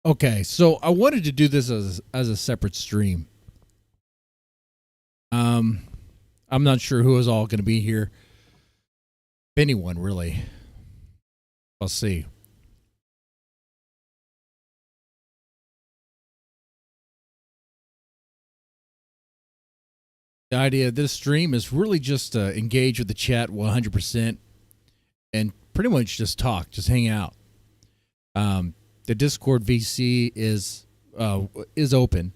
Okay, so I wanted to do this as a separate stream. I'm not sure who is all going to be here. If anyone, really. I'll see. The idea of this stream is really just to engage with the chat 100% and pretty much just talk, just hang out. The Discord VC is open.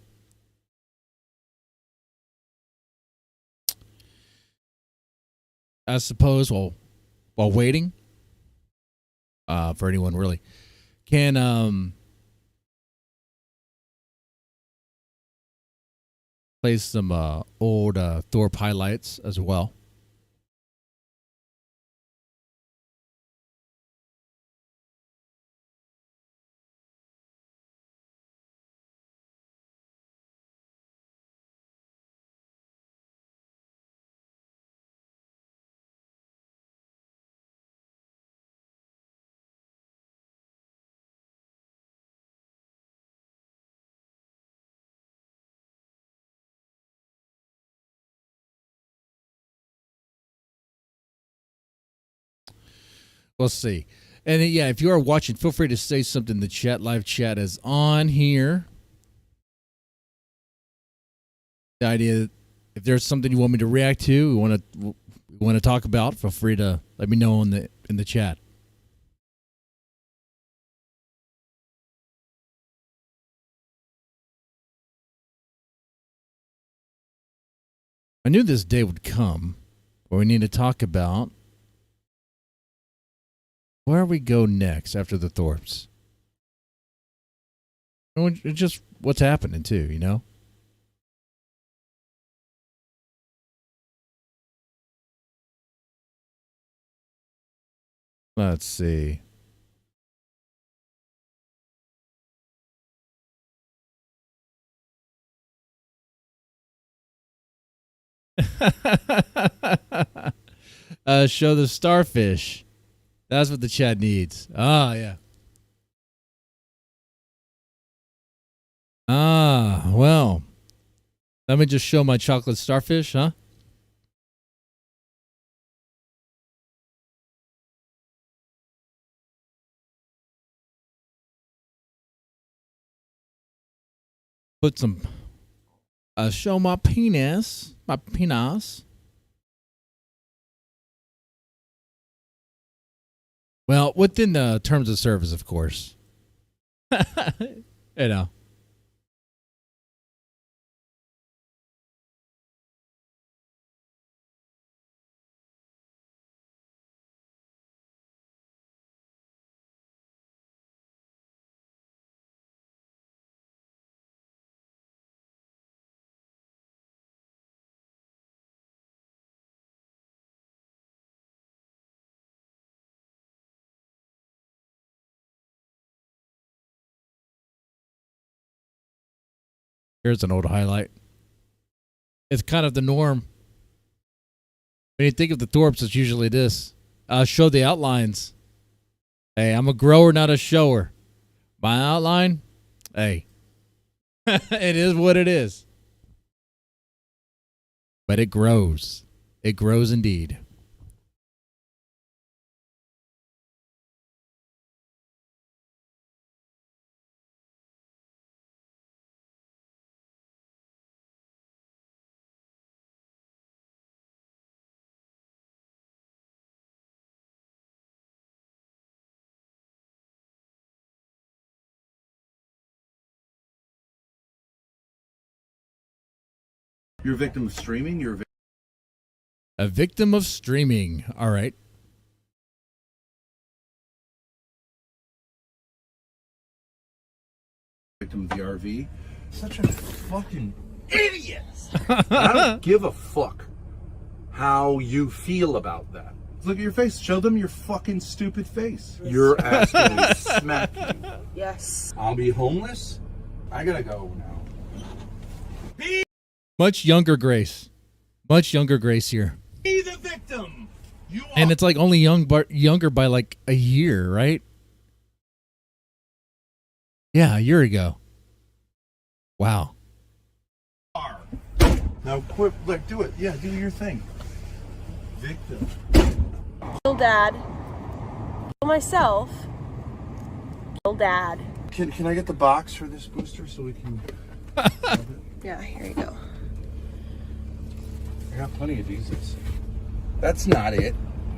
I suppose while waiting for anyone really can play some old Thorp highlights as well. We'll see. And yeah, if you are watching, feel free to say something. The chat, live chat is on here. The idea, if there's something you want me to react to, want to talk about, feel free to let me know in the chat. I knew this day would come where we need to talk about where we go next after the Thorps. It's just what's happening too, you know? Let's see. Show the starfish. That's what the chat needs. Ah, yeah. Ah, well. Let me just show my chocolate starfish, huh? Put some... show my penis. My penis. Well, within the terms of service, of course. You know. Here's an old highlight. It's kind of the norm. When you think of the Thorps, it's usually this. Show the outlines. Hey, I'm a grower, not a shower. My outline, hey. It is what it is. But it grows. It grows indeed. You're a victim of streaming? You're a victim of streaming. All right. Victim of the RV? Such a fucking idiot! I don't give a fuck how you feel about that. Look at your face. Show them your fucking stupid face. Yes. Your ass will smack you. Yes. I'll be homeless? I gotta go now. Much younger Grace. Much younger Grace here. Be the victim. You and it's like only younger by like a year, right? Yeah, a year ago. Wow. Now quit, like, do it. Yeah, do your thing. Victim. Kill dad. Kill myself. Kill dad. Can I get the box for this booster so we can... Yeah, here you go. I got plenty of these. That's not it,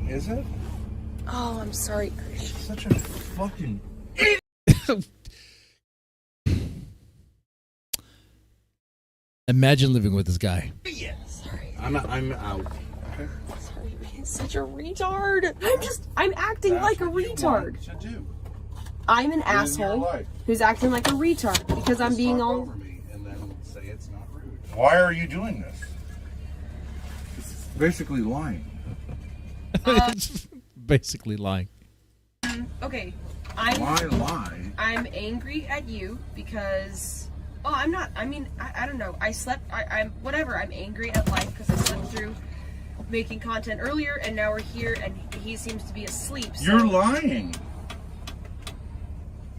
is it? Oh, I'm sorry, Krish. Such a fucking... Imagine living with this guy. Yeah. Sorry. I'm out. Okay? Sorry, he's such a retard. I'm acting That's like a what you retard. want to do. I'm an your asshole life. who's acting like a retard because I'm Just being talk all... over me and then say it's not rude. Why are you doing this? It's basically lying. It's basically lying. Okay, Why lie? I'm angry at you because... Oh, I'm not. I mean, I don't know. I slept. I'm whatever. I'm angry at life because I slept through making content earlier, and now we're here, and he seems to be asleep. So... You're lying.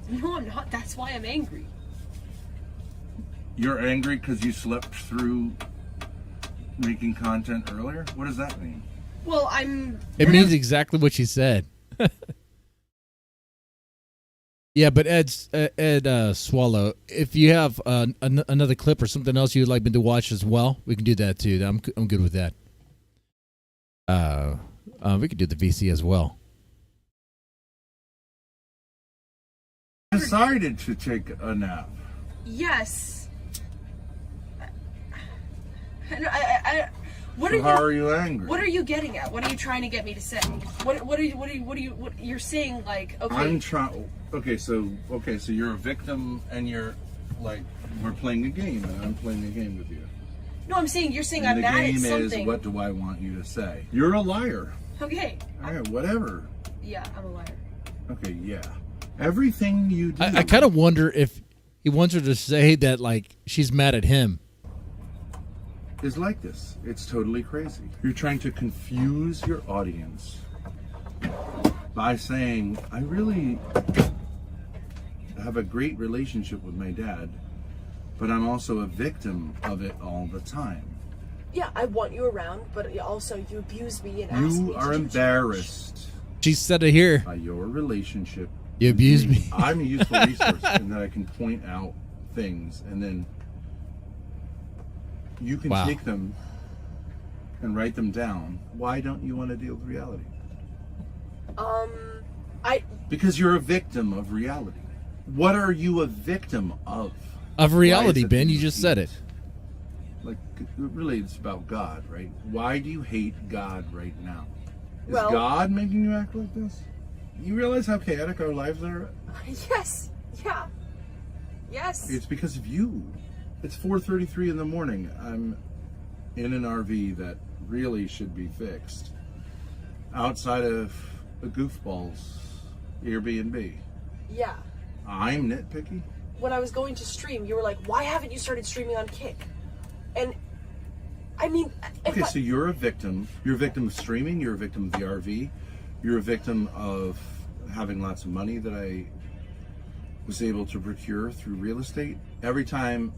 No, I'm not. That's why I'm angry. You're angry because you slept through making content earlier? What does that mean? Well, I'm... It means exactly what she said. Yeah, but Ed Swallow, if you have another clip or something else you'd like me to watch as well, we can do that too. I'm good with that. We could do the VC as well. Decided to take a nap. Yes. What So how are you angry? What are you getting at? What are you trying to get me to say? What you're saying? Like, okay. I'm trying. Okay, so you're a victim, and you're like, we're playing a game, and I'm playing a game with you. No, I'm saying you're saying And I'm the mad at game something. is, what do I want you to say? You're a liar. Okay. All right, whatever. Yeah, I'm a liar. Okay, yeah. Everything you do. I kind of wonder if he wants her to say that, like, she's mad at him. Is like this. It's totally crazy. You're trying to confuse your audience by saying, I really have a great relationship with my dad, but I'm also a victim of it all the time. Yeah, I want you around, but also you abuse me and ask me You to are do embarrassed She said it here. by your relationship. You with abused me. I'm a useful resource in that I can point out things, and then you can Wow. take them and write them down. Why don't you want to deal with reality? Because you're a victim of reality. What are you a victim of? Of Why reality, is it Ben. that You just said it. Like, really, it's about God, right? Why do you hate God right now? Is Well- God making you act like this? You realize how chaotic our lives are? Yes. Yeah. Yes. It's because of you. It's 4:33 in the morning. I'm in an RV that really should be fixed. Outside of a goofball's Airbnb. Yeah. I'm nitpicky. When I was going to stream, you were like, "Why haven't you started streaming on Kick?" And I mean, Okay, so you're a victim. You're a victim of streaming. You're a victim of the RV. You're a victim of having lots of money that I was able to procure through real estate. Every time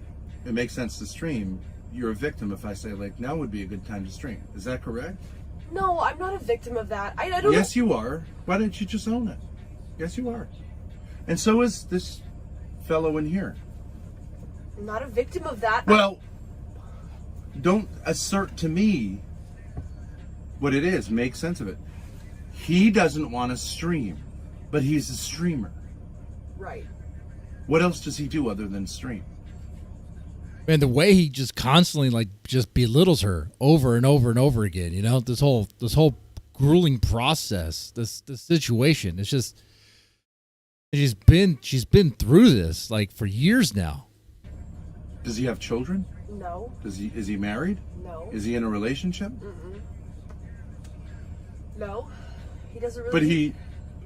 it makes sense to stream, you're a victim if I say, like, now would be a good time to stream. Is that correct? no, I'm not a victim of that. I don't. Yes, you are. Why don't you just own it? Yes, you are. And so is this fellow in here. I'm not a victim of that. Well, don't assert to me what it is. Make sense of it. He doesn't want to stream, but he's a streamer. Right. What else does he do other than stream? And the way he just constantly, like, just belittles her over and over and over again. You know, this whole grueling process, this situation. It's just she's been through this, like, for years now. Does he have children? No. Is he married? No. Is he in a relationship? No. He doesn't really. But he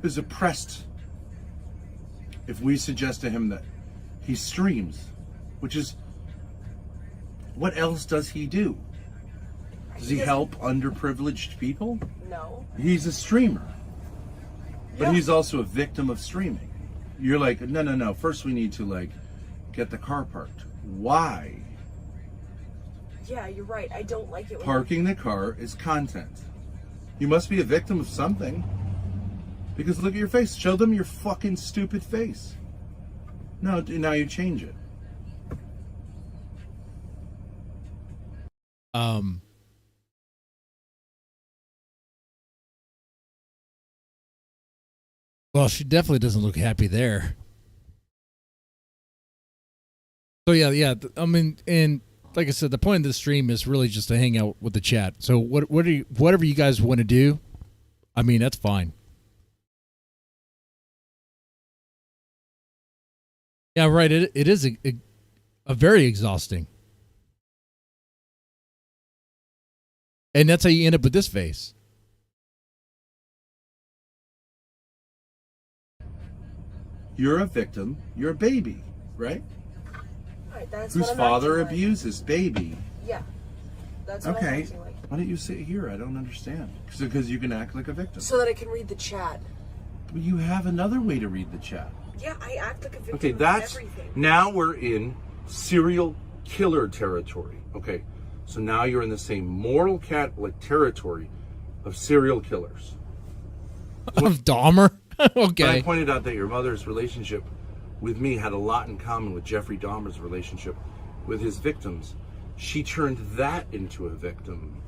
is oppressed. If we suggest to him that he streams, which is, what else does he do? Does he help underprivileged people? No. He's a streamer. But Yeah. he's also a victim of streaming. You're like, no. First we need to like get the car parked. Why? Yeah, you're right. I don't like it when Parking the car is content. You must be a victim of something. Because look at your face. Show them your fucking stupid face. No, now you change it. Well, she definitely doesn't look happy there. So yeah. I mean, and like I said, the point of the stream is really just to hang out with the chat. So whatever you guys want to do, I mean, that's fine. Yeah, right. It is a very exhausting. And that's how you end up with this face. You're a victim. You're a baby, right? Right, that's Whose what I'm father acting like. abuses baby. Yeah. That's what I'm Okay. acting like. Why don't you sit here? I don't understand. Because you can act like a victim. So that I can read the chat. But you have another way to read the chat. Yeah, I act like a victim Okay, of that's everything. now we're in serial killer territory. Okay, so now you're in the same moral Catholic territory of serial killers. Of Dahmer? When I Okay. pointed out that your mother's relationship with me had a lot in common with Jeffrey Dahmer's relationship with his victims, she turned that into a victim.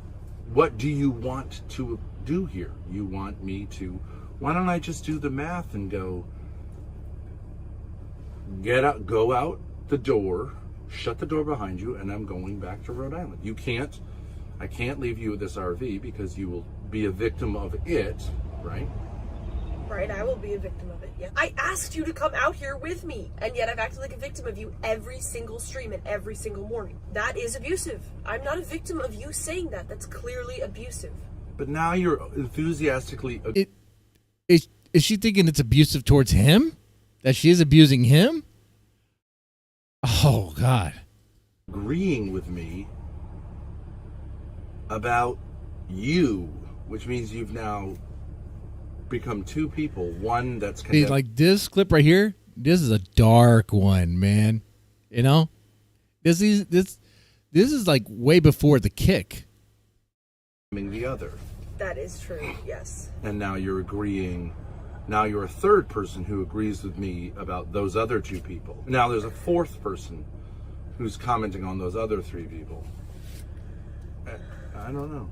What do you want to do here? You want me to, why don't I just do the math and go, go out the door, shut the door behind you, and I'm going back to Rhode Island. I can't leave you with this RV because you will be a victim of it, right? Right, I will be a victim of it, yeah. I asked you to come out here with me, and yet I've acted like a victim of you every single stream and every single morning. That is abusive. I'm not a victim of you saying that. That's clearly abusive. But now you're enthusiastically Is she thinking it's abusive towards him? That she is abusing him? Oh, God. agreeing with me about you, which means you've now become two people. One that's See, condemned. like this clip right here, this is a dark one, man. You know? This is like way before the kick. The other. That is true, yes. And now you're agreeing. Now you're a third person who agrees with me about those other two people. Now there's a fourth person who's commenting on those other three people. I don't know.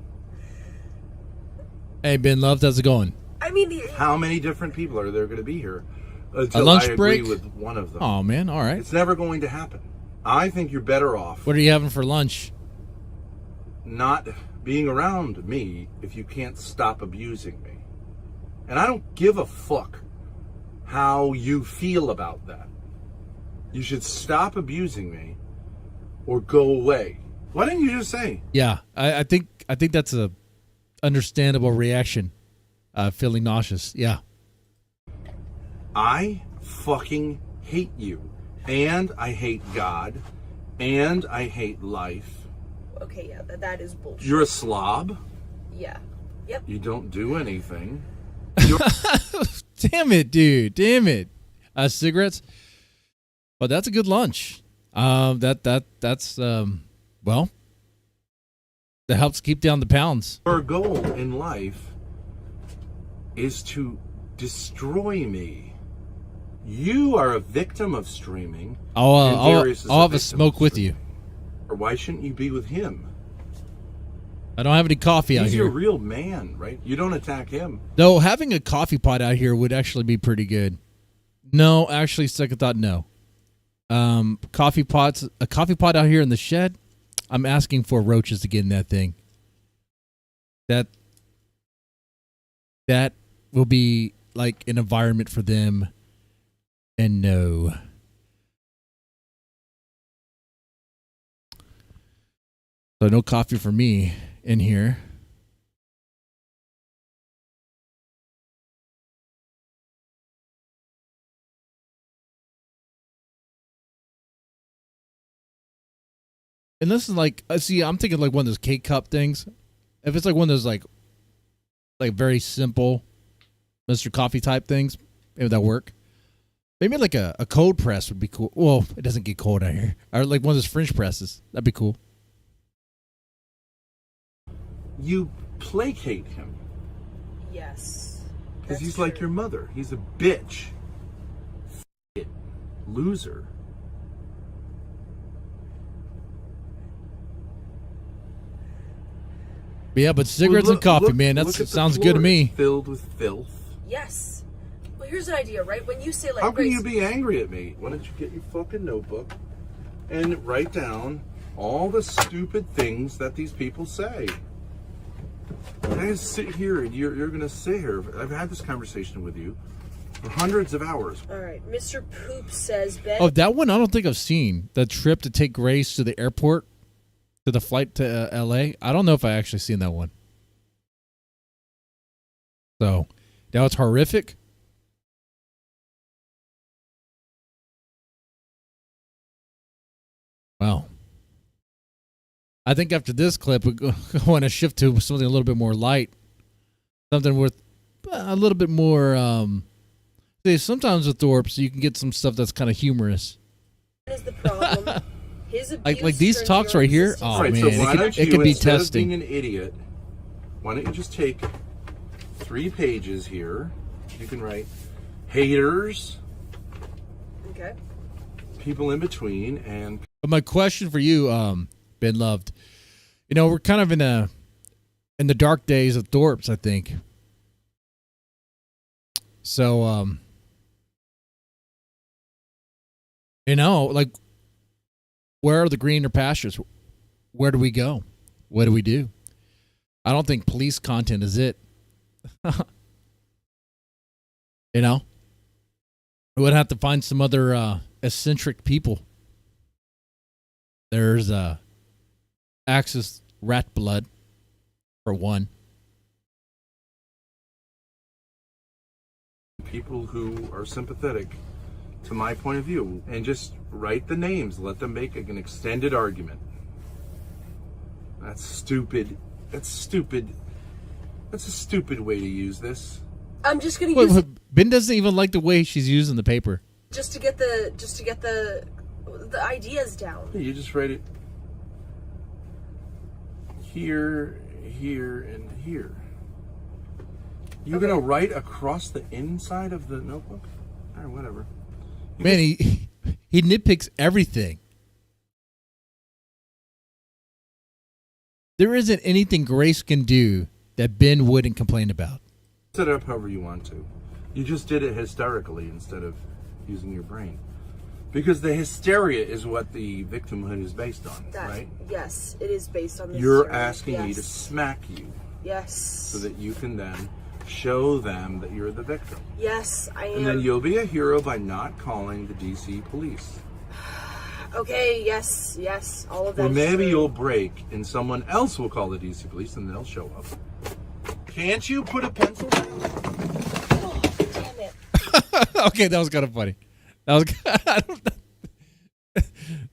Hey, Ben Love, how's it going? I mean, How many different people are there going to be here A until lunch I agree break? with one of them? Oh, man, all right. It's never going to happen. I think you're better off What are you having for lunch? not being around me if you can't stop abusing me. And I don't give a fuck how you feel about that. You should stop abusing me or go away. Why didn't you just say? Yeah, I think that's a understandable reaction. Feeling nauseous. Yeah. I fucking hate you. And I hate God. And I hate life. okay, yeah, that is bullshit. You're a slob. Yeah. Yep. You don't do anything. Damn it, dude. Damn it. Cigarettes. But that's a good lunch. That's well, that helps keep down the pounds. Your goal in life is to destroy me. You are a victim of streaming. and Darius is I'll have a victim smoke of with streaming. you. Or why shouldn't you be with him? I don't have any coffee out He's here. your real man, right? You don't attack him. Though having a coffee pot out here would actually be pretty good. No, actually, second thought, no. A coffee pot out here in the shed. I'm asking for roaches to get in that thing. That will be like an environment for them. And no. So no coffee for me in here. And this is like, see, I'm thinking like one of those K-cup things. If it's like one of those like very simple Mr. Coffee type things, maybe that'll work. Maybe like a cold press would be cool. Well, it doesn't get cold out here. Or like one of those French presses. That'd be cool. You placate him. Yes. Because he's like your mother. He's a bitch. F*** it. Loser. Yeah, but cigarettes and coffee, man. That sounds good to me. Filled with filth. Yes. Well, here's an idea, right? When you say like, how can you be angry at me? Why don't you get your fucking notebook and write down all the stupid things that these people say? I just sit here and you're gonna sit here. I've had this conversation with you for hundreds of hours. All right, Mr. Poop says Ben. Oh, that one I don't think I've seen. The trip to take Grace to the airport, to the flight to L.A. I don't know if I actually seen that one. So, now it's horrific. Wow. I think after this clip, we want to shift to something a little bit more light. Something with a little bit more... see, sometimes with thorps, you can get some stuff that's kind of humorous. What is the problem? His abuse like these talks right here? Oh, right, man. So why don't you, it could be instead testing. of being an idiot, why don't you just take 3 pages here? You can write haters, okay, people in between, and... But my question for you, Ben Loved, you know, we're kind of in the dark days of thorps, I think. So, you know, like, where are the greener pastures? Where do we go? What do we do? I don't think police content is it. You know, we would have to find some other eccentric people. There's Axis rat blood, for one. People who are sympathetic to my point of view, and just write the names. Let them make an extended argument. That's stupid. That's stupid. That's a stupid way to use this. I'm just gonna use Ben doesn't even like the way she's using the paper. just to get the ideas down. You just write it here, here, and here. You're gonna write across the inside of the notebook, or whatever. Man, he nitpicks everything. There isn't anything Grace can do that Ben wouldn't complain about. Set it up however you want to. You just did it hysterically instead of using your brain. Because the hysteria is what the victimhood is based on, right? Yes, it is based on this. You're asking me to smack you. Yes. So that you can then show them that you're the victim. Yes, I am. And then you'll be a hero by not calling the DC police. Okay, yes, all of that. Or maybe true. you'll break and someone else will call the DC police and they'll show up. Can't you put a pencil down? Oh, damn it. Okay, that was kind of funny. That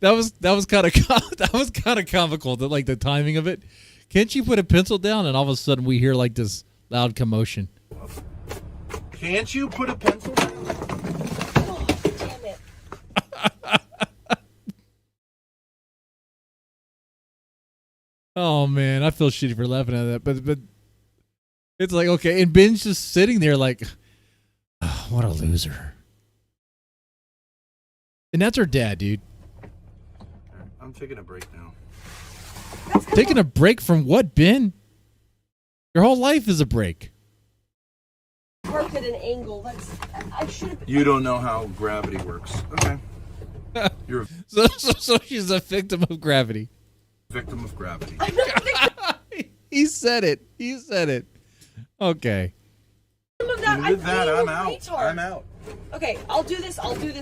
was kind of comical. The timing of it. Can't you put a pencil down? And all of a sudden we hear like this loud commotion. Can't you put a pencil down? Oh, damn it. Oh man, I feel shitty for laughing at that, but it's like, okay, and Ben's just sitting there like, oh, what a loser. And that's her dad, dude. I'm taking a break now. Taking a break from what, Ben? Your whole life is a break. Parked at an angle. I should have. You don't know how gravity works. Okay. You're a So she's a victim of gravity. victim of gravity. He said it. Okay. With that, I'm out. I'm out. Okay, I'll do this.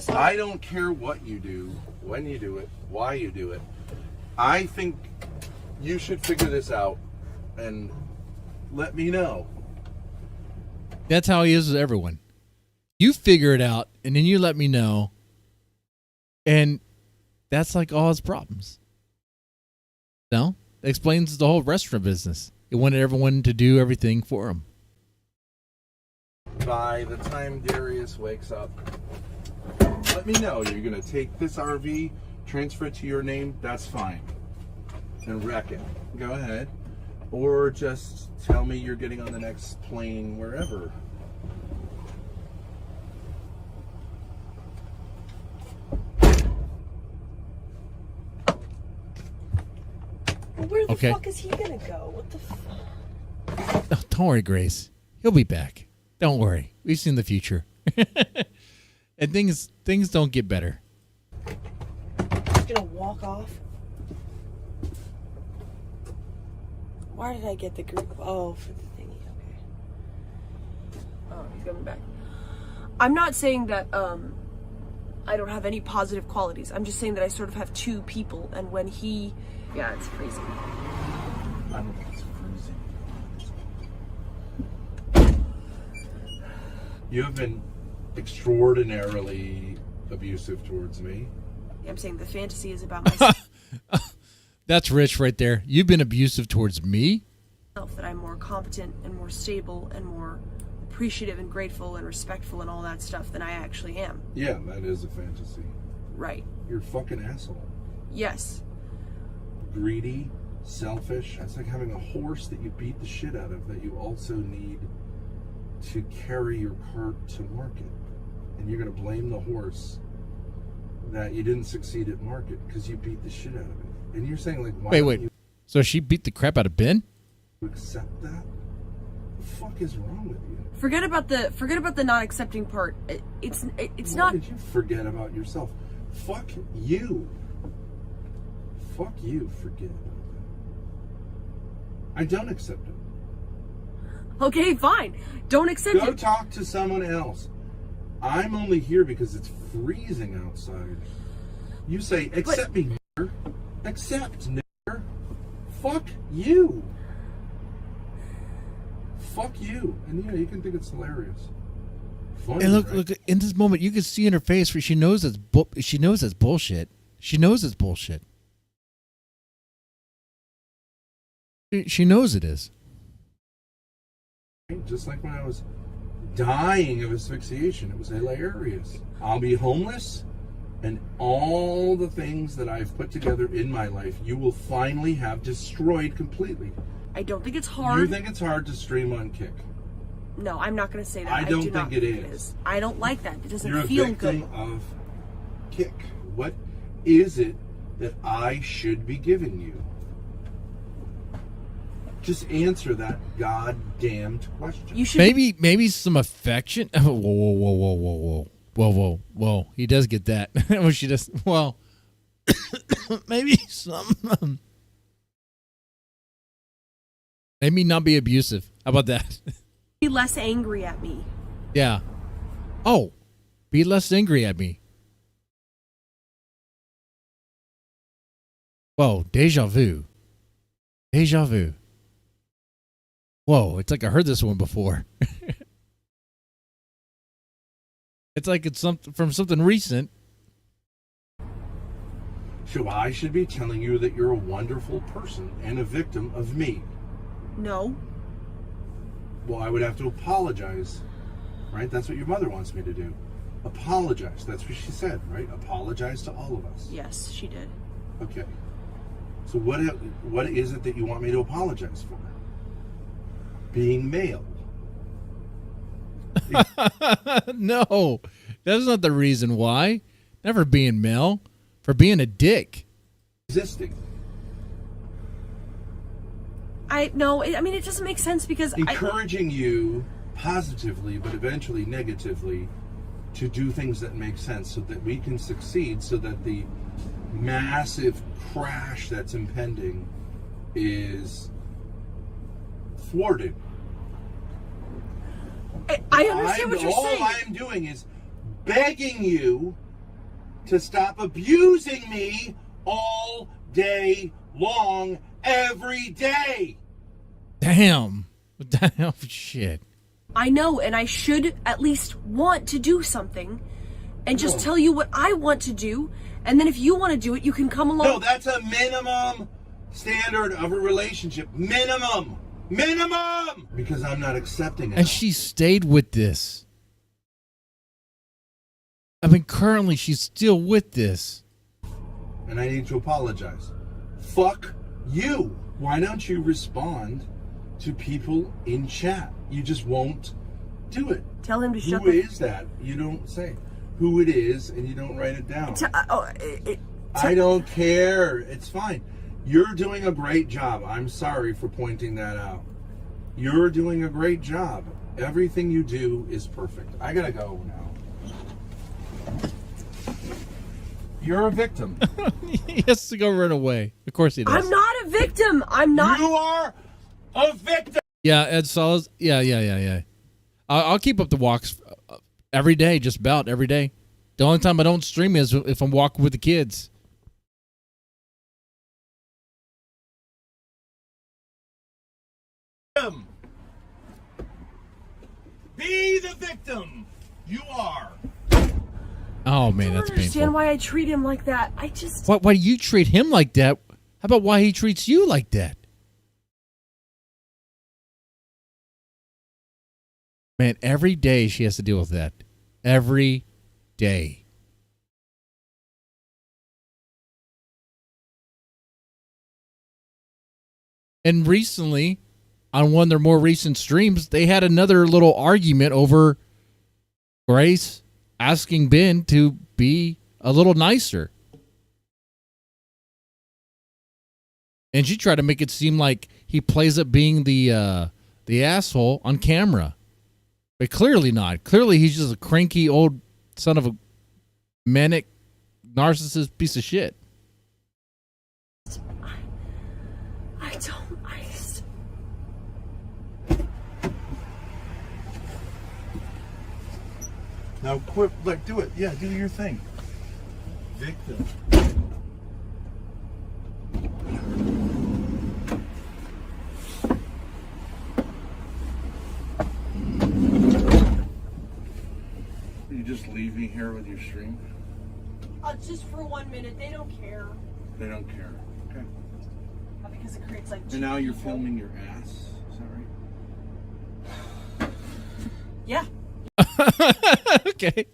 I don't care what you do, when you do it, why you do it. I think you should figure this out and let me know. That's how he is with everyone. You figure it out, and then you let me know. And that's like all his problems. No? That explains the whole restaurant business. He wanted everyone to do everything for him. By the time Darius wakes up, let me know. You're gonna take this RV, transfer it to your name, that's fine. And wreck it. Go ahead. Or just tell me you're getting on the next plane wherever. Where the Okay. fuck is he gonna go? What the fuck? Oh, don't worry, Grace. He'll be back. Don't worry. We've seen the future. And things don't get better. He's gonna walk off. Why did I get the group? Oh, for the thingy. Okay. Oh, he's coming back. I'm not saying that I don't have any positive qualities. I'm just saying that I sort of have two people, and when he, yeah, it's crazy. I don't think it's freezing. You have been extraordinarily abusive towards me. Yeah, I'm saying the fantasy is about myself. That's rich right there. You've been abusive towards me? That I'm more competent and more stable and more appreciative and grateful and respectful and all that stuff than I actually am. Yeah, that is a fantasy. Right. You're a fucking asshole. Yes. Greedy, selfish. It's like having a horse that you beat the shit out of that you also need to carry your cart to market. And you're going to blame the horse that you didn't succeed at market because you beat the shit out of it. And you're saying, like, why Wait. don't you So she beat the crap out of Ben? accept that? The fuck is wrong with you? Forget about the not accepting part. It's Why not. did you forget about yourself? Fuck you. Fuck you. Forget about that. I don't accept it. Okay, fine. Don't accept Go it. talk to someone else. I'm only here because it's freezing outside. You say, accept me, nigger. Accept, nigger. Fuck you. Fuck you. And yeah, you can think it's hilarious. Funny, And look, right? look! In this moment, you can see in her face where she knows it's she knows it's bullshit. She knows it's bullshit. She knows it is. Just like when I was dying of asphyxiation, it was hilarious. I'll be homeless, and all the things that I've put together in my life, you will finally have destroyed completely. I don't think it's hard. You think it's hard to stream on Kick? No, I'm not going to say that. I don't do not think it is. I don't like that. It doesn't You're a feel victim good. of Kick. What is it that I should be giving you? Just answer that goddamned question. You should. Maybe some affection. Whoa! He does get that. Well, she does. Well, maybe some. Maybe not be abusive. How about that? Be less angry at me. Yeah. Oh, be less angry at me. Whoa, deja vu. Deja vu. Whoa, it's like I heard this one before. It's like it's from something recent. So I should be telling you that you're a wonderful person and a victim of me. No. Well, I would have to apologize, right? That's what your mother wants me to do. Apologize. That's what she said, right? Apologize to all of us. Yes, she did. Okay. So what is it that you want me to apologize for? Being male. No, that's not the reason why. Never being male. For being a dick. Existing. I mean, it doesn't make sense because Encouraging you positively, but eventually negatively, to do things that make sense so that we can succeed, so that the massive crash that's impending is thwarted. I understand what you're saying. All I'm doing is begging you to stop abusing me all day long, every day. Damn, shit. I know, and I should at least want to do something and just tell you what I want to do, and then if you want to do it, you can come along. No, that's a minimum standard of a relationship. Minimum. Because I'm not accepting it. And she stayed with this. I mean, currently she's still with this. And I need to apologize. Fuck you. Why don't you respond to people in chat? You just won't do it. Tell him to shut Who is that? You don't say who it is, and you don't write it down. I don't care. It's fine. You're doing a great job. I'm sorry for pointing that out. You're doing a great job. Everything you do is perfect. I gotta go now. You're a victim. He has to go run away. Of course he does. I'm not a victim. I'm not. You are a victim. Yeah, Ed Solis. Yeah. I'll keep up the walks every day, just about every day. The only time I don't stream is if I'm walking with the kids. Be the victim. You are. Oh man, I that's don't understand painful. why I treat him like that. I just. Why do you treat him like that? How about why he treats you like that? Man, every day she has to deal with that. Every day. And recently, on one of their more recent streams, they had another little argument over Grace asking Ben to be a little nicer. And she tried to make it seem like he plays up being the asshole on camera. But clearly not. Clearly he's just a cranky old son of a manic narcissist piece of shit. I don't. I just. Now quit. Like, do it. Yeah, do your thing. Victim. You just leave me here with your stream? Just for 1 minute. They don't care. They don't care. Okay. Because it creates like. And now you're filming your ass. Is that right? Yeah. Okay.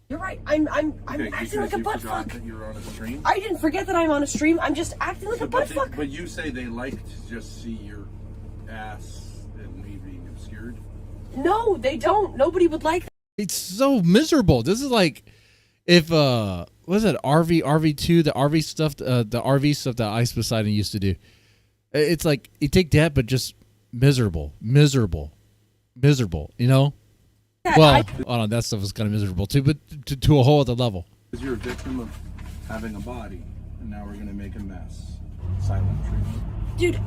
You're right. I'm Okay, acting like a you butt forgot fuck. that you're on a stream? I didn't forget that I'm on a stream. I'm just acting like a butt fuck. But you say they like to just see your ass and me being obscured? No, they don't. Nobody would like that. It's so miserable. This is like if what is it, RV2, the RV stuff that Ice Poseidon used to do. It's like you take that but just miserable, you know? Yeah, Well, hold on, that stuff is kind of miserable too, but to a whole other level. Because you're a victim of having a body, and now we're going to make a mess. Silent treatment. dude,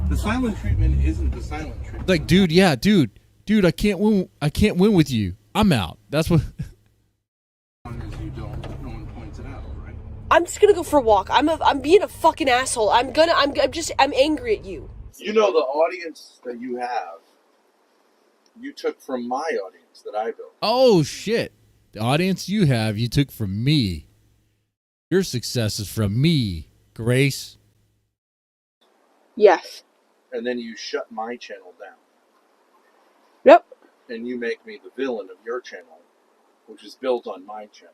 The silent treatment isn't the silent treatment. Like, dude, I can't win with you. I'm out. That's what. As long as you don't, no one points it out, right? I'm just gonna go for a walk. I'm being a fucking asshole. I'm angry at you. You know, the audience that you have, you took from my audience that I built. Oh shit! The audience you have, you took from me. Your success is from me, Grace. Yes. And then you shut my channel down. Yep. And you make me the villain of your channel, which is built on my channel.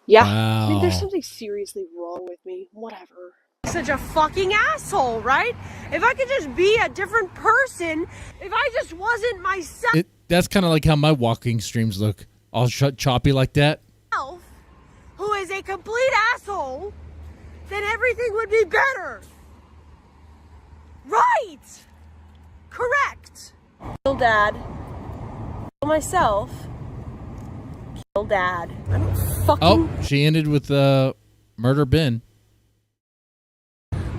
Yeah. Wow. I mean, there's something seriously wrong with me. Whatever. Such a fucking asshole, right? If I could just be a different person, if I just wasn't myself, That's kind of like how my walking streams look, all choppy like that. who is a complete asshole, then everything would be better. Right. Correct. Kill Dad. Kill myself. Kill Dad. I don't fucking. Oh, she ended with murder Ben.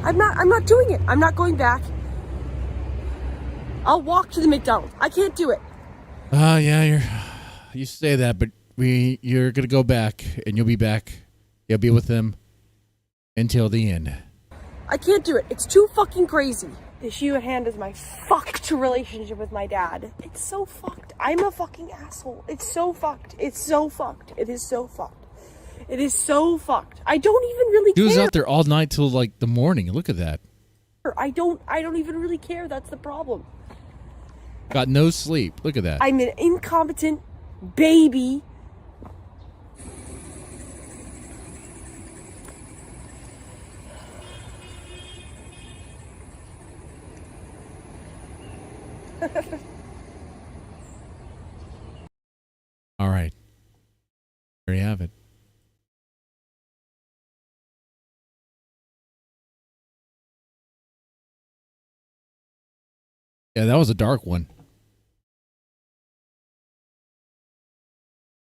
I'm not doing it. I'm not going back. I'll walk to the McDonald's. I can't do it. Yeah, you say that, but you're gonna go back, and you'll be back. You'll be with them until the end. I can't do it. It's too fucking crazy. The issue at hand is my fucked relationship with my dad. It's so fucked. I'm a fucking asshole. It's so fucked. It's so fucked. It is so fucked. It is so fucked. I don't even really He care. was out there all night till like the morning. Look at that. I don't even really care. That's the problem. Got no sleep. Look at that. I'm an incompetent baby. All right. There you have it. Yeah, that was a dark one.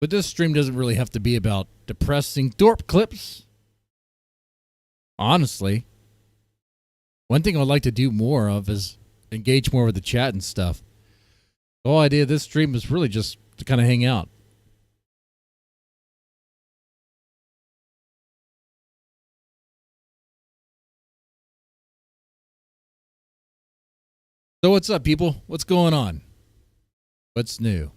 But this stream doesn't really have to be about depressing Thorp clips. Honestly. One thing I would like to do more of is engage more with the chat and stuff. The whole idea of this stream is really just to kind of hang out. So what's up, people? What's going on? What's new?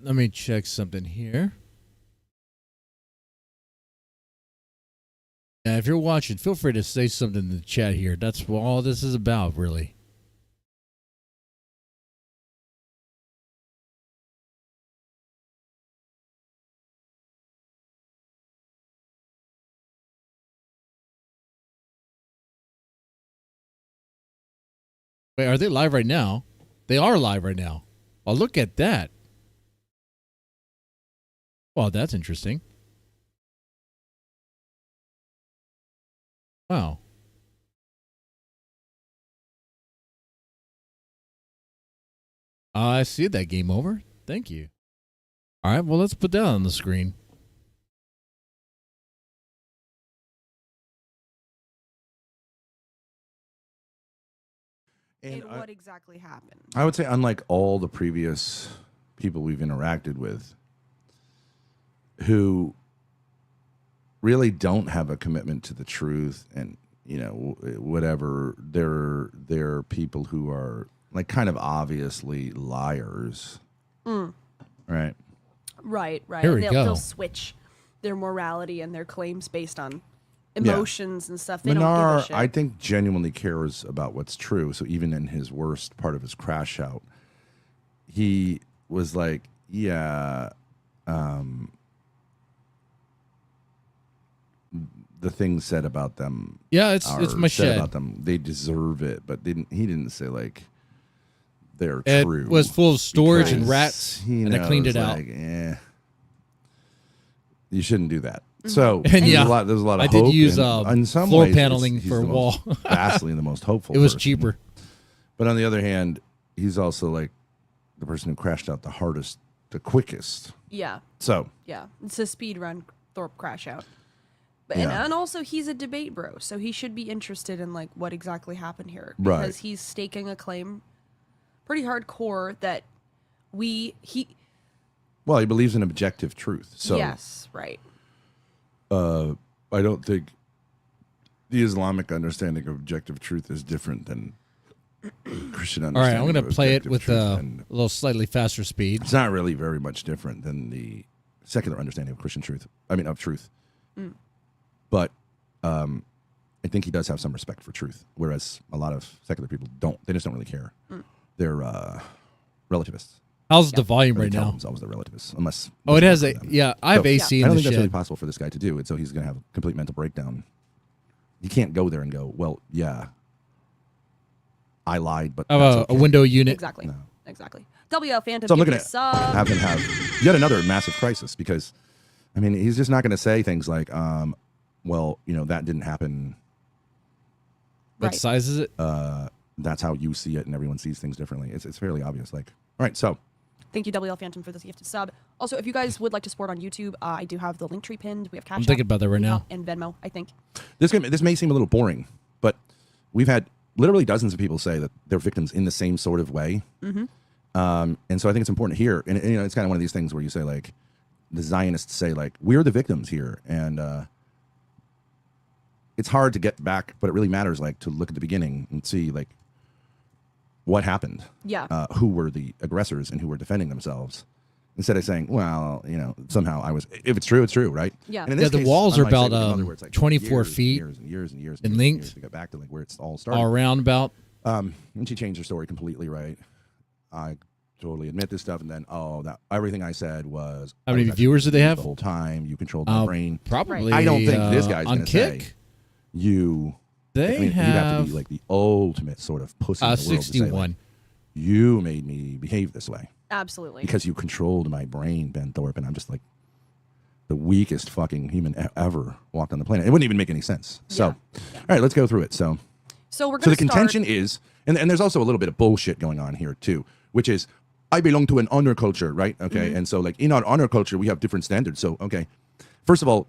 Let me check something here. Yeah, if you're watching, feel free to say something in the chat here. That's what all this is about, really. Wait, are they live right now? They are live right now. Oh, look at that. Well, that's interesting. Wow. I see that game over. Thank you. All right, well, let's put that on the screen. And what exactly happened? I would say, unlike all the previous people we've interacted with, who really don't have a commitment to the truth, and whatever, they're people who are like kind of obviously liars, right? Right. Here we And go. they'll switch their morality and their claims based on emotions and stuff. They don't Manar, give a shit. I think, genuinely cares about what's true. So even in his worst part of his crash out, he was like, yeah, the things said about them. Yeah, it's my said shed. about them. They deserve it, but he didn't say like they're It true. was full of storage and because rats, he and I cleaned knows, it out. like, you shouldn't do that. So And there's yeah, a lot I of did hope, use and in some floor ways, paneling he's for a the wall. most vastly the most hopeful. It was person. cheaper. But on the other hand, he's also like the person who crashed out the hardest, the quickest. Yeah. So Yeah. It's a speed run Thorpe crash out. But, Yeah. and also he's a debate bro, so he should be interested in like what exactly happened here. Right. Because he's staking a claim pretty hardcore that he well, he believes in objective truth. So yes, right. I don't think the Islamic understanding of objective truth is different than Christian All right, understanding. I'm going of to play it objective with truth, a and little slightly faster speed. it's not really very much different than the secular understanding of Christian truth. I mean, of truth. But I think he does have some respect for truth, whereas a lot of secular people don't. They just don't really care. They're relativists. How's the volume Or they right tell now? themselves they're relativists, unless Oh, it has for a them. yeah. I have So, AC I in don't the think that's really shed. possible for this guy to do, and so he's going to have a complete mental breakdown. He can't go there and go, well, yeah, I lied, but I have that's a okay. window unit. Exactly. No. Exactly. WL Phantom, So I'm give looking me a at sub. have him have yet another massive crisis because, I mean, he's just not going to say things like, well, that didn't happen. What Right. size is it? That's how you see it, and everyone sees things differently. It's fairly obvious. Like, right, so Thank you, WL Phantom, for this gifted sub. Also, if you guys would like to support on YouTube, I do have the link tree pinned. We have Cash I'm thinking App, about that right now. and Venmo, I think. this may seem a little boring, but we've had literally dozens of people say that they're victims in the same sort of way. And so I think it's important here. And you know, it's kind of one of these things where you say, like, the Zionists say, like, we're the victims here. And it's hard to get back, but it really matters, like, to look at the beginning and see, like, what happened. Yeah. Who were the aggressors and who were defending themselves. Instead of saying, well, you know, somehow I was, if it's true, it's true, right? Yeah. And in Yeah, this the case, walls are unlike, say, about, with the mother, where it's like 24 years and feet years and years and years in and length. years to get back to like where it's all started. All around about. And she changed her story completely, right? I totally admit this stuff, and then that everything I said was. How many I was actually viewers do they have? the whole time? You controlled my brain. Probably. I don't think this guy's on going to Kick. say you. They I mean, have you'd have to be like the ultimate sort of pussy in the world to say, 61. like, you made me behave this way Absolutely. because you controlled my brain, Ben Thorpe, and I'm just like the weakest fucking human ever walked on the planet. It wouldn't even make any sense. So, all right, let's go through it. So we're the going to contention is, and there's also a little bit of bullshit going on here too, which is I belong to an honor culture, right? Okay, and so like in our honor culture, we have different standards. So okay, first of all,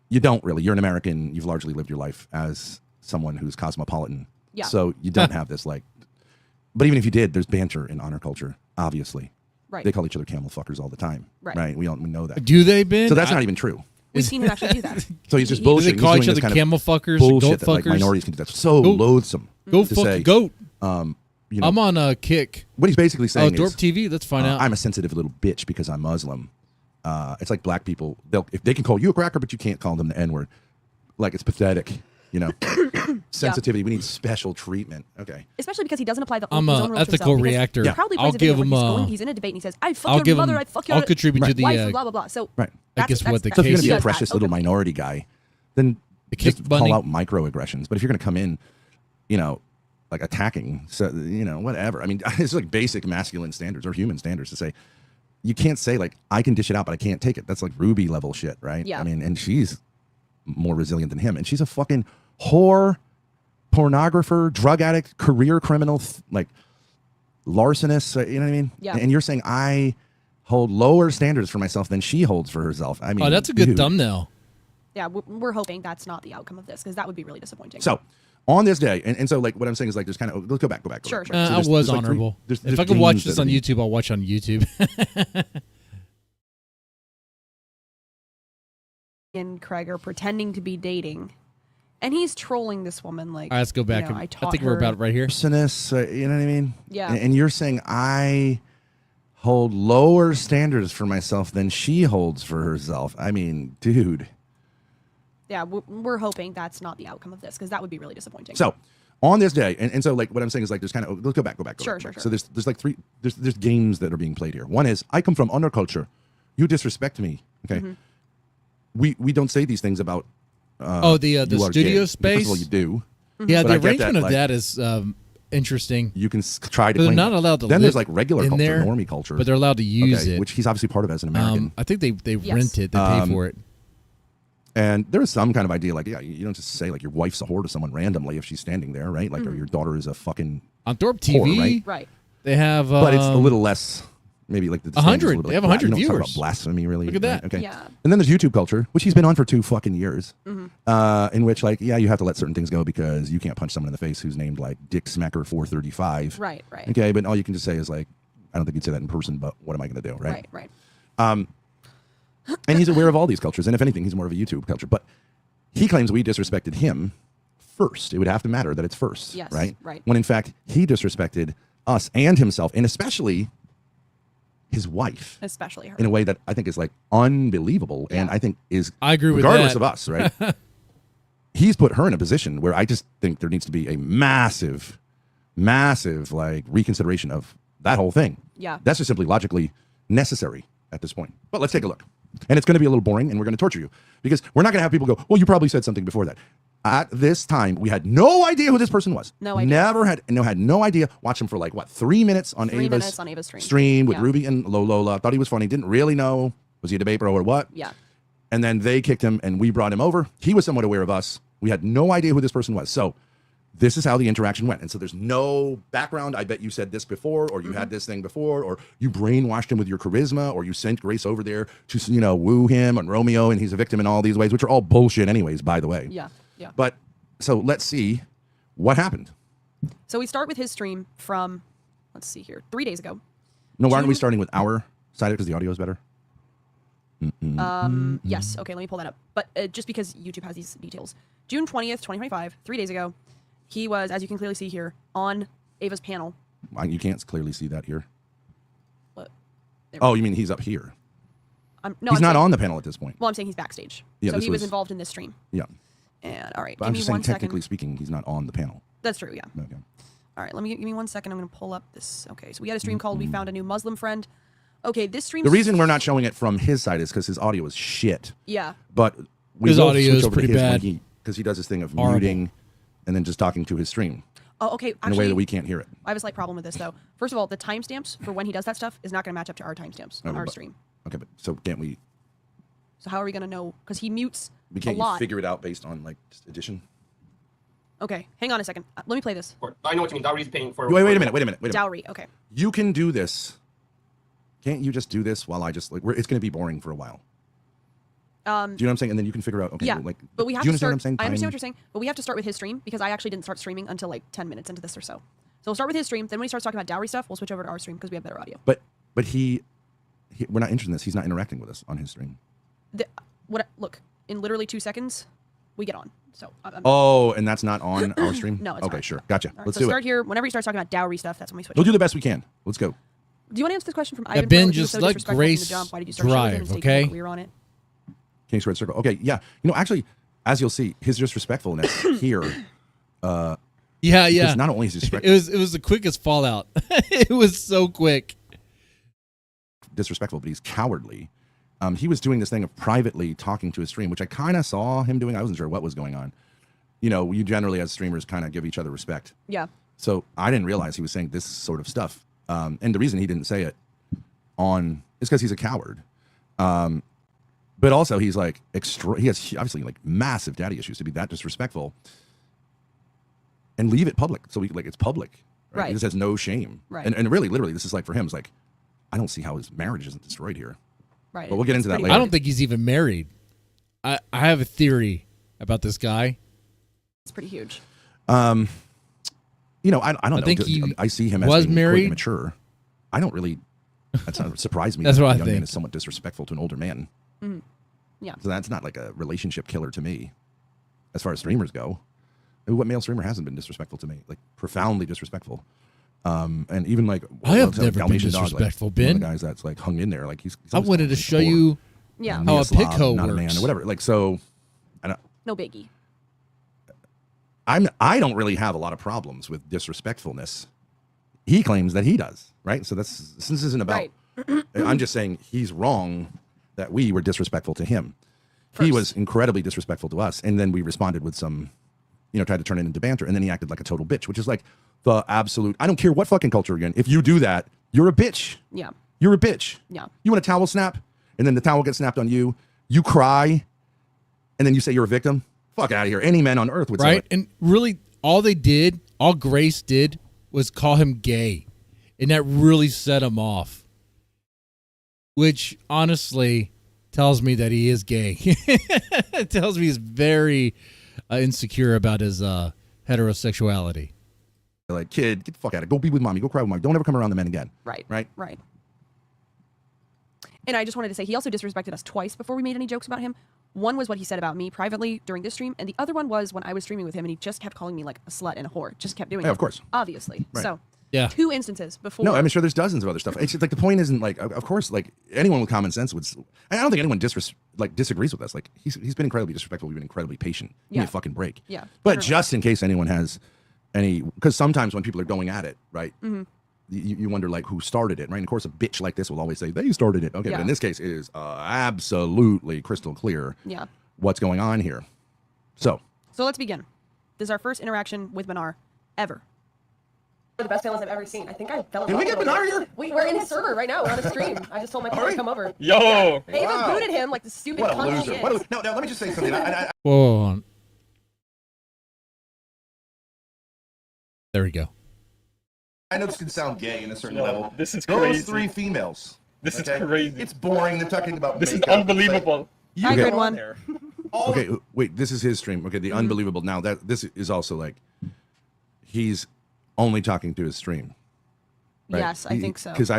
you don't really. You're an American. You've largely lived your life as someone who's cosmopolitan. Yeah. So you don't have this like. But even if you did, there's banter in honor culture. Obviously, Right. They call each other camel fuckers all the time. Right. We know that. Do they, Ben? So that's not even true. We've seen him actually do that. So he's just He- Do bullshitting. they call He's each doing other this kind of camel fuckers, bullshit goat that like fuckers? minorities can do. That's so Go- loathsome. Go to fuck say, a goat. You know, I'm on a Kick. what he's basically saying Dorp is, TV. Let's find out. I'm a sensitive little bitch because I'm Muslim. It's like black people. If they can call you a cracker, but you can't call them the N-word. Like, it's pathetic. You know, sensitivity. We need special treatment. Okay. Especially because he doesn't apply the I'm his a own rules to ethical himself, because reactor. he probably I'll plays a video give where him, he's in a debate and he says, I fuck I'll your give mother, him- I fuck your I'll contribute to the, wife, blah, blah, blah. So Right. I guess what the So if you're case going to be a is. precious little minority guy, then Kick just bunny. call out microaggressions. But if you're going to come in, you know, like attacking, so you know, whatever. I mean, it's like basic masculine standards or human standards to say you can't say like I can dish it out, but I can't take it. That's like Ruby level shit, right? Yeah. I mean, and she's more resilient than him, and she's a fucking whore, pornographer, drug addict, career criminal, like larcenist. You know what I mean? Yeah. And you're saying I hold lower standards for myself than she holds for herself. I mean, Oh, that's a good dude. thumbnail. Yeah, we're hoping that's not the outcome of this, because that would be really disappointing. So on this day, and so like what I'm saying is like there's kind of let's go back. Sure, back. sure. So I there's- was there's like three- honorable. there's If I could games watch that this are on being- YouTube, I'll watch on YouTube. and Craig are pretending to be dating, and he's trolling this woman like. All right, let's go back. You know, I taught think her, we're about right here. Larcenous, you know what I mean? Yeah. And you're saying I hold lower standards for myself than she holds for herself. I mean, dude. Yeah, we're hoping that's not the outcome of this, because that would be really disappointing. So on this day, and so like what I'm saying is like there's kind of let's go back. Sure. So there's like there's games that are being played here. One is I come from underculture. You disrespect me. Okay. Mm-hmm. We don't say these things about The you are studio gay. First space. of all, you do. Yeah, But the I get arrangement that, of like- that is interesting. You can try to They're claim not that. allowed to Then live there's like regular in culture, there, normie culture, but they're allowed to use okay, it. which he's obviously part of as an American. I think they Yes. rent it. They pay for it. And there is some kind of idea, like, yeah, you don't just say like your wife's a whore to someone randomly if she's standing there, right? Like, or your daughter is a fucking On Thorpe TV, right? Right. they have. but it's a little less, maybe like the 100. They have 100 you don't talk viewers. about blasphemy, really. Look at that. right? Okay. Yeah. And then there's YouTube culture, which he's been on for 2 fucking years, in which like, yeah, you have to let certain things go because you can't punch someone in the face who's named like Dick Smacker 435. Right. Okay, but all you can just say is like, I don't think you'd say that in person, but what am I going to do, right? Right. And he's aware of all these cultures, and if anything, he's more of a YouTube culture. But he claims we disrespected him first. It would have to matter that it's first, Yes, right? right. When in fact he disrespected us and himself, and especially his wife, Especially her. in a way that I think is like unbelievable, and Yeah. I think is I agree with regardless that. of us, right? He's put her in a position where I just think there needs to be a massive like reconsideration of that whole thing. Yeah. That's just simply logically necessary at this point. But let's take a look. And it's going to be a little boring, and we're going to torture you because we're not going to have people go, well, you probably said something before that. At this time, we had no idea who this person was. No idea. Never had no idea. Watched him for like, what, 3 minutes on 3 Ava's minutes on Ava's stream with Yeah. Ruby and Lola. Thought he was funny. Didn't really know. Was he a debate bro or what? Yeah. And then they kicked him, and we brought him over. He was somewhat aware of us. We had no idea who this person was. So this is how the interaction went. And so there's no background. I bet you said this before, or you had this thing before, or you brainwashed him with your charisma, or you sent Grace over there to, you know, woo him and Romeo, and he's a victim in all these ways, which are all bullshit anyways, by the way. Yeah, yeah. But so let's see what happened. So we start with his stream from, let's see here, 3 days ago. No, why aren't we starting with our side because the audio is better? Yes. Okay, let me pull that up. But just because YouTube has these details. June 20th, 2025, 3 days ago, he was, as you can clearly see here, on Ava's panel. You can't clearly see that here. What? Oh, you mean he's up here? No, he's I'm not saying, on the panel at this point. Well, I'm saying he's backstage. Yeah, so this he was was- involved in this stream. Yeah. And all right, But give I'm me just saying, one second. technically speaking, he's not on the panel. That's true, yeah. Okay. All right, give me 1 second. I'm going to pull up this. Okay, so we had a stream called We Found a New Muslim Friend. Okay, this stream. The reason we're not showing it from his side is because his audio is shit. Yeah. But we His will audio switch is over to pretty his bad. because he does this thing of Horrible. muting and then just talking to his stream Oh, okay. in Actually, a way that we can't hear it. I have a slight problem with this, though. First of all, the timestamps for when he does that stuff is not going to match up to our timestamps on No, our but- stream. Okay, but so can't we? So how are we going to know? Because he mutes We a can't lot. figure it out based on like just addition. Okay, hang on a second. Let me play this. I know what you mean. Dowry's paying for. Wait a minute. Dowry. Okay. You can do this. Can't you just do this while I just like? It's going to be boring for a while. Do you know what I'm saying? And then you can figure out. Okay, Yeah, well, like, but we have do you to understand start. what I'm saying? I understand Time- what you're saying, but we have to start with his stream because I actually didn't start streaming until like 10 minutes into this or so. So we'll start with his stream. Then when he starts talking about dowry stuff, we'll switch over to our stream because we have better audio. But we're not interested in this. He's not interacting with us on his stream. Look, in literally 2 seconds, we get on. So Oh, and that's not on our stream? No, it's okay, not. sure. Gotcha. All right, Let's so do start it. here. Whenever he starts talking about dowry stuff, that's when we switch. We'll do over. the best we can. Let's go. Do you want to answer this question from Yeah, Ivan? Ben, Why was he just so let disrespectful from Grace the jump? Why did you start shooting him drive, and taking okay? what we were on it. King Squared Circle. Okay, yeah. You know, actually, as you'll see, his disrespectfulness here. Yeah. Because not only is he It was the quickest fallout. It was so quick. disrespectful, but he's cowardly. He was doing this thing of privately talking to his stream, which I kind of saw him doing. I wasn't sure what was going on. You know, you generally as streamers kind of give each other respect. Yeah. So I didn't realize he was saying this sort of stuff. And the reason he didn't say it on is because he's a coward. But also he's like he has obviously like massive daddy issues to be that disrespectful and leave it public. So it's public. Right. He just has no shame. Right. And really, literally, this is like for him, it's like, I don't see how his marriage isn't destroyed here. Right. But we'll get into that pretty later. I don't think he's even married. I have a theory about this guy. It's pretty huge. You know, I don't know. think he I see him as was being married. quite immature. I don't really. That's not surprised me. That's that what a I young man think. is somewhat disrespectful to an older man. Yeah. So that's not like a relationship killer to me, as far as streamers go. What male streamer hasn't been disrespectful to me? Like profoundly disrespectful. And even like I have well, never been Dalmatian Dog, like, disrespectful, one of the Ben. guys that's like hung in there. Like he's I always wanted called to me show whore, you Yeah. me how a slob, pick hoe not a man works. or whatever. Like so, No biggie. I don't really have a lot of problems with disrespectfulness. He claims that he does, right? So this isn't about. Right. I'm just saying he's wrong that we were disrespectful to him. He First. was incredibly disrespectful to us, and then we responded with some, tried to turn it into banter, and then he acted like a total bitch, which is like the absolute. I don't care what fucking culture you're in. If you do that, you're a bitch. Yeah. You're a bitch. Yeah. You want a towel snap, and then the towel gets snapped on you. You cry, and then you say you're a victim. Fuck out of here. Any man on earth would say Right? it. And really, all Grace did was call him gay. And that really set him off. Which, honestly, tells me that he is gay. It tells me he's very insecure about his heterosexuality. Like, kid, get the fuck out of it. Go be with mommy. Go cry with mommy. Don't ever come around the men again. Right. Right? Right. And I just wanted to say he also disrespected us twice before we made any jokes about him. One was what he said about me privately during this stream, and the other one was when I was streaming with him, and he just kept calling me like a slut and a whore. Just kept doing it. Yeah, of course. Obviously. Right. So, Yeah. 2 instances before. No, I'm sure there's dozens of other stuff. It's just, like the point isn't like, of course, like anyone with common sense would. I don't think anyone disagrees with us. Like he's been incredibly disrespectful. We've been incredibly patient. Give me Yeah. a fucking break. Yeah. But Literally. just in case anyone has any, because sometimes when people are going at it, right, Mm-hmm. you wonder like who started it, right? And of course, a bitch like this will always say they started it. Okay, Yeah. but in this case, it is absolutely crystal clear Yeah. what's going on here. So So let's begin. This is our first interaction with Manar ever. The best fellas I've ever seen. I think I fell in Can love we get with him. Manar here? We're in his server right now. We're on a stream. I just told my people to come over. Yo. They even Wow. booted him like the stupid what a cunt he loser! is. What a, no, let me just say something. Whoa. There we go. I know this can sound gay in a certain level. This is Those crazy. 3 females. This is crazy. It's boring. They're talking about This is makeup. unbelievable. Hi, Okay. good one. There. Okay, wait. This is his stream. Okay, the unbelievable. Now that this is also like he's only talking to his stream. Right? Yes, I think so. Because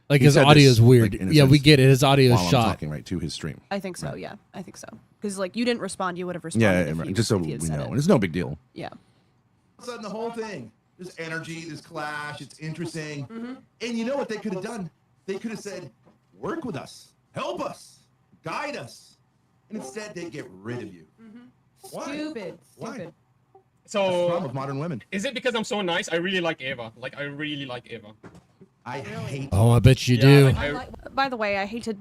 Like He his said audio this, is weird. like, in a Yeah, we sense, get it. His audio is while I'm shot. talking right to his stream. I think so. Yeah, I think so. Because like you didn't respond, you would have responded. Yeah, if right, you, just so if we you had know, said and it. it's no big deal. Yeah. All of a sudden, the whole thing, there's energy, there's clash, it's interesting. And you know what they could have done? They could have said, work with us, help us, guide us. And instead, they get rid of you. Why? Stupid. Why? Stupid. That's the problem So, with modern women. is it because I'm so nice? I really like Eva. Like, I really like Eva. I hate Oh, I bet you Yeah, do. like, By the way, I hate to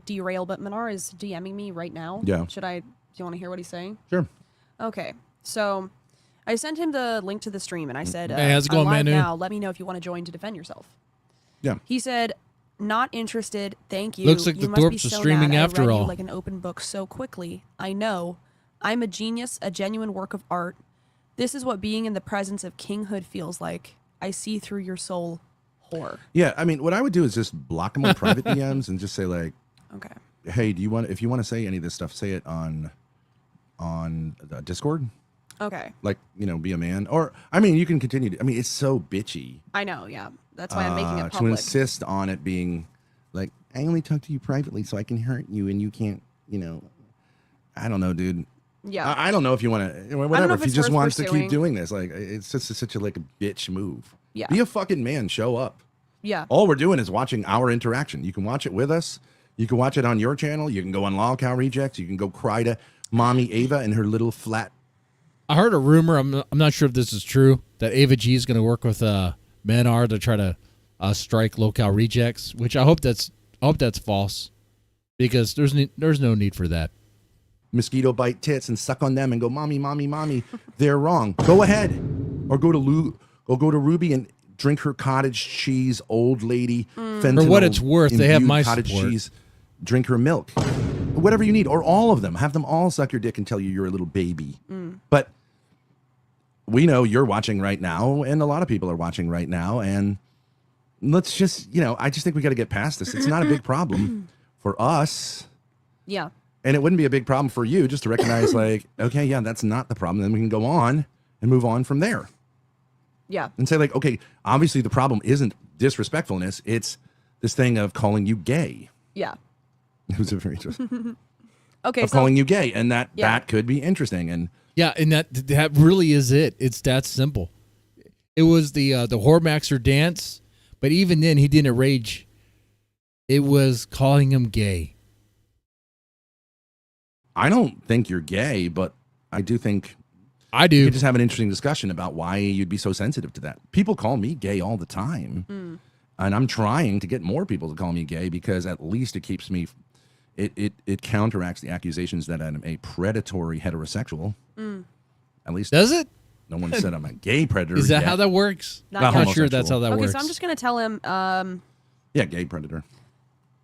derail, but Manar is DMing me right now. Yeah. Do you want to hear what he's saying? Sure. Okay. So I sent him the link to the stream and I said, Hey, how's it going, I'm live Manu? now. Let me know if you want to join to defend yourself. Yeah. He said, not interested. Thank you. Looks like you the must be thorps are so streaming mad. after I read all. You like an open book so quickly. I know. I'm a genius, a genuine work of art. This is what being in the presence of kinghood feels like. I see through your soul, whore. Yeah, I mean, what I would do is just block them on private DMs and just say like, Okay. "Hey, if you want to say any of this stuff, say it on Discord. Okay. Like, be a man. Or I mean, you can continue. I mean, it's so bitchy. I know. Yeah. That's why I'm making it To public. insist on it being like, I only talk to you privately, so I can hurt you, and you can't. I don't know, dude. Yeah. I don't know if you want to, know whatever. if If he it's just worth wants to pursuing. keep doing this, like, it's just such a bitch move. Yeah. Be a fucking man. Show up. Yeah. All we're doing is watching our interaction. You can watch it with us. You can watch it on your channel. You can go on Lolcow Rejects. You can go cry to Mommy Ava and her little flat. I heard a rumor. I'm not sure if this is true that Ava G is going to work with Manar to try to strike Lolcow Rejects, which I hope that's false, because there's no need for that. Mosquito bite tits and suck on them and go, mommy, mommy, mommy. They're wrong. Go ahead, or go to Ruby and drink her cottage cheese, old lady. For what it's worth, they have imbued my cottage support. cheese. Drink her milk, whatever you need, or all of them. Have them all suck your dick and tell you you're a little baby. But we know you're watching right now, and a lot of people are watching right now. And let's just, I just think we got to get past this. It's not a big problem for us. Yeah. And it wouldn't be a big problem for you just to recognize, like, okay, yeah, that's not the problem. Then we can go on and move on from there Yeah. and say, like, okay, obviously the problem isn't disrespectfulness. It's this thing of calling you gay. Yeah. It was a very interesting. Okay. Of So calling you gay. And that Yeah. could be interesting. And Yeah, and that really is it. It's that simple. It was the Whoremaxer dance, but even then he didn't rage. It was calling him gay. I don't think you're gay, but I do think I you do. could just have an interesting discussion about why you'd be so sensitive to that. People call me gay all the time. And I'm trying to get more people to call me gay because at least it keeps me, it counteracts the accusations that I'm a predatory heterosexual. At least Does it? no one said I'm a gay predator. Is that yet. how that works? Not I'm yet. not sure that's how that okay, works. so I'm just gonna tell him. Yeah, gay predator.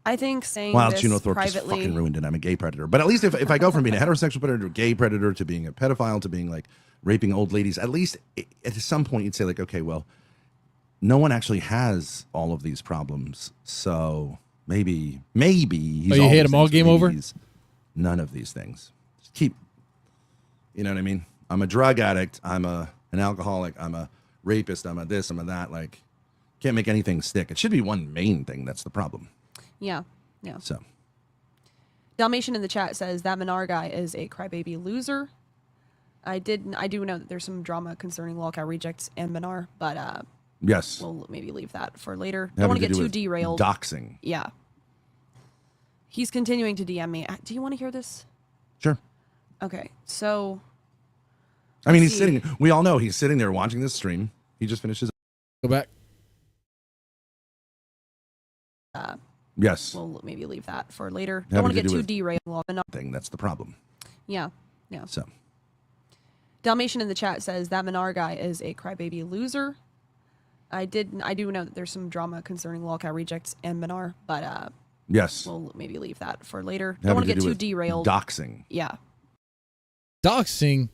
I think saying Well, this Juno Thorpe just privately. fucking ruined it. I'm a gay predator. But at least if I go from being a heterosexual predator to a gay predator to being a pedophile to being like raping old ladies, at least at some point you'd say like, okay, well, no one actually has all of these problems. So maybe he's Oh, you all hate these him all, things, but game maybe over? he's none of these things. Just keep, you know what I mean? I'm a drug addict. I'm an alcoholic. I'm a rapist. I'm a this. I'm a that. Like, can't make anything stick. It should be one main thing. That's the problem. Yeah. Yeah. So. Dalmatian in the chat says that Manar guy is a crybaby loser. I do know that there's some drama concerning Lolcow Rejects and Manar, but Yes. we'll maybe leave that for later. Having Don't want to to get do too with derailed. Doxing. Yeah. He's continuing to DM me. Do you want to hear this? Sure. Okay. So I mean, he's see. sitting. We all know he's sitting there watching this stream. He just finished his. Go back. Yes. we'll maybe leave that for later. Having Don't want to to get do too with derailed. Manar. Thing. That's the problem. Yeah. Yeah. So. Dalmatian in the chat says that Manar guy is a crybaby loser. I do know that there's some drama concerning Lolcow Rejects and Manar, but Yes. we'll maybe leave that for later. Having Don't want to to get do too with derailed. Doxing. Yeah. Doxing.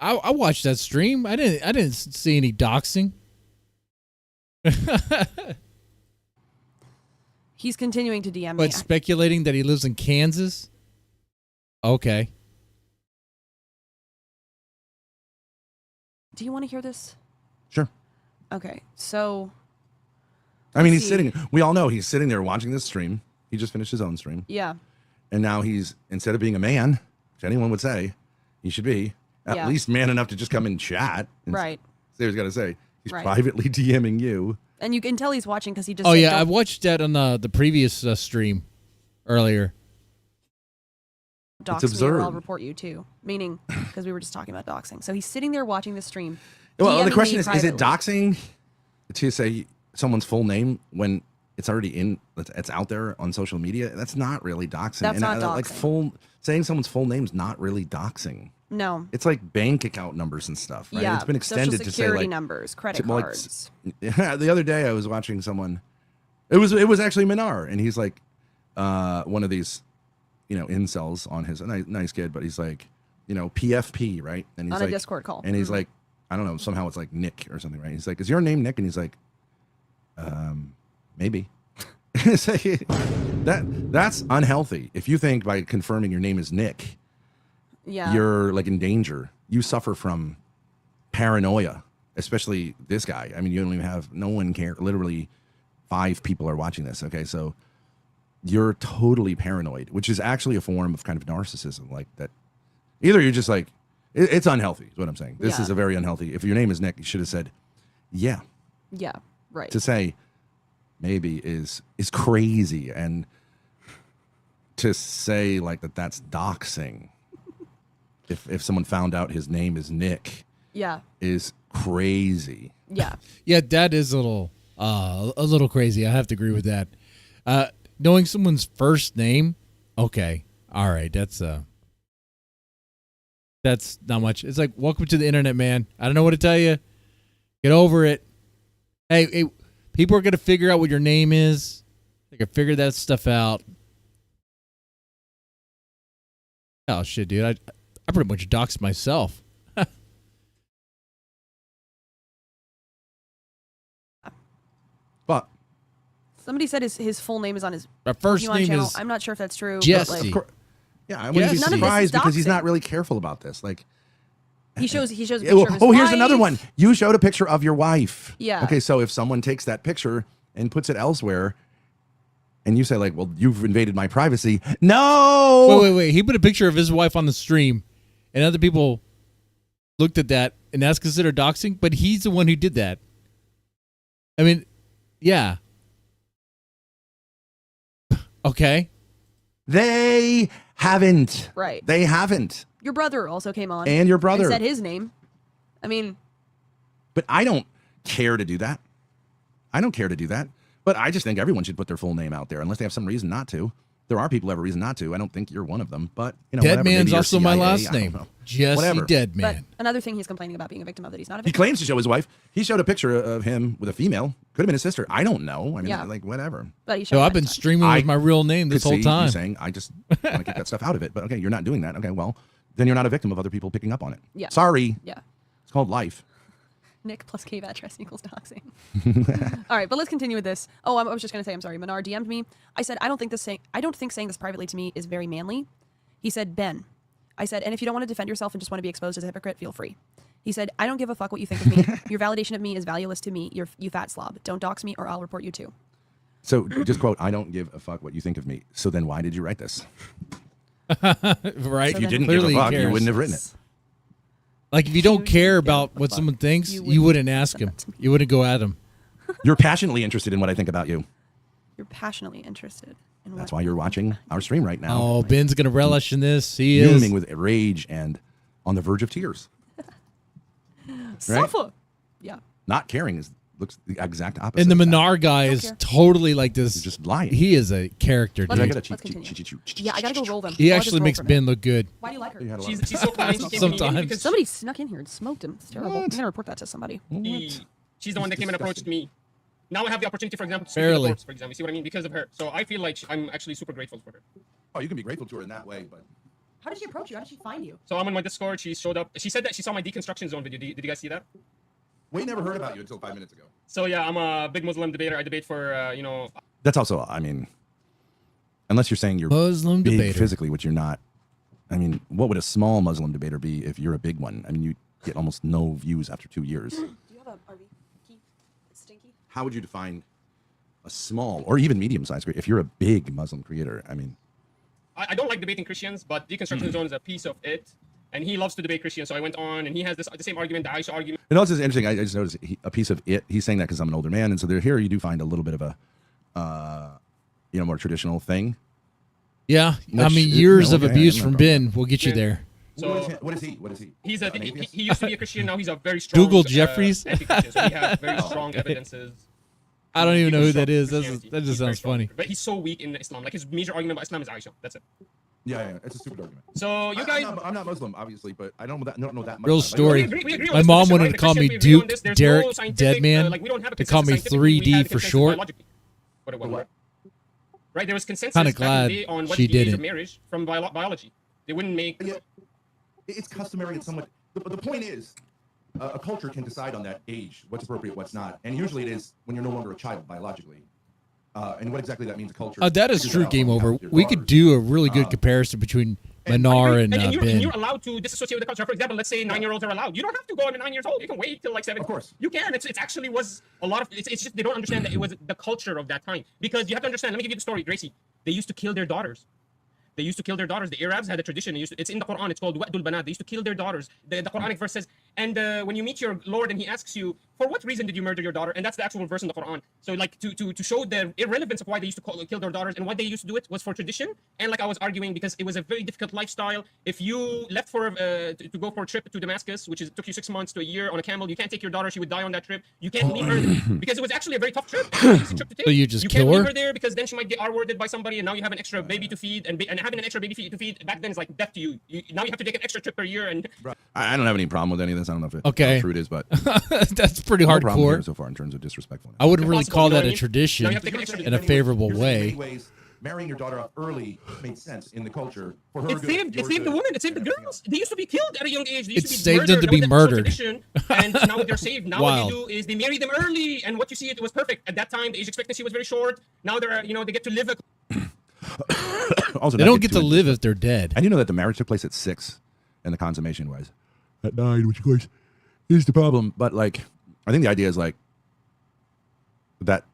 I watched that stream. I didn't see any doxing. He's continuing to DM me. But speculating that he lives in Kansas. Okay. Do you want to hear this? Sure. Okay, so. I mean, he's sitting. We all know he's sitting there watching this stream. He just finished his own stream. Yeah. And now he's, instead of being a man, which anyone would say he should be, at least man enough to just come and chat. And right. Say what he's got to say. He's right. privately DMing you. And you can tell he's watching because he just. Oh, said, yeah. I watched that on the previous stream earlier. Dox me or I'll report you too. Meaning, because we were just talking about doxing. So he's sitting there watching the stream. Well, the DMing question me is it privately. doxing to say someone's full name when it's already it's out there on social media? That's not really doxing. That's not Like doxing. saying someone's full name's not really doxing. No. It's like bank account numbers and stuff, right? Yeah. It's been extended Social to say security like numbers, credit well, like, cards. the other day I was watching someone. It was actually Manar, and he's like one of these, incels on his nice kid, but he's like, PFP, right? And he's On like, a Discord call. and he's like, I don't know, somehow it's like Nick or something, right? He's like, is your name Nick? And he's like, maybe. It's like, that's unhealthy. If you think by confirming your name is Nick, you're like in danger. You suffer from paranoia, especially this guy. I mean, you don't even have, no one care. Literally 5 people are watching this. Okay. So you're totally paranoid, which is actually a form of kind of narcissism. Like that, either you're just like, it's unhealthy is what I'm saying. This is a very unhealthy. If your name is Nick, you should have said, yeah. Yeah. Right. To say maybe is crazy. And to say like that's doxing. If someone found out his name is Nick, is crazy. Yeah. Yeah, that is a little crazy. I have to agree with that. Knowing someone's first name, okay, all right, that's not much. It's like, welcome to the internet, man. I don't know what to tell you. Get over it. Hey, people are gonna figure out what your name is. They can figure that stuff out. Oh shit, dude! I pretty much doxed myself. But somebody said his full name is on his first Pokemon name channel. is I'm not sure if that's true. Jesse. But like, yeah, I wouldn't be None of this is surprised because he's doxing. not really careful about this. Like he shows a picture oh, of his here's wife. another one. You showed a picture of your wife. Yeah. Okay, so if someone takes that picture and puts it elsewhere, and you say like, "Well, you've invaded my privacy," no. Wait. He put a picture of his wife on the stream, and other people looked at that, and that's considered doxing. But he's the one who did that. I mean, yeah. Okay. They haven't. Right. They haven't. Your brother also came on. And your brother. And said his name. I mean. But I don't care to do that. But I just think everyone should put their full name out there unless they have some reason not to. There are people who have a reason not to. I don't think you're one of them. But, Dead Man's maybe also you're my CIA, last I don't name. know. Jesse Whatever. Dead But Man. another thing he's complaining about being a victim of that he's not a He victim. claims to show his wife. He showed a picture of him with a female. Could have been his sister. I don't know. I mean, like, whatever. But he showed So I've that been stuff. streaming with my real name this Could whole see time. you saying, I just want to get that stuff out of it. But okay, you're not doing that. Okay, well, then you're not a victim of other people picking up on it. Yeah. Sorry. Yeah. It's called life. Nick plus cave address equals doxing. All right, but let's continue with this. Oh, I was just gonna say, I'm sorry. Manar DM'd me. I said, I don't think saying this privately to me is very manly. He said, Ben. I said, and if you don't want to defend yourself and just want to be exposed as a hypocrite, feel free. He said, I don't give a fuck what you think of me. Your validation of me is valueless to me. You fat slob. Don't dox me or I'll report you too. So just quote, I don't give a fuck what you think of me. So then why did you write this? Right? So If you then didn't Clearly give a he fuck, you cares. wouldn't have written it. Like, if you don't You care didn't give about a what fuck. someone thinks, You you wouldn't wouldn't ask him. send that to me. You wouldn't go at him. You're passionately interested in what I think about you. You're passionately interested in That's what why you're watching our stream right now. Oh, Ben's going to relish in this. He is. Fuming with rage and on the verge of tears. Suffer. Yeah. Not caring looks the exact opposite. And the of that. Manar guy is care. totally like this. He's just lying. He is a character, Let's I dude. gotta Let's cheat. continue. Yeah, I gotta go roll them. He I'll just actually roll makes from Ben it. look good. Why do you like her? You had a lot She's, of- she's so kind. She came to me Sometimes. because Somebody snuck in here and smoked him. It's terrible. I'm What? gonna report that to somebody. she's the one that came and approached me. Now I have the opportunity, for example, to speak Barely. to the thorps, for example. You see what I mean? Because of her. So I feel like I'm actually super grateful for her. Oh, you can be grateful to her in that way, but How did she approach you? How did she find you? So I'm on my Discord. She showed up. She said that she saw my deconstruction zone video. Did you guys see that? We never heard about you until 5 minutes ago. So yeah, I'm a big Muslim debater. I debate for That's also, I mean, unless you're saying you're Muslim big debater. physically, which you're not. I mean, what would a small Muslim debater be if you're a big one? I mean, you get almost no views after 2 years. Do you have a RV key? It's stinky. How would you define a small or even medium-sized if you're a big Muslim creator? I mean, I don't like debating Christians, but deconstruction zone is a piece of it. And he loves to debate Christians, so I went on, and he has the same argument, the Aisha argument. and also it's interesting. I just noticed a piece of it. He's saying that because I'm an older man, and so here you do find a little bit of a, more traditional thing. Yeah, I Which mean, is- years no, of okay, abuse no from problem. Ben will get you Yeah. there. So What is he? What is he? he's An he atheist? used to be a Christian, now he's a very strong Google Jeffries. anti-Christian, so we have very strong evidences. I don't even know who that Strong is. Christianity. That He's just very sounds strong. funny. But he's so weak in Islam. Like his major argument about Islam is Aisha. That's it. Yeah, it's a stupid argument. So you guys, I'm not Muslim, obviously, but I don't know that much. Real about it. story. We agree on My this mom position, wanted right? to The call me Christians, we agree on Duke this. There's Derek no scientific, Deadman like we don't have a to call me consensus scientifically. We 3D had a for consensus short. biologically. What it was, What? right? There was consensus Kinda back in glad the day on what she the age didn't. of marriage from biology. They wouldn't make. Yeah, it's customary and somewhat. The point is, a culture can decide on that age what's appropriate, what's not, and usually it is when you're no longer a child biologically. And what exactly that means, a culture. That is figures true. out Game when you over. have your We could daughters. do a really good comparison between Manar and and Ben. you're allowed to disassociate with the culture. For example, let's say 9-year-olds are allowed. You don't have to go when you're 9 years old. You can wait till like 7. Of course. You can. It's actually was a lot of. It's just they don't understand that it was the culture of that time. Because you have to understand. Let me give you the story, Gracie. They used to kill their daughters. They used to kill their daughters. The Arabs had a tradition. It's in the Quran. It's called Wa'dul Banat. They used to kill their daughters. The Quranic verse says, and when you meet your Lord and he asks you, for what reason did you murder your daughter? And that's the actual verse in the Quran. So like to show the irrelevance of why they used to kill their daughters and why they used to do it was for tradition. And like I was arguing, because it was a very difficult lifestyle. If you left for to go for a trip to Damascus, which took you 6 months to a year on a camel, you can't take your daughter. She would die on that trip. You can't leave her there, because it was actually a very tough trip. It was an easy trip to take. So you just can't kill leave her? her there because then she might get R-worded by somebody, and now you have an extra baby to feed, and having an extra baby to feed back then is like death to you. Now you have to take an extra trip per year, and I don't have any problem with any of this. I don't know if Okay. how true it is, but That's pretty no problem here hardcore. so far in terms of disrespectfulness. I wouldn't really Impossible, call you know that what I a mean? tradition Now you have to take You're an extra saying in a many favorable you're saying in way. many ways, marrying your daughter off early made sense in the culture for her it good. saved your the good, women. It saved the and everything girls. else. They used to be killed at a young age. They used It to be saved them to be That was murdered. tradition, and now they're saved. Now what they do is they marry them early, and what you see, it was perfect. At that time, the age expectancy was very short. Now they're they get to live a Also, They not don't get to too live if they're dead. And you know that the marriage took place at 6 and the consummation was at 9, which of course is the problem. But like, I think the idea is like that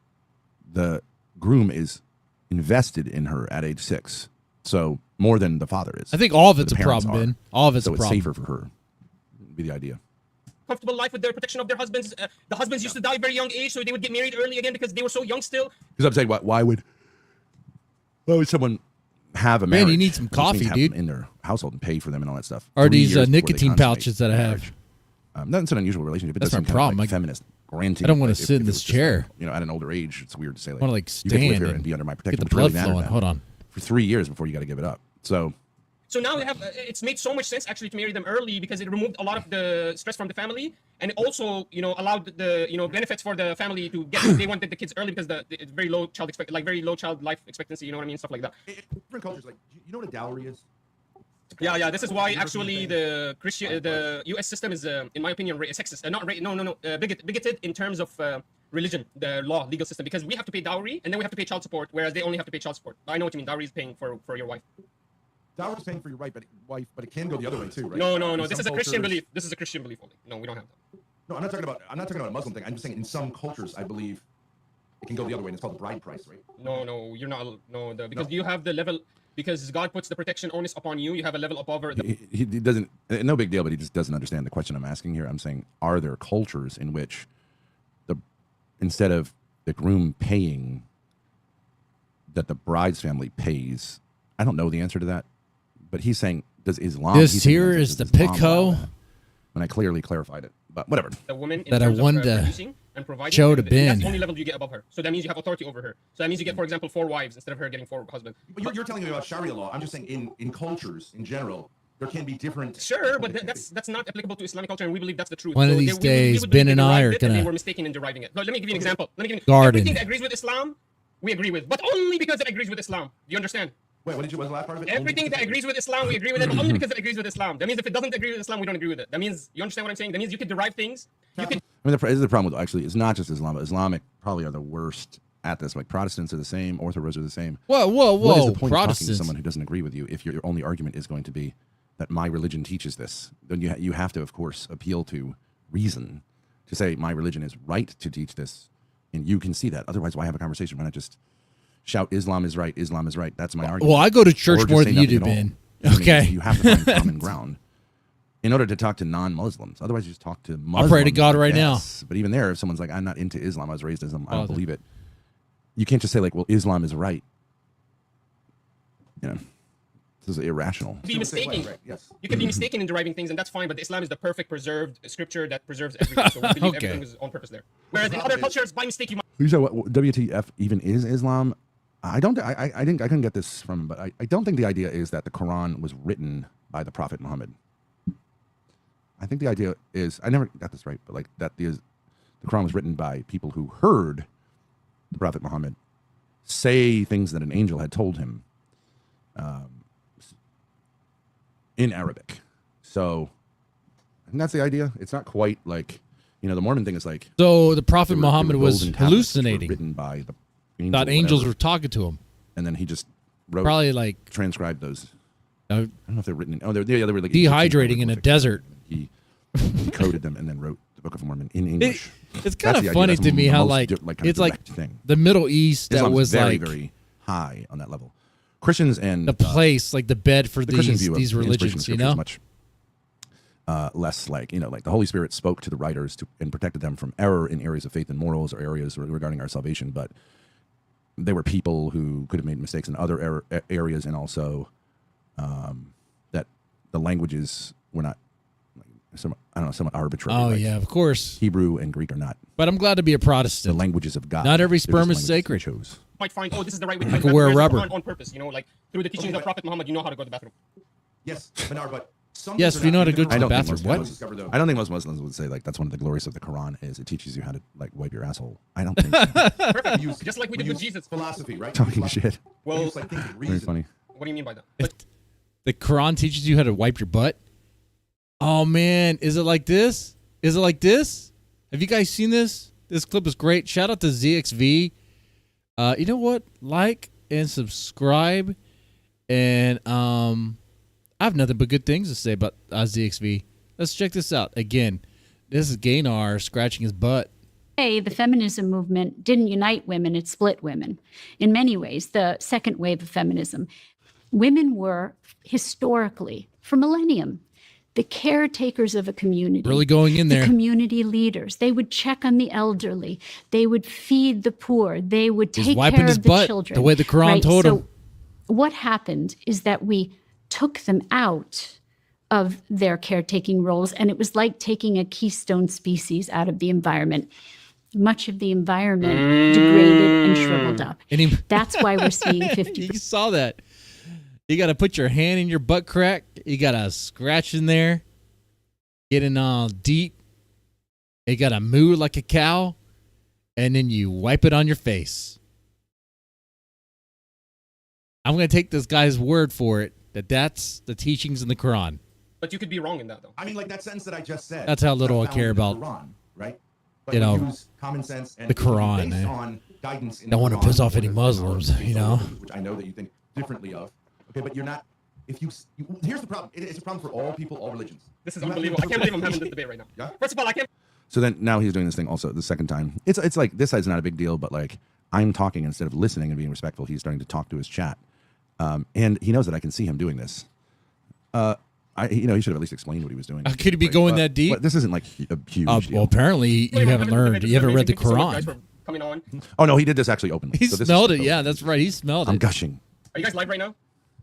the groom is invested in her at age 6. So more than the father is. I think all of Or it's the a parents problem, are. Ben. All of it's So a it's problem. safer for her. Would be the idea. comfortable life with the protection of their husbands. The husbands used to die very young age, so they would get married early again because they were so young still. Because I'm saying, why would someone have a Man, you marriage? need some Which means coffee, have dude. them in their household and pay for them and all that stuff. Or 3 these years before they nicotine consummate pouches that I have. marriage. That's an unusual relationship. It That's does my seem kind of problem. like I- feminist granting. I don't wanna like, sit in it this was just, chair. at an older age, it's weird to say like, Wanna, like, you get to live stand here and be under my get protection. the which really blood matters flowing. then. Hold on. For 3 years before you got to give it up. So So now they have. It's made so much sense actually to marry them early because it removed a lot of the stress from the family, and it also allowed the benefits for the family to get. They wanted the kids early because it's very low child very low child life expectancy. You know what I mean? Stuff like that. Different cultures, like, you know what a dowry is? Yeah. This is why actually the U.S. system is, in my opinion, sexist. Bigoted in terms of religion, the legal system, because we have to pay dowry and then we have to pay child support, whereas they only have to pay child support. I know what you mean. Dowry is paying for your wife. Dowry is paying for your wife, but it can go the other way too, right? No. In This some is a Christian cultures- belief. This is a Christian belief only. No, we don't have that. No, I'm not talking about a Muslim thing. I'm just saying in some cultures, I believe it can go the other way, and it's called the bride price, right? No, you're not. Because you have the level. Because God puts the protection onus upon you. You have a level above her. he doesn't. No big deal, but he just doesn't understand the question I'm asking here. I'm saying, are there cultures in which instead of the groom paying, that the bride's family pays? I don't know the answer to that, but he's saying, does Islam? This he's saying, here does is the Islam allow pico that? And I clearly clarified it, but whatever. The woman in that I terms of, wanted to producing and providing, show to and that's Ben. the only level you get above her. So that means you have authority over her. So that means you get, for example, 4 wives instead of her getting 4 husbands. But you're telling me about Sharia law. I'm just saying in cultures in general, there can be different. Sure, but that's not applicable to Islamic culture, and we believe that's the truth. One of So these we believe days, they Ben and I derived are it, and they gonna were mistaken in deriving it. Let me give you an example. garden. Everything that agrees with Islam, we agree with, but only because it agrees with Islam. Do you understand? Wait, what was the last part of it? Everything that agrees with Islam, we agree with it only because it agrees with Islam. That means if it doesn't agree with Islam, we don't agree with it. That means, you understand what I'm saying? That means you could derive things. You could. I mean, the problem with actually it's not just Islam, but Islamic probably are the worst at this. Like Protestants are the same, Orthodox are the same. Whoa, What is the point of talking to Protestants. someone who doesn't agree with you if your only argument is going to be that my religion teaches this? Then you have to, of course, appeal to reason to say my religion is right to teach this, and you can see that. Otherwise, why have a conversation? Why not just shout Islam is right, Islam is right? That's my argument. Well, I go to Or church just more say than you nothing do, at all. Ben. I mean, Okay. you have to find common ground in order to talk to non-Muslims. Otherwise, you just talk to Muslims. I'll pray to God I right now. guess. But even there, if someone's like, I'm not into Islam, I was raised Islam, I don't Oh, believe it. You can't just say like, well, Islam is right. You know, this is irrational. be mistaken. Right, yes. You can be mistaken in deriving things, and that's fine. But Islam is the perfect preserved scripture that preserves everything. So we believe Okay. everything is on purpose there. Whereas in other cultures, by mistake, you might. You said what WTF even is Islam? I couldn't get this from, but I don't think the idea is that the Quran was written by the Prophet Muhammad. I think the idea is, I never got this right, but like that the Quran was written by people who heard the Prophet Muhammad say things that an angel had told him in Arabic. So I think that's the idea. It's not quite like, the Mormon thing is like, So the Prophet there were Muhammad was golden tablets which were hallucinating. written by the angel, Thought angels whatever, were talking to him. and then he just wrote, Probably like transcribed those. uh, I don't know if they're written. They were like dehydrating in a Egyptian desert. He coded them and then wrote the Book of Mormon in English. It's kind That's of the idea. funny That's to me the how most like kind of it's like direct thing. the Middle East that Islam's was very, like very high on that level. Christians and the place, like the bed for the Christian these view of these the inspiration religions, of you Scripture is know. much less like like the Holy Spirit spoke to the writers and protected them from error in areas of faith and morals or areas regarding our salvation, but they were people who could have made mistakes in other areas, and also that the languages were not somewhat arbitrary. Oh like yeah, of course. Hebrew and Greek are not But I'm glad to be a the Protestant. languages of God. Not every They're just sperm is languages they sacred. chose. Might find, this is the right way to Like go to the wear bathroom. rubber. Whereas on purpose, like through the teachings of Prophet Muhammad, you know how to go to the bathroom. Yes, Manar, but some Yes, things we are know how not to go to I the don't think bathroom. most What? Muslims- I don't think most Muslims would say like that's one of the glories of the Quran is it teaches you how to like wipe your asshole. I don't think so. Perfect. use- Just like we did use with Jesus. philosophy, right? Talking Use shit. Well, use, like, thinking, Very reason. funny. what do you mean by that? If the Quran teaches you how to wipe your butt. Oh man, is it like this? Is it like this? Have you guys seen this? This clip is great. Shout out to ZXV. You know what? Like and subscribe. And I have nothing but good things to say about ZXV. Let's check this out. Again, this is Gaynar scratching his butt. The feminism movement didn't unite women, it split women. In many ways, the second wave of feminism, women were historically, for millennium, the caretakers of a community. Really going in there. The community leaders. They would check on the elderly. They would feed the poor. They would He's take wiping care his of the butt, children. the way the Quran told him. What happened is that we took them out of their caretaking roles, and it was like taking a keystone species out of the environment. Much of the environment degraded and shriveled up. And That's why we're seeing 50. You saw that. You got to put your hand in your butt crack. You got to scratch in there. Getting all deep. You got to moo like a cow. And then you wipe it on your face. I'm going to take this guy's word for it that's the teachings in the Quran. But you could be wrong in that, though. I mean, like that sentence that I just said. That's how little I found care in the about, Quran, right? But you know, we use common sense and the Quran, based man. on guidance in Don't the want to Quran, piss off any or Muslims, you know. which I know that you think differently of. Okay, but you're not. If you here's the problem. It's a problem for all people, all religions. This is You have to unbelievable. I can't believe I'm having interpret- this debate right now. Yeah? First of all, I can't. So then now he's doing this thing also the second time. It's like this side's not a big deal, but like I'm talking instead of listening and being respectful. He's starting to talk to his chat, and he knows that I can see him doing this. He should have at least explained what he was doing. Could he be going that deep? But this isn't like a huge Well, deal. apparently you Wait, haven't I'm having this learned. debate. You haven't read the Thank you so much, guys, Quran. for coming on. Oh no, he did this actually openly. He So this is smelled it. open. Yeah, that's right. He smelled I'm it. gushing. Are you guys live right now?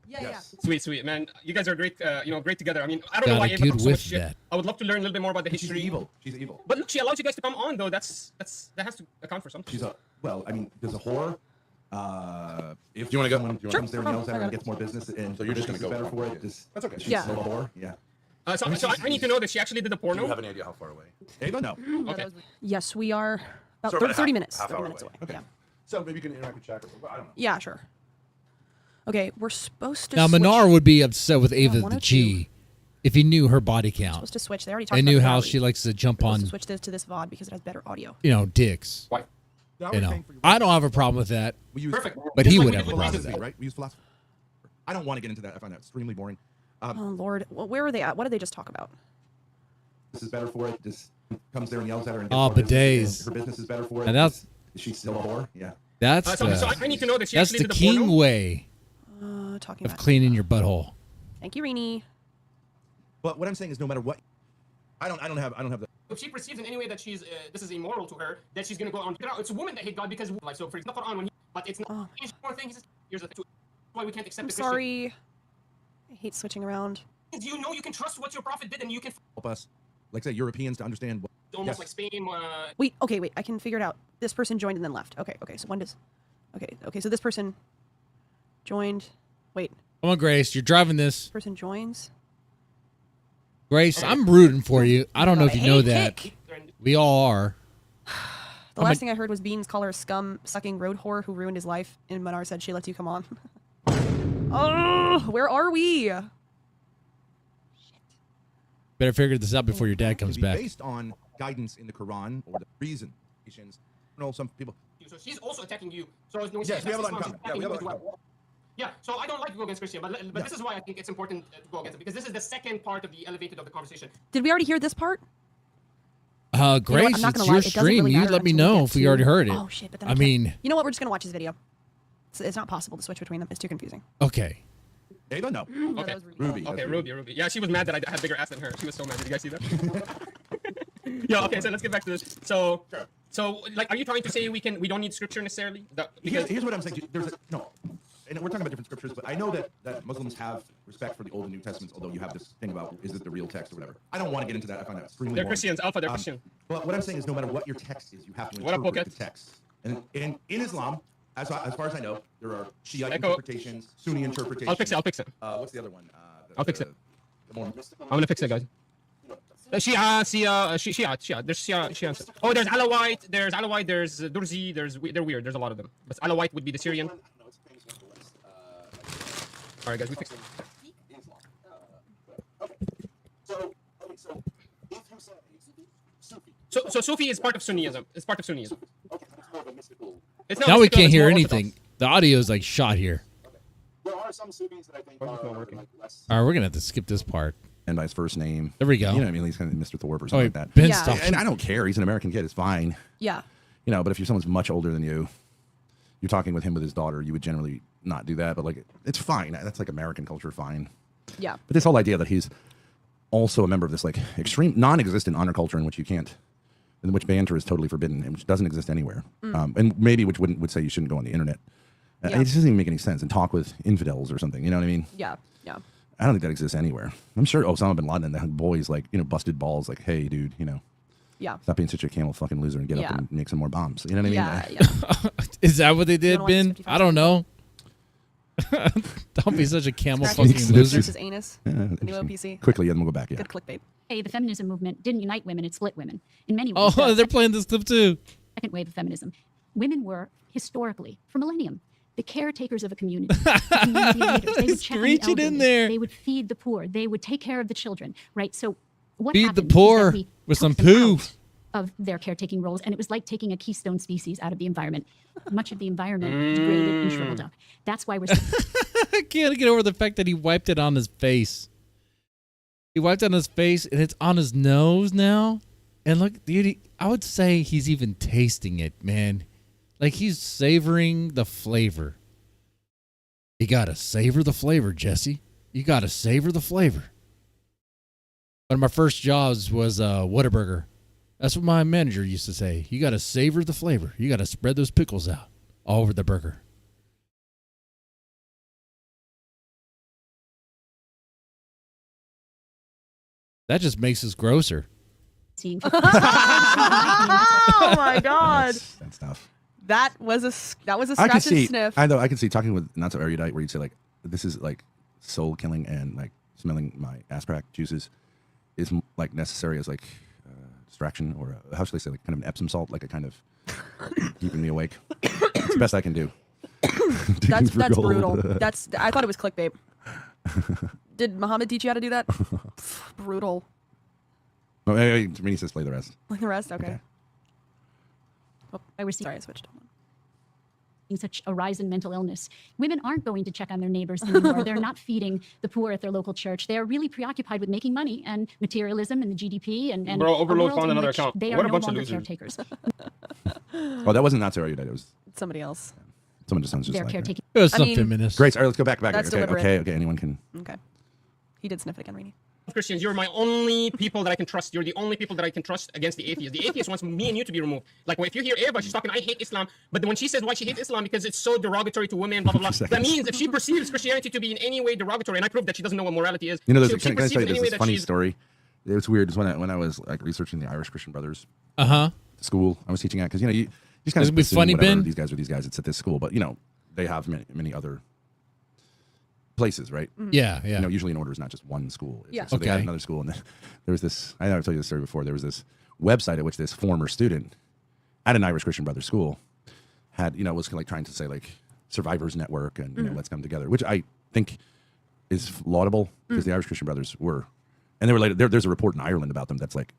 Yeah. Sweet, man. You guys are great. Great together. I mean, I don't know Got why a Ava good talks so much whiff shit. that. I would love to learn a little bit more about the She's history. evil. She's evil. But look, she allows you guys to come on, though. That has to account for something. She's a well. I mean, there's a whore. If you wanna go? someone Sure. comes there and yells at her and gets more business, and So you're just gonna she's go better for for it. it. Just, That's okay. She's Yeah. still a whore. Yeah. So I need to know that she actually did the porno. any idea how far away? Ava, no. Okay. Yes, we are about Sort of 30 half- minutes. half 30 hour minutes away. away. Okay. Yeah. So maybe you can interact with chat. I don't know. Yeah, sure. Okay, we're supposed to Now, switch. Manar would be upset with Ava the 102. G if he knew her body count. Supposed to switch. They already talked I about knew the how rally. she likes to jump Supposed on, to switch this to this VOD because it has better audio. dicks. Why? You know, I don't have a problem with that, We use Perfect. but Just he like would we have did a with problem with philosophy, that. right? We use philosophy. I don't want to get into that. I find that extremely boring. Oh Lord, where are they at? What did they just talk about? This is better for it. This comes there and yells at her. And Oh, gets more bidets. business, and her business is better for it. And that's Is she still a whore? Yeah. that's So the, I need to know that she that's actually the did king porno. way Talking of about. cleaning your butthole. Thank you, Rini. But what I'm saying is, no matter what, I don't have the. If she perceives in any way that she's this is immoral to her, that she's gonna go on. It's a woman that hate God because like so for example, on when but it's not. It's one thing. Here's the thing. Why we can't accept I'm the Christian. sorry. I hate switching around. You know you can trust what your prophet did, and you can Help us, like say Europeans, to understand. What, almost Yes. like Spain. Wait, okay, wait. I can figure it out. This person joined and then left. Okay. So when does? Okay. So this person joined. Wait, Come on, Grace, you're driving this. person joins. Grace, I'm rooting for you. I don't know if you know Hey, that. kick. We all are. The last thing I heard was Beans call her a scum-sucking road whore who ruined his life, and Manar said she lets you come on. Oh, where are we? Better figure this out before your dad to comes be back. based on guidance in the Quran or the reason. You know, some people. So she's also attacking you. So when Yes, she we have a lot in attacks common. Yeah, we have a lot in Islam, she's attacking you as well. Yeah, so I don't like to go against Christian, but this is why I think it's important to go against it because this is the second part of the elevated of the conversation. Did we already hear this part? Grace, I'm not it's gonna your lie, it doesn't stream. really You matter let me until we know get if we to- already heard it. Oh shit! But then I can't- mean, you know what? We're just gonna watch this video. It's not possible to switch between them. It's too confusing. okay. They don't know. No, Okay. that was Ruby. Ruby. Okay, that's Ruby. Yeah, she was mad that I had bigger ass than her. She was so mad. Did you guys see that? Yeah. Okay. So let's get back to this. So like, are you trying to say we don't need scripture necessarily? Here's what I'm saying. No, and we're talking about different scriptures, but I know that Muslims have respect for the Old and New Testaments, although you have this thing about is it the real text or whatever. I don't want to get into that. I find that extremely They're boring. Christians. Alpha. They're Christian. But what I'm saying is, no matter what your text is, you have to What up, interpret Pocket? the text. And in Islam, as far as I know, there are Shiite Echo. interpretations, Sunni interpretations. I'll fix it. What's the other one? I'll fix it. The more I'm gonna fix it, guys. Shia. There's Shia. Oh, there's Alawite. There's Durzi. They're weird. There's a lot of them. But Alawite would be the Syrian. All right, guys, we fixed it. So Sufi is part of Sunnism. It's part of Sunnism. It's not Now we mystical, can't it's hear more anything. orthodox. The audio is like shot here. There are some Sufis that I think Why is it not are working? like less. All right, we're gonna have to skip this part. And by his first name. There we go. You know what I mean? He's kind of Mr. Thorpe or Oh, something wait, like that. Ben, Yeah. stop. And I don't care. He's an American kid. It's fine. Yeah. You know, but if you're someone's much older than you, you're talking with him with his daughter, you would generally not do that. But like, it's fine. That's like American culture, fine. Yeah. But this whole idea that he's also a member of this like extreme non-existent honor culture in which you can't, in which banter is totally forbidden and which doesn't exist anywhere, and maybe which would say you shouldn't go on the internet. Yeah. It just doesn't even make any sense. And talk with infidels or something. You know what I mean? Yeah. Yeah. I don't think that exists anywhere. I'm sure Osama bin Laden and the boys like busted balls like, hey, dude, Yeah. stop being such a camel fucking loser and get Yeah. up and make some more bombs. You know what I mean? Yeah. Yeah. Is that what they did, wanna watch this Ben? 55 I don't know. Don't be such a camel Scratches fucking his loser. versus anus. Yeah, New interesting. OPC. Quickly, and we'll go back. Yeah. Good clickbait. Hey, the feminism movement didn't unite women, it split women. In many ways, Oh, the they're playing this clip too. second wave of feminism. Women were, historically, for millennium, the caretakers of a community. The community leaders. They would check on the Reach it in elderly. there. They would feed the poor. They would take care of the children, right? So what Feed the happened is poor that we with took some them poo. out of their caretaking roles, and it was like taking a keystone species out of the environment. Much of the environment degraded and shriveled up. That's why we're I can't get over the fact that he wiped it on his face. He wiped it on his face, and it's on his nose now. And look, dude, I would say he's even tasting it, man. Like he's savoring the flavor. You gotta savor the flavor, Jesse. You gotta savor the flavor. One of my first jobs was Whataburger. That's what my manager used to say. You gotta savor the flavor. You gotta spread those pickles out all over the burger. That just makes us grosser. seeing. Oh my god. That's tough. That was a I scratch can and see. sniff. I know. I can see talking with not so erudite where you'd say like, this is like soul killing and like smelling my ass crack juices is like necessary as like distraction or how should I say like kind of an Epsom salt, like a kind of keeping me awake. It's the best I can do. That's for gold. brutal. I thought it was clickbait. Did Muhammad teach you how to do that? Brutal. Oh, hey, Rini says play the rest. Like the rest? Okay. Okay. Oh, sorry, I switched. Such a rise in mental illness. Women aren't going to check on their neighbors anymore. They're not feeding the poor at their local church. They are really preoccupied with making money and materialism and the GDP and Bro, a Overload world found in another which account. they What are a no bunch of longer losers. caretakers. Oh, that wasn't not Sarah Udite. It was Somebody else. someone just sounds just They're like her. caretaking. It was I some mean- feminist. Great. All right, let's go back. That's Okay, deliberate. okay. Anyone can. Okay. He did sniff it again, Rini. Christians, you're my only people that I can trust. You're the only people that I can trust against the atheists. The atheist wants me and you to be removed. Like, if you hear Eva, she's talking, I hate Islam. But when she says why she hates Islam, because it's so derogatory to women, blah, blah, blah. That means if she perceives Christianity to be in any way derogatory, and I prove that she doesn't know what morality is. You know, she can I perceives tell you it any way this that funny she's- story? It was weird. It's when I was like researching the Irish Christian Brothers Uh-huh. school I was teaching at, because you just kind This of would be assume funny, whatever, Ben? these guys are these guys. It's at this school, but they have many other places, right? Yeah, yeah. Usually an order is not just one school. Yeah. So they had Okay. another school, and then there was this. I know I've told you this story before. There was this website at which this former student at an Irish Christian Brothers school had, was like trying to say like Survivors Network and let's come together, which I think is laudable because the Irish Christian Brothers were, and they were later. There's a report in Ireland about them that's like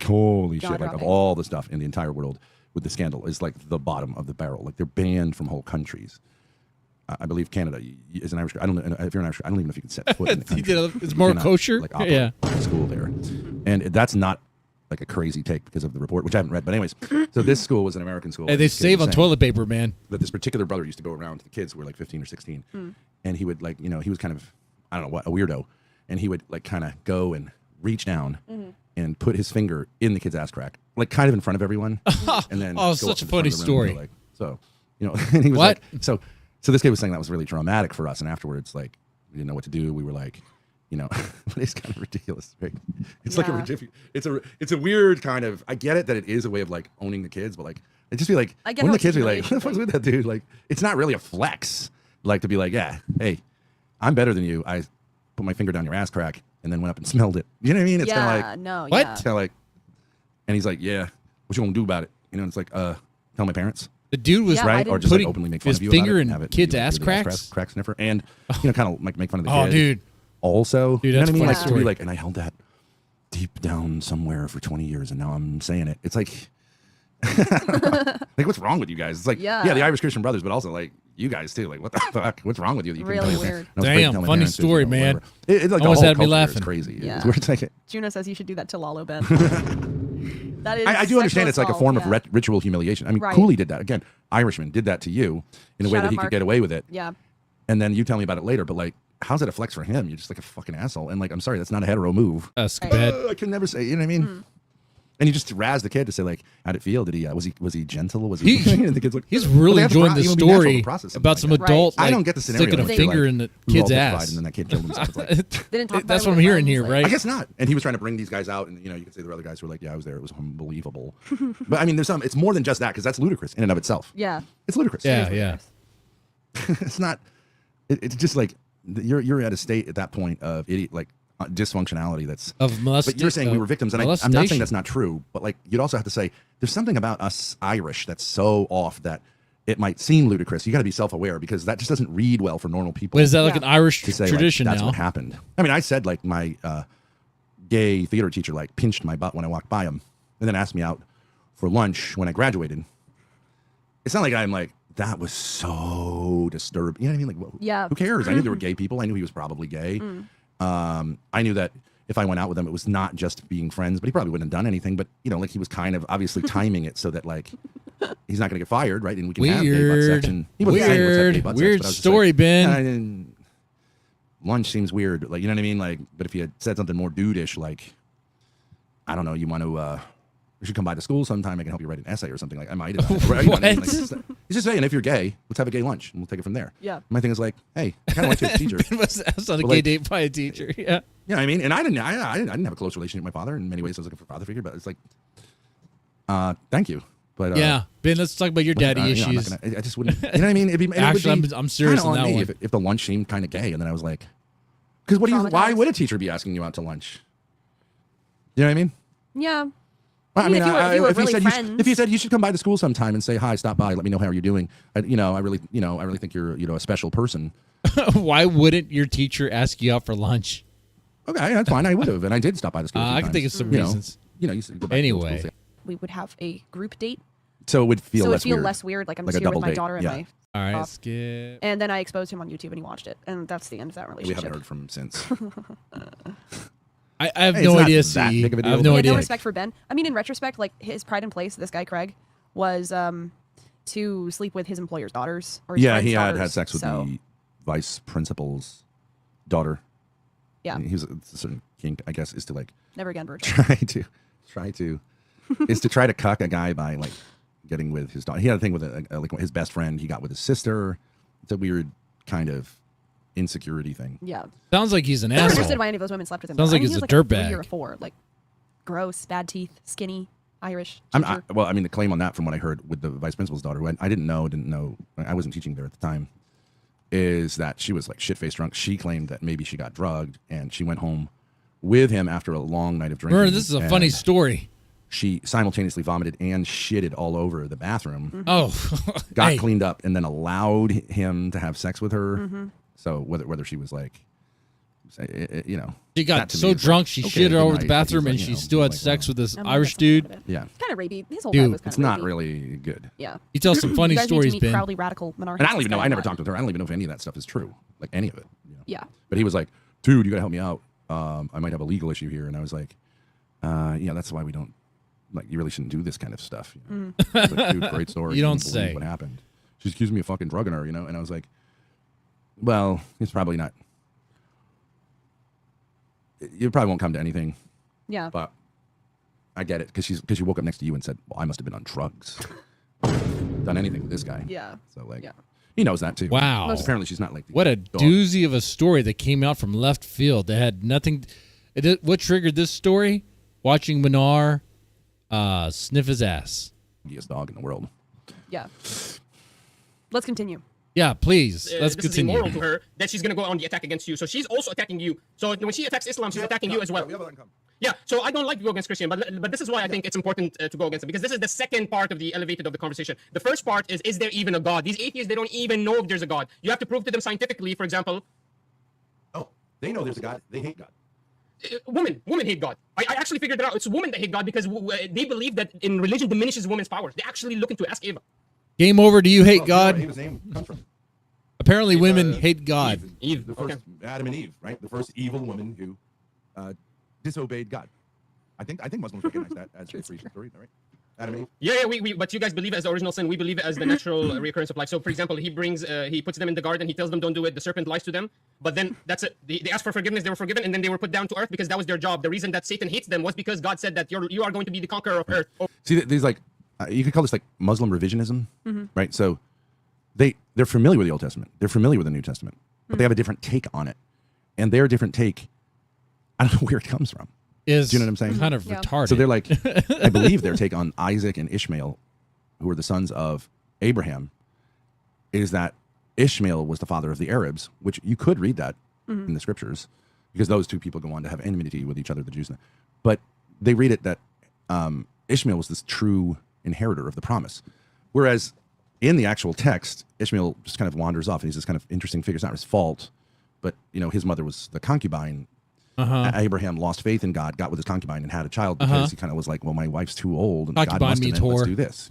holy shit, like of Jaw-dropping. all the stuff in the entire world with the scandal is like the bottom of the barrel. Like they're banned from whole countries. I believe Canada is an Irish. I don't know if you're an Irish. I don't even know if you can set foot in the country. It's more You cannot, kosher? Like operate Yeah. a school there, and that's not like a crazy take because of the report, which I haven't read. But anyways, so this school was an American school. Hey, and they this kid save was on saying toilet paper, man. that this particular brother used to go around to the kids who were like 15 or 16, and he would like he was kind of I don't know what a weirdo, and he would like kind of go and reach down and put his finger in the kid's ass crack, like kind of in front of everyone, and then Oh, go such up a to the front funny of the room and story. go, like, so and he was What? like so this kid was saying that was really traumatic for us, and afterwards like we didn't know what to do. We were like but it's kind of ridiculous, right? It's like it's a weird kind of. I get it that it is a way of like owning the kids, but like it just be like I get when how the it's kids be like, humiliation "What the fuck's with that dude?" Like it's not really a flex, like to be like, "Yeah, hey, I'm better than you. I put my finger down your ass crack and then went up and smelled it." You know what I mean? It's kind of like no, What? yeah. it's kind of like, and he's like, "Yeah, what you gonna do about it?" It's like, tell my parents. The dude was Yeah, I Right, didn't- or just like putting openly make fun his of you about finger it in and have it kids' be, like, ass you're the cracks. crack sniffer, and kind of like make fun of the Oh, kid. dude. Also, Dude, you know that's what I mean? a Like funny to be story. like, and I held that deep down somewhere for 20 years, and now I'm saying it. It's like, like what's wrong with you guys? It's like, Yeah. the Irish Christian Brothers, but also like you guys too. Like, what the fuck? What's wrong with you? That you couldn't Really tell your weird. parents? And I was afraid to Damn, tell my funny parents, story, whatever. man. It's like the Almost whole had me culture laughing. is crazy. Yeah. It's where it's like, Juno says you should do that to Lalo Ben. That is I do understand it's like a sexual form assault, of ritual humiliation. I mean, Right. Cooley did that. Again, Irishman did that to you in a way Shout that out, he Mark. could get away with it. yeah. And then you tell me about it later, but like, how's it a flex for him? You're just like a fucking asshole. And like, I'm sorry, that's not a hetero move. bad. I can never say, you know what I mean? And you just razz the kid to say like, how'd it feel? Did he was he gentle? Was he? and the kid's like, He's well, really they have to enjoying the even be natural to story process something about like some that. adult. I like, don't get the scenario. sticking a where they're finger like, in the we were kid's all ass. petrified, and then that kid killed himself. It's like, They didn't talk about That's it what I'm with hearing friends, here, like- right? I guess not. And he was trying to bring these guys out, and you could say there were other guys who were like, yeah, I was there. It was unbelievable. But I mean, there's some. It's more than just that because that's ludicrous in and of itself. Yeah. It's ludicrous. Yeah, yeah. It's not. It's just like you're at a state at that point of idiot like dysfunctionality. That's Of But you're saying we were victims, and I'm not saying molestation. that's not true. But like you'd also have to say there's something about us Irish that's so off that it might seem ludicrous. You got to be self-aware because that just doesn't read well for normal people. But is that like Yeah. an Irish to say tradition like, that's now? what happened? I mean, I said like my gay theater teacher like pinched my butt when I walked by him, and then asked me out for lunch when I graduated. It's not like I'm like that was so disturbing. You know what I mean? Like, Yeah. who cares? I knew there were gay people. I knew he was probably gay. I knew that if I went out with him, it was not just being friends, but he probably wouldn't have done anything. But like he was kind of obviously timing it so that like he's not going to get fired, right? And we can have gay butt Weird. sex. And he wasn't saying let's have gay Weird. butt sex, Weird but I was just story, like, Ben. I didn't- lunch seems weird, like you know what I mean. Like, but if you had said something more dude-ish, like I don't know, you want to. You should come by the school sometime. I can help you write an essay or something. Like I might. Right? You know what I mean? Like, he's just saying, if you're gay, let's have a gay lunch and we'll take it from there. Yeah. My thing is like, hey, I kind of like you as a teacher. That's not a But, gay like- date by a teacher. Yeah. Yeah, I mean, and I didn't have a close relationship with my father. In many ways, I was looking for a father figure, but it's like, thank you, but Yeah. Ben, let's talk about your daddy I'm not issues. gonna- I just wouldn't. You know what I mean? Actually, I'm serious kinda on that me one. If the lunch seemed kind of gay, and then I was like, because why Traumatized. would a teacher be asking you out to lunch? You know what I mean? Yeah. I mean, if you were really friends. if he said you should come by the school sometime and say hi, stop by, let me know how you're doing. I really think you're a special person. Why wouldn't your teacher ask you out for lunch? Okay, that's fine. I would have, and I did stop by the school. I can think of some reasons. You used to go back Anyway. to school, We would have a group date. so it would feel So it less would feel weird. less weird. Like I'm Like just a here with double my date, daughter and yeah. my All right, off. skip. And then I exposed him on YouTube and he watched it. And that's the end of that We relationship. haven't heard from him since. I have Hey, no it's not idea. that See, big of a I have deal. no He had idea. no respect for Ben. I mean, in retrospect, like his pride and place, this guy Craig, was to sleep with his employer's daughters. Or his Yeah, friend's he had daughters, sex with so, the vice principal's daughter. Yeah, He's a certain kink, I guess, is to like never again, Bird. try to is to try to cuck a guy by like getting with his daughter. He had a thing with like his best friend. He got with his sister. It's a weird kind of insecurity thing. Yeah. Sounds like he's an Never asshole. understood why any of those women slept with him. Sounds though. like I mean, he's he was a like 3 dirtbag. or 4, like gross, bad teeth, skinny, Irish. I teacher. mean, the claim on that, from what I heard with the vice principal's daughter, who I didn't know, I wasn't teaching there at the time, is that she was like shit-faced drunk. She claimed that maybe she got drugged and she went home with him after a long night of drinking. Remember, this is a funny and story. She simultaneously vomited and shitted all over the bathroom. Oh, Got hey, cleaned up and then allowed him to have sex with her. Mm-hmm. So whether she was like, she got that to me so is like, drunk she okay, shit good all over night, the but bathroom he's and like, she still had like, sex wow. with this I mean, Irish that's a lot dude. of it. Yeah, Kind of rapey. His whole Dude, vibe was kind it's of not rapey. really good. Yeah. He tells some funny You guys stories, need to meet Ben. proudly radical monarchists. And I don't even know. I never Kinda talked with her. I don't even know if any of that stuff is true, like any of it. Yeah. But he was like, dude, you got to help me out. I might have a legal issue here. And I was like, yeah, that's why we don't, like, you really shouldn't do this kind of stuff. You know? I was like, dude, great story. You don't Couldn't believe say. what happened. She accused me of fucking drugging her, And I was like, well, it's probably not. You probably won't come to anything, Yeah. but I get it because she woke up next to you and said, well, I must have been on drugs. Done anything with this guy. Yeah. So, like, Yeah. he knows that too. Wow. Apparently she's not like the What a dog. doozy of a story that came out from left field that had nothing. What triggered this story? Watching Manar sniff his ass. Biggest dog in the world. Yeah. Let's continue. Yeah, please. Let's this is continue. immoral to her that she's going to go on the attack against you. So she's also attacking you. So when she attacks Islam, she's attacking you as well. Yeah, so I don't like to go against Christian, but this is why I think it's important to go against it, because this is the second part of the elevated of the conversation. The first part is there even a God? These atheists, they don't even know if there's a God. You have to prove to them scientifically, for example. Oh, they know there's a God. They hate God. Women hate God. I actually figured it out. It's women that hate God because they believe that in religion diminishes women's powers. They actually looking to ask Eva. Game over. Do you hate Well, God? Eva's name comes from Apparently, women hate God. Eve. the first Adam and Eve, right? The first evil woman who disobeyed God. I think Muslims recognize that as a creation story, right? Adam and Eve. Yeah, we but you guys believe it as the original sin. We believe it as the natural recurrence of life. So, for example, he puts them in the garden. He tells them don't do it. The serpent lies to them. But then that's it. They asked for forgiveness. They were forgiven, and then they were put down to earth because that was their job. The reason that Satan hates them was because God said that you are going to be the conqueror of earth. Oh, See, these like you could call this like Muslim revisionism, right? So they're familiar with the Old Testament, they're familiar with the New Testament, but they have a different take on it, and their different take, I don't know where it comes from. Is Do you know what I'm saying? kind of Yeah. retarded. So they're like, I believe their take on Isaac and Ishmael, who were the sons of Abraham, is that Ishmael was the father of the Arabs, which you could read that in the scriptures, because those two people go on to have enmity with each other, the Jews. But they read it that Ishmael was this true inheritor of the promise, whereas in the actual text, Ishmael just kind of wanders off, and he's this kind of interesting figure. It's not his fault, but his mother was the concubine. Abraham lost faith in God, got with his concubine, and had a child because he kind of was like, well, my wife's too old, and God Concubine must have means meant, let's whore. do this,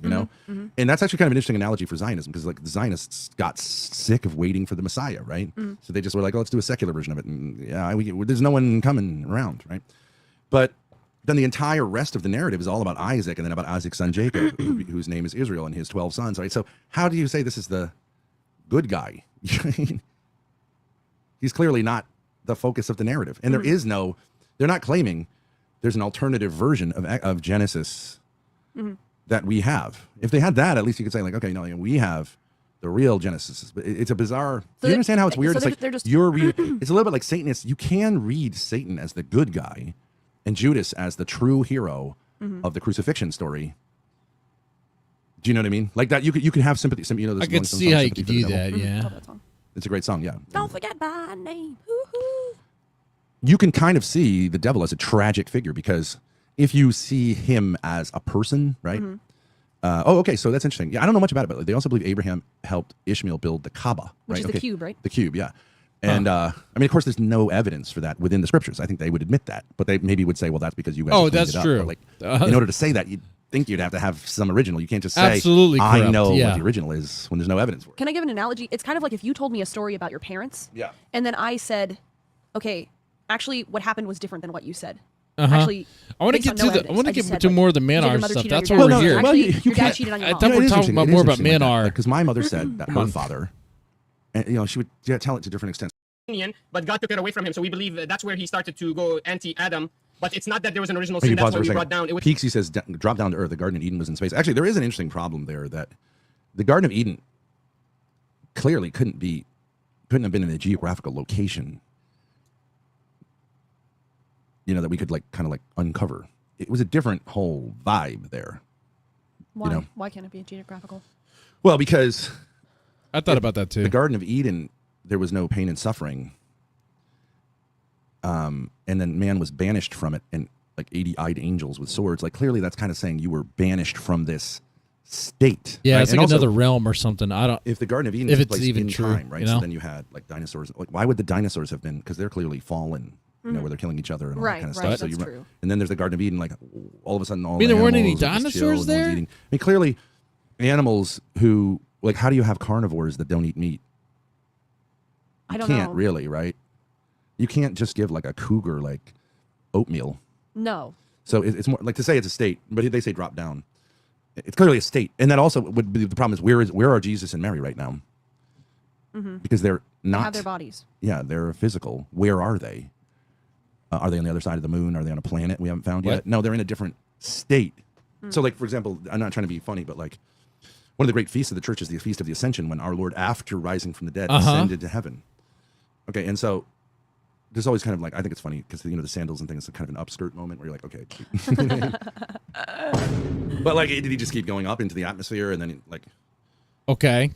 And that's actually kind of an interesting analogy for Zionism, because like the Zionists got sick of waiting for the Messiah, right? So they just were like, oh, let's do a secular version of it, and there's no one coming around, right? But then the entire rest of the narrative is all about Isaac, and then about Isaac's son Jacob, whose name is Israel, and his 12 sons, right? So how do you say this is the good guy? He's clearly not the focus of the narrative, and they're not claiming there's an alternative version of Genesis that we have. If they had that, at least you could say like, okay, no, we have the real Genesis. But it's a bizarre. Do you understand how it's weird? so It's they're like just- it's a little bit like Satanists. You can read Satan as the good guy and Judas as the true hero of the crucifixion story. Do you know what I mean? Like that, you could have sympathy. I Rolling could Stones see song, how you Sympathy could for the do Devil. that. Yeah. Love that song. It's a great song. Yeah. Don't forget my name. Hoo-hoo. You can kind of see the devil as a tragic figure, because if you see him as a person, right? Okay, so that's interesting. Yeah, I don't know much about it, but they also believe Abraham helped Ishmael build the Kaaba, Which right? is the cube, right? The cube, yeah. And I mean, of course, there's no evidence for that within the scriptures. I think they would admit that, but they maybe would say, "Well, that's because you guys." Oh, cleaned that's it up. true. But, like, in order to say that, you'd think you'd have to have some original. You can't just say, Absolutely "I correct, know yeah. what the original is" when there's no evidence for it. Can I give an analogy? It's kind of like if you told me a story about your parents, Yeah. and then I said, okay, actually, what happened was different than what you said. Uh-huh. Actually, I want to based get on to no the. I want to evidence, get just said, to like, more of the you said your Manar mother stuff. cheated on That's your what we're dad. here. Actually, you your dad can't- cheated on your I mom. thought Yeah, we're it is talking interesting. about It is more about interesting Manar. because my mother said that her father, and she would tell it to different extents. But God took it away from him. So we believe that's where he started to go anti-Adam. But it's not that there was an original Maybe sin. That's pause why for a we second. brought down. It was Peaksy says, drop down to earth. The Garden of Eden was in space. Actually, there is an interesting problem there that the Garden of Eden clearly couldn't have been in a geographical location, that we could kind of uncover. It was a different whole vibe there. Why? know. Why can't it be geographical? Well, because I thought about that too. the Garden of Eden, there was no pain and suffering. And then man was banished from it, and 80-eyed angels with swords. Clearly that's kind of saying you were banished from this state. Yeah, right? it's And like also, another realm or something. I don't. if the Garden of Eden If took it's place even in true, time, right? you So know? then you had dinosaurs. Why would the dinosaurs have been? Because they're clearly fallen, where they're killing each other and all Right, that kind of right, stuff. So that's true. And then there's the Garden of Eden. All of a sudden, all mean, the there weren't any animals are just chill, dinosaurs no one's there? eating. I mean, clearly, animals who how do you have carnivores that don't eat meat? I You don't can't know. really, right? You can't just give a cougar oatmeal. No. So it's more to say it's a state, but they say drop down. It's clearly a state, and that also would be the problem is where are Jesus and Mary right now? Because they're They not. have their bodies. Yeah, they're physical. Where are they? Are they on the other side of the moon? Are they on a planet we haven't found What? yet? No, they're in a different state. So, for example, I'm not trying to be funny, but one of the great feasts of the church is the Feast of the Ascension, when our Lord, after rising from the dead, ascended to heaven. Okay, and so there's always kind of I think it's funny because the sandals and things are kind of an upskirt moment where you're okay. But did he just keep going up into the atmosphere, and then Okay,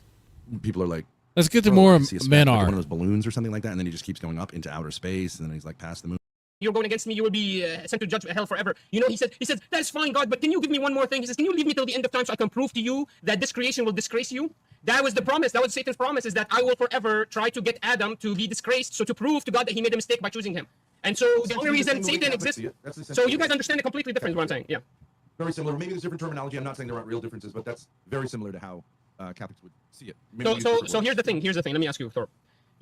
people are let's get to "Bro, more I see a speck," Manar. one of those balloons or something like that, and then he just keeps going up into outer space, and then he's past the moon. you're going against me, you will be sent to judge hell forever. He says, that's fine, God, but can you give me one more thing? He says, can you leave me till the end of time so I can prove to you that this creation will disgrace you? That was the promise. That was Satan's promise, is that I will forever try to get Adam to be disgraced, so to prove to God that he made a mistake by choosing him. And so the only reason Satan exists, so you guys understand it completely different, is what I'm saying. Yeah. Very similar. Maybe there's different terminology. I'm not saying there aren't real differences, but that's very similar to how Catholics would see it. Maybe use different So words. here's the thing. Let me ask you, Thorpe.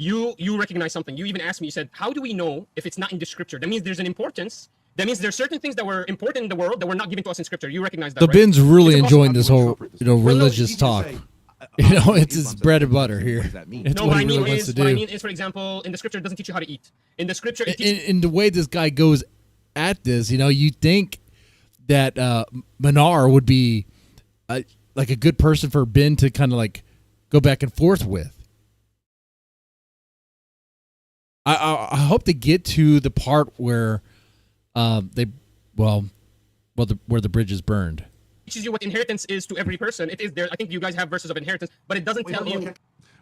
You recognize something. You even asked me, you said, how do we know if it's not in the scripture? That means there's an importance. That means there's certain things that were important in the world that were not given to us in scripture. You recognize that, The right? Bin's really It's enjoying impossible this to whole interpret this. religious you can talk. say, It's his bread and butter here. What does that mean? It's No, what what he I mean really wants to is, what I do. mean is, for example, in the scripture, it doesn't teach you how to eat. In the scripture, it teaches In the way this guy goes at this, you think that Manar would be a good person for Ben to kind of go back and forth with. I hope to get to the part where where the bridge is burned. teaches you what inheritance is to every person. It is there. I think you guys have verses of inheritance, but it doesn't tell you.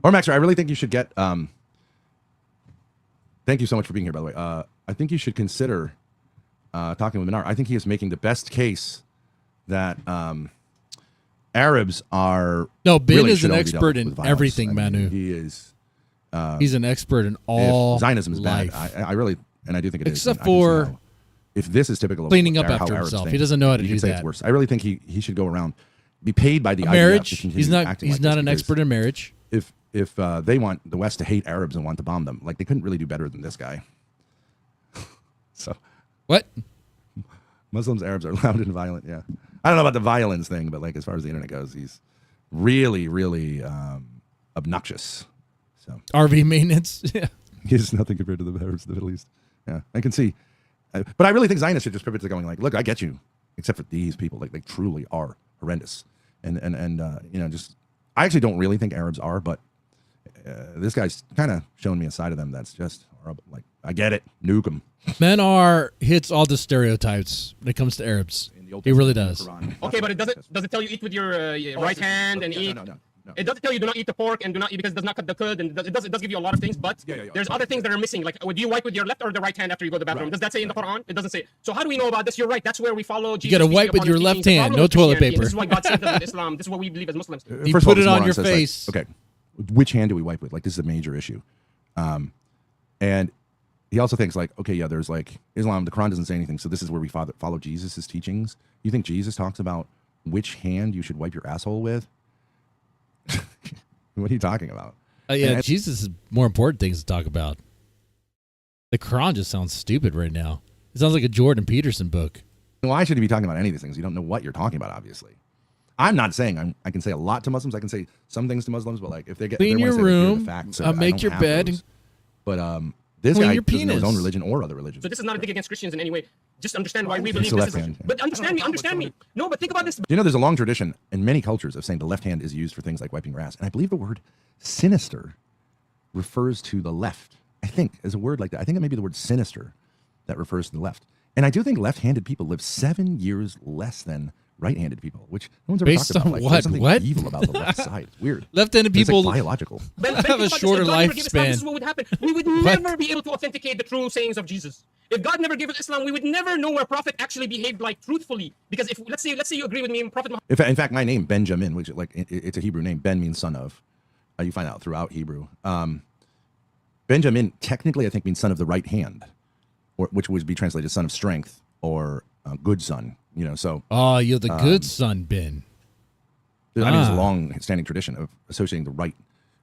Or Maxer, I really think you should get. Thank you so much for being here, by the way. I think you should consider talking with Manar. I think he is making the best case that Arabs are. No, Ben really is should an only be dealt expert with in violence. everything, I mean, Manu. He is. He's an expert in all If Zionism is life. bad, I really, and I do think it is. Except and I can see for how- if this is typical of cleaning up how after Arabs himself. think, He doesn't know how to you do could say that. It's worse. I really think he should go around, be paid by the IDF marriage. to continue He's not. acting He's like not this an because expert in marriage. If they want the West to hate Arabs and want to bomb them, they couldn't really do better than this guy. So What? Muslims, Arabs are loud and violent. Yeah, I don't know about the violence thing, but as far as the internet goes, he's really, really obnoxious. So RV maintenance. Yeah. he's nothing compared to the Arabs of the Middle East. Yeah, I can see. But I really think Zionists should just pivot to going look, I get you, except for these people, they truly are horrendous. And just I actually don't really think Arabs are, but this guy's kind of showing me a side of them that's just horrible. I get it, nuke them. Manar hits all the stereotypes when it comes to Arabs. He really does. Okay, but it doesn't. Does it tell you eat with your right hand and eat? No. It doesn't tell you do not eat the pork and do not eat because it does not cut the cud, and it does give you a lot of things. But there's other things that are missing. Like, do you wipe with your left or the right hand after you go to the bathroom? Does that say in the Quran? It doesn't say. So how do we know about this? You're right. That's where we follow. Jesus, You got to wipe with your left hand, no toilet paper. This is why God sent us with Islam. This is what we believe as Muslims. You First of all, put it this on moron your says, face. Like, okay, which hand do we wipe with? Like, this is a major issue. And he also thinks like, okay, yeah, there's like Islam. The Quran doesn't say anything, so this is where we follow Jesus' teachings. You think Jesus talks about which hand you should wipe your asshole with? What are you talking about? Yeah, Jesus has more important things to talk about. The Quran just sounds stupid right now. It sounds like a Jordan Peterson book. Why should you be talking about any of these things? You don't know what you're talking about, obviously. I'm not saying I can say a lot to Muslims. I can say some things to Muslims, but like if they get Clean they your wanna say, like, here are the room, facts, make don't your have bed. those. But this Clean guy your doesn't know his own penis. religion or other religions. So this is not a dig against Christians in any way. Just understand why we It's believe the this left is. hand, yeah. But understand me. No, but think about this. You know, there's a long tradition in many cultures of saying the left hand is used for things like wiping your ass. And I believe the word sinister refers to the left. I think as a word like that. I think it may be the word sinister that refers to the left. And I do think left-handed people live 7 years less than right-handed people, which no one's ever Based talked about. on Like, what? there's something What? evil about the left side. It's weird. Left-handed It's people like biological. Ben, have think a about this. shorter If God never gave us Islam, lifespan. this is what would happen. We would never be able to authenticate the true sayings of Jesus. If God never gave us Islam, we would never know where a prophet actually behaved like truthfully. Because if let's say you agree with me, Prophet Muhammad. In fact, my name Benjamin, which like it's a Hebrew name. Ben means son of. You find out throughout Hebrew. Benjamin technically, I think, means son of the right hand, or which would be translated son of strength or good son. You know, so Oh, you're the good son, Ben. I mean, there's a Ah. long-standing tradition of associating the right,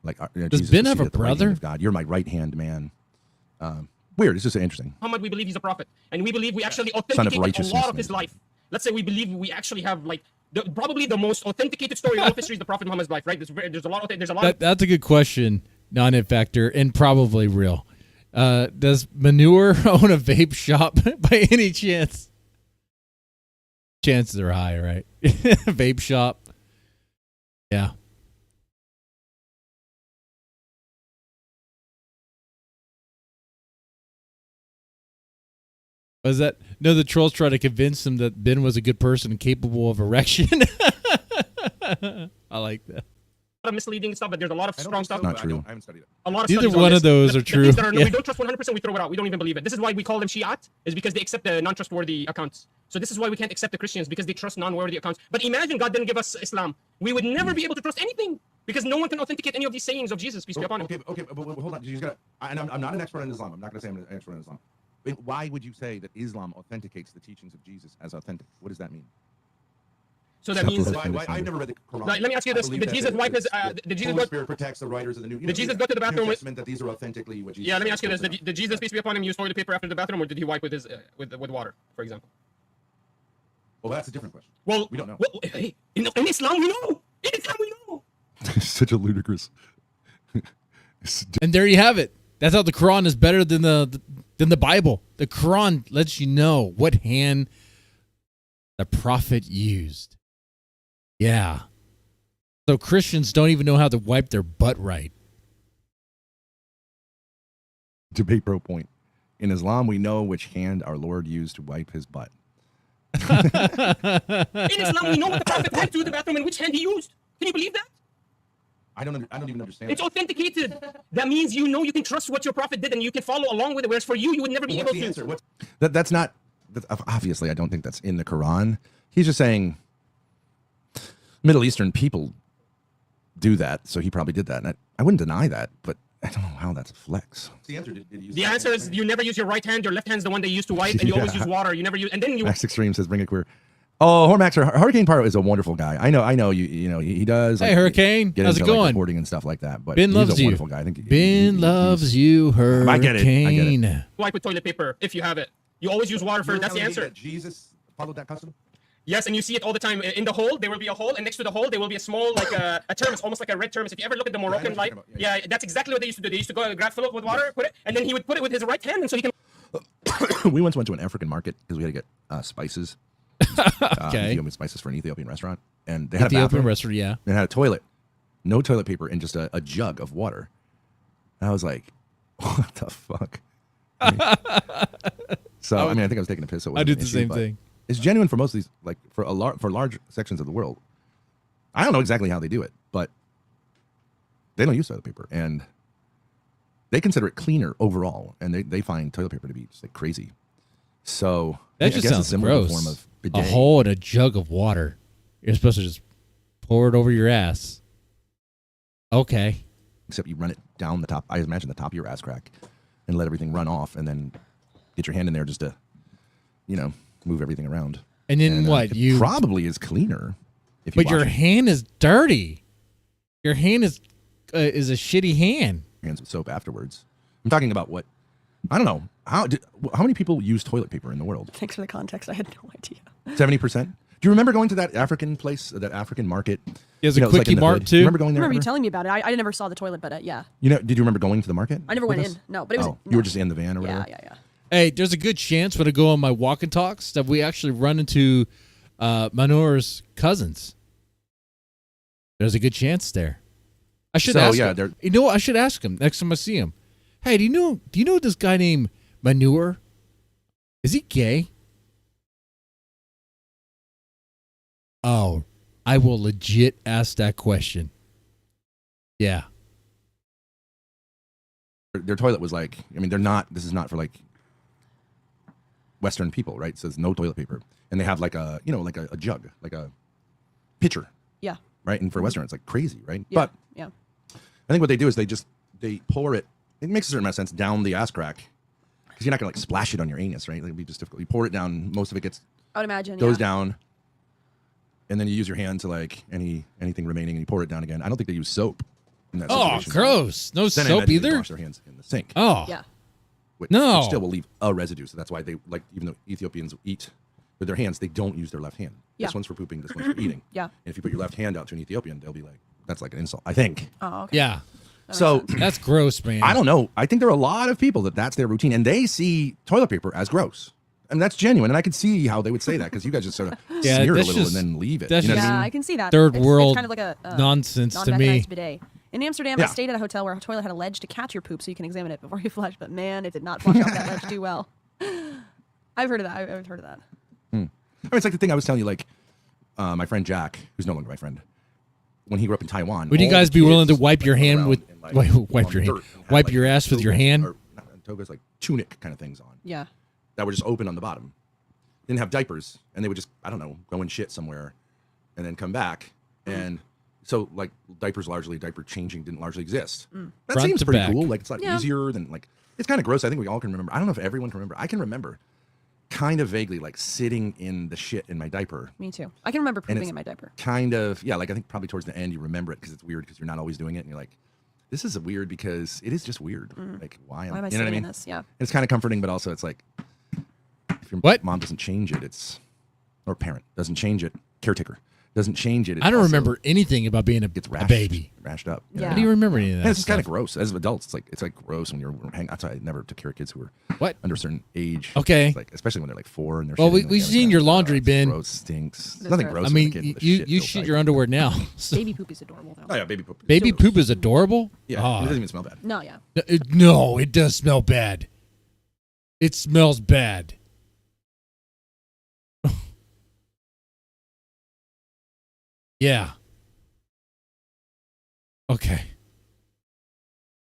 like Does Jesus Ben is have a seated at the right hand brother? of God. You're my right hand man. Weird. It's just interesting. We believe he's a prophet, and we believe we actually Son of authenticate a righteousness, lot of his maybe. life. Let's say we believe we actually have like probably the most authenticated story in all of history is the Prophet Muhammad's life, right? There's a lot of That's a good question, non-hit factor, and probably real. Does Manure own a vape shop by any chance? Chances are high, right? Vape shop. Yeah. Was that? No, the trolls try to convince him that Ben was a good person and capable of erection. I like that. misleading stuff, but there's a lot of strong stuff. Not true. I haven't studied it. A lot of Neither studies on one this. of those The are things true. that Yeah. We don't trust 100%. We throw it out. We don't even believe it. This is why we call them Shi'at, is because they accept the non-trustworthy accounts. So this is why we can't accept the Christians, because they trust non-worthy accounts. But imagine God didn't give us Islam. We would never be able to trust anything, because no one can authenticate any of these sayings of Jesus, peace be upon him. Okay, but hold on. You got. And I'm not an expert in Islam. I'm not going to say I'm an expert in Islam. Why would you say that Islam authenticates the teachings of Jesus as authentic? What does that mean? So that means. I've never read the Quran. Let me ask you this: Did Jesus wipe his? Did Jesus Holy go? Spirit protects the writers of the New. Did Jesus go to the bathroom New with- Testament that these are authentically what Jesus? Yeah, let me ask you this: said. Did Jesus, peace be upon him, use toilet paper after the bathroom, or did he wipe with his with water, for example? Well, that's a different question. Well, We don't know. Well, hey, in Islam we know. In Islam we know. Such a ludicrous. And there you have it. That's how the Quran is better than the Bible. The Quran lets you know what hand the prophet used. Yeah. So Christians don't even know how to wipe their butt right. Debate pro point. In Islam, we know which hand our Lord used to wipe his butt. In Islam we know what the prophet went to the bathroom and which hand he used. Can you believe that? I don't even understand. It's authenticated. That means you know you can trust what your prophet did and you can follow along with it. Whereas for you, you would never be What's able the to. answer? What's That's not. Obviously, I don't think that's in the Quran. He's just saying Middle Eastern people do that, so he probably did that. And I wouldn't deny that, but I don't know how that's a flex. the answer? Did he use The that answer is hand? you never use your right hand. Your left hand's the one they use to wipe, and you always Yeah. use water. You never use, and then you. Max Extreme says, "Bring it queer." Oh, Hormaxer, Hurricane Paro is a wonderful guy. I know. You know, he does. Hey, Hurricane, get how's into, it like, going? reporting and stuff like that. But Ben he's loves a you. wonderful guy. I think Ben loves you, Hurricane. I get it. Wipe with toilet paper if you have it. You always use water You're first. That's the telling me answer. that Jesus followed that custom. Yes, and you see it all the time. In the hole, there will be a hole, and next to the hole, there will be a small, like a thermos, almost like a red thermos. If you ever look at the Moroccan what life, you're talking about. yeah, that's exactly what they used to do. They used to go grab, fill it with water, put it, and then he would put it with his right hand, and so he can. We once went to an African market because we had to get spices. Okay. Ethiopian spices for an Ethiopian restaurant, and they had a Ethiopian bathroom. restaurant, yeah. And it had a toilet, no toilet paper, and just a jug of water. And I was like, "What the fuck?" So I think I was taking a piss. So it I wasn't did an the issue, same but thing. It's genuine for most of these, like for large sections of the world. I don't know exactly how they do it, but they don't use toilet paper, and they consider it cleaner overall, and they find toilet paper to be just like crazy. So That I just guess it's sounds similar to gross. the form of A bidet. hole in a jug of water. You're supposed to just pour it over your ass. Okay. Except you run it down the top. I imagine the top of your ass crack, and let everything run off, and then get your hand in there just to, move everything around. And then what? It You probably is cleaner. If you But your wash hand is dirty. Your hand is a shitty hand. your hands with soap afterwards. I'm talking about what I don't know. How many people use toilet paper in the world? Thanks for the context. I had no idea. 70%. Do you remember going to that African place, that African market? There's a it was like in quickie the mart, hood? too? You remember going I there? remember you ever? telling me about it. I never saw the toilet, but yeah. Did you remember going to the market? I never with went us? in. No, but it was. Oh, you no. were just in the van or whatever? Yeah. Hey, there's a good chance when I go on my walk and talks that we actually run into Manar's cousins. There's a good chance there. I should ask him. You know what? I should ask him next time I see him. Hey, do you know this guy named Manure? Is he gay? Oh, I will legit ask that question. Yeah. Their toilet was like, they're not, this is not for like Western people, right? It says no toilet paper. And they have like a, like a jug, like a pitcher, Yeah. right? And for Western, it's like crazy, right? Yeah. But yeah. I think what they do is they pour it, it makes a certain amount of sense, down the ass crack. Because you're not going to like splash it on your anus, right? It'd be just difficult. You pour it down, most of it I would imagine. goes yeah. down, and then you use your hand to like anything remaining, and you pour it down again. I don't think they use soap in that Oh, situation. gross. No Then I soap imagine they either? wash their hands in the sink. Oh. Yeah. Which No. still will leave a residue. So that's why they, like, even though Ethiopians eat with their hands, they don't use their left hand. Yeah. This one's for pooping, this one's for eating. Yeah. And if you put your left hand out to an Ethiopian, they'll be like, that's like an insult, I think. Oh, okay. Yeah. So That's gross, man. I don't know. I think there are a lot of people that's their routine, and they see toilet paper as gross. And that's genuine. And I can see how they would say that, because you guys just sort of Yeah, smear it a that's little just- and then leave it. that's You know what Yeah, I mean? I can see that. Third It's world kind of like a nonsense to me. non-mechanized bidet. In Amsterdam, I Yeah. stayed at a hotel where a toilet had a ledge to catch your poop so you can examine it before you flush. But man, it did not flush off that ledge too well. I've heard of that. I've heard of that. It's like the thing I was telling you, like, my friend Jack, who's no longer my friend, when he grew up in Taiwan. Would you all guys the be willing to kids, wipe your like, hand around with and, like, wipe on your the hand, dirt and had, wipe like, your ass with your togas, hand? or not togas, like tunic kind of things on Yeah. that were just open on the bottom. Didn't have diapers, and they would just, I don't know, go and shit somewhere, and then come back, and so like diaper changing didn't largely exist. That Front seems to pretty back. cool. Like, it's a lot Yeah. easier than, like, it's kind of gross. I think we all can remember. I don't know if everyone can remember. I can remember kind of vaguely, like, sitting in the shit in my diaper. Me too. I can remember pooping it's in my diaper. Kind of, yeah, like, I think probably towards the end you remember it because it's weird, because you're not always doing it, and you're like, this is weird because it is just weird. Like, why Why am I you know sitting what I mean? in this? Yeah. It's kind of comforting, but also it's like, if your What? mom doesn't change it, or parent doesn't change it, caretaker doesn't change it. I don't remember anything about being a It's a baby. rashed up. Yeah. How do you remember any of that? And it's just kind of stuff? gross as adults. It's like gross when you're hanging. That's why I never took care of kids who were What? under a certain age. Okay. It's like, especially when they're like 4 and they're. Well, shitting, we've like, seen yeah, your it's laundry gross, bin. Gross, stinks. That's Nothing gross. gross. I mean, with a kid with a you shit-filled shit diaper. your underwear now. So- Baby poop is adorable though. Oh yeah, baby poop. baby So- poop is adorable. Yeah, Oh. it doesn't even smell bad. No, yeah. No, it does smell bad. It smells bad. Yeah. Okay.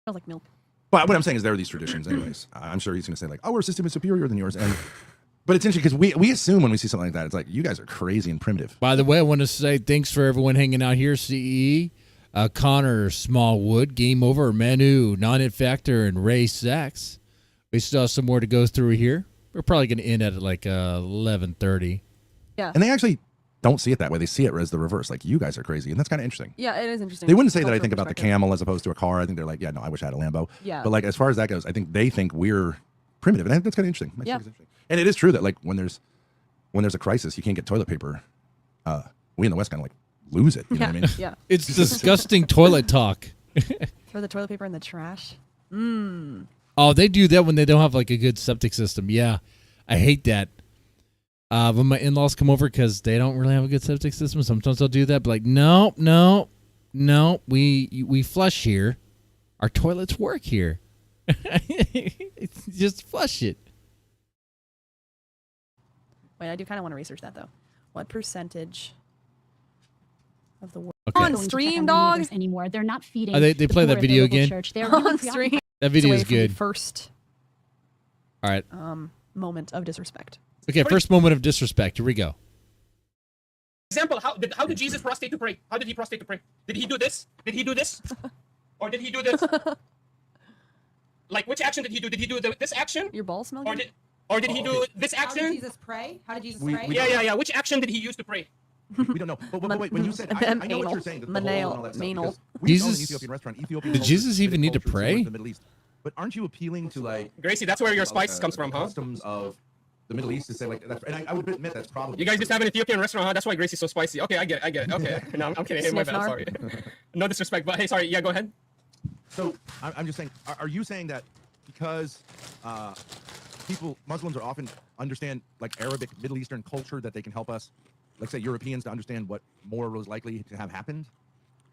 Smells like milk. But what I'm saying is there are these traditions, anyways. I'm sure he's going to say like, "Oh, our system is superior than yours," but it's interesting because we assume when we see something like that, it's like, you guys are crazy and primitive. By the way, I want to say thanks for everyone hanging out here. CE, Connor Smallwood, Game Over, Manu, Non-Hit Factor, and Ray Sachs. We still have some more to go through here. We're probably going to end at like 11:30. Yeah. And they actually don't see it that way. They see it as the reverse. Like, you guys are crazy, and that's kind of interesting. Yeah, it is interesting. They wouldn't say that I Cultural think about the perspective. camel as opposed to a car. I think they're like, yeah, no, I wish I had a Lambo. Yeah. But like, as far as that goes, I think they think we're primitive, and I think that's kind of interesting. I think Yeah. it's interesting. And it is true that like when there's a crisis, you can't get toilet paper. We in the West kind of like lose it. You know Yeah. what I mean? Yeah. It's disgusting toilet talk. Throw the toilet paper in the trash. Oh, they do that when they don't have like a good septic system. Yeah, I hate that. When my in-laws come over because they don't really have a good septic system, sometimes they'll do that. But like, no, we flush here. Our toilets work here. Just flush it. Wait, I do kind of want to research that though. What percentage of the world Okay. On going to check stream, on the dog. neighbors anymore. They're not feeding. They the play poor that at their video local again? Church. They're On really stream. That video Away is from the good. first All right. moment of disrespect. Okay, first moment of disrespect. Here we go. Example, how did Jesus prostrate to pray? How did he prostrate to pray? Did he do this? Did he do this? Or did he do this? Like, which action did he do? Did he do this action? Your balls smell Or good? did he do this action? pray? How did Jesus We- pray? we- Yeah. Which action did he use to pray? We don't know. But wait, when you said, I know what you're saying. The whole and all that stuff, Manal. because we've known an Jesus- Ethiopian restaurant. Ethiopian Did culture, Jesus even need to culture, similar pray? the Middle East. But aren't you appealing to like Gracie, that's where your spice comes from, huh? customs of the Middle East to say like that's, and I would admit that's probably You guys just have an Ethiopian restaurant, huh? That's why Gracie's so spicy. Okay, I get it. Okay. No, I'm kidding. Hey, my bad. Sniffnar. Sorry. No disrespect, but hey, sorry. Yeah, go ahead. So I'm just saying, are you saying that because Muslims are often understand like Arabic, Middle Eastern culture that they can help us, like say Europeans, to understand what more was likely to have happened?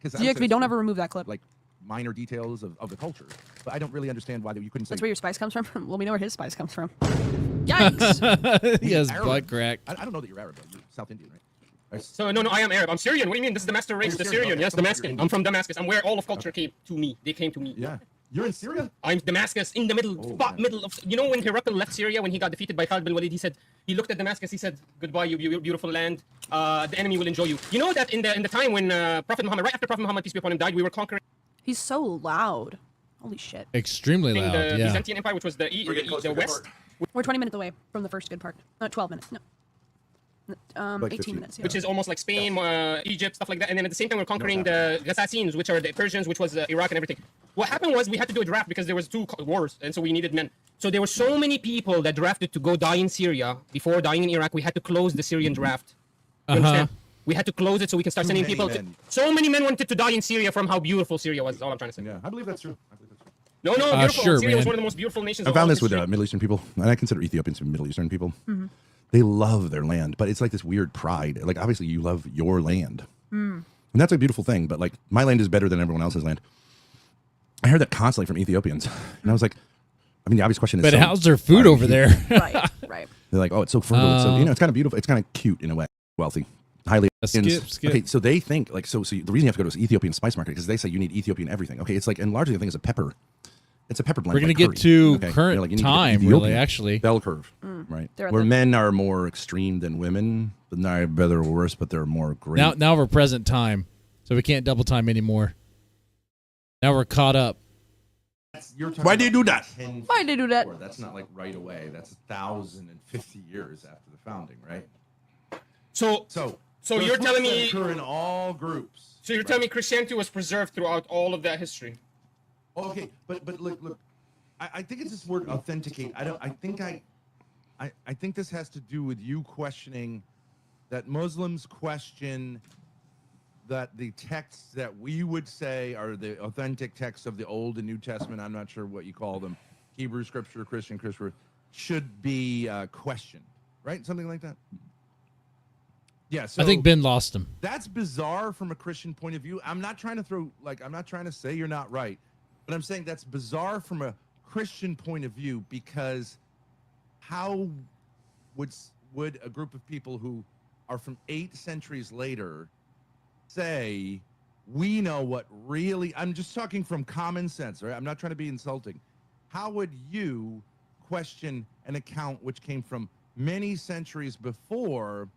Because GXV, don't ever remove that clip. like minor details of the culture, but I don't really understand why you couldn't say. That's where your spice comes from. Well, we know where his spice comes from. Yikes! He has Arab. butt crack. I don't know that you're Arab, though. You're South Indian, right? So no, I am Arab. I'm Syrian. What do you mean? This is the master race, you're the Syrian, Syrian. okay. Yes, So you're Damascus. Indian. I'm from Damascus. I'm where all of culture came to me. They came to me. Yeah. You're in Syria? I'm Damascus, in the middle, man. middle of. You know when Herakl left Syria, when he got defeated by Khalid bin Walid, he looked at Damascus. He said, "Goodbye, you beautiful land. The enemy will enjoy you." You know that in the time when Prophet Muhammad, right after Prophet Muhammad, peace be upon him, died, we were conquering He's so loud. Holy shit. Extremely loud. the Yeah. Byzantine Empire, which was the west. We're 20 minutes away from the first good part. 12 minutes. No. Like 18 15. minutes. Yeah. Which is almost like Spain, Egypt, stuff like that. And then at the same time, we're conquering the Ghassassins, which are the Persians, which was Iraq and everything. What happened was we had to do a draft because there was two wars, and so we needed men. So there were so many people that drafted to go die in Syria before dying in Iraq. We had to close the Syrian draft. You understand? We had to close it so we can start Too sending many people. men. So many men wanted to die in Syria from how beautiful Syria was. Is all I'm trying to say. Yeah, I believe that's true. No, beautiful. Sure, Syria was man. one of the most beautiful nations. I of all found this with history. Middle Eastern people, and I consider Ethiopians to be Middle Eastern people. They love their land, but it's like this weird pride. Like, obviously, you love your land. And that's a beautiful thing, but like, my land is better than everyone else's land. I heard that constantly from Ethiopians. And I was like, I mean, the obvious question is, But so, how's their food why over you- there? Right. They're like, oh, it's so fertile. It's so, it's kind of beautiful. It's kind of cute in a way. Wealthy. Highly. Skip. Okay, so they think, like, so the reason you have to go to Ethiopian spice market because they say you need Ethiopian everything. Okay, it's like, and largely the thing is a pepper. It's a pepper blend. We're gonna like get curry. to Okay, current you're like, you need to get time, Ethiopian. really, actually. Bell curve, right? They're at Where the- men are more extreme than women, but not better or worse, but they're more great. Now we're present time, so we can't double time anymore. Now we're caught up. Why do you do that? Why'd they do that? That's not like right away. That's 1,050 years after the founding, right? So So you're telling me- occur in all groups. you're telling me Christianity was preserved throughout all of that history? Okay, but look. I think it's this word authenticate. I think this has to do with you questioning that Muslims question that the texts that we would say are the authentic texts of the Old and New Testament, I'm not sure what you call them, Hebrew scripture, Christian scripture, should be questioned, right? Something like that. Yeah, so I think Ben lost him. that's bizarre from a Christian point of view. I'm not trying to say you're not right, but I'm saying that's bizarre from a Christian point of view because how would a group of people who are from 8 centuries later say we know what really, I'm just talking from common sense, right? I'm not trying to be insulting. How would you question an account which came from many centuries before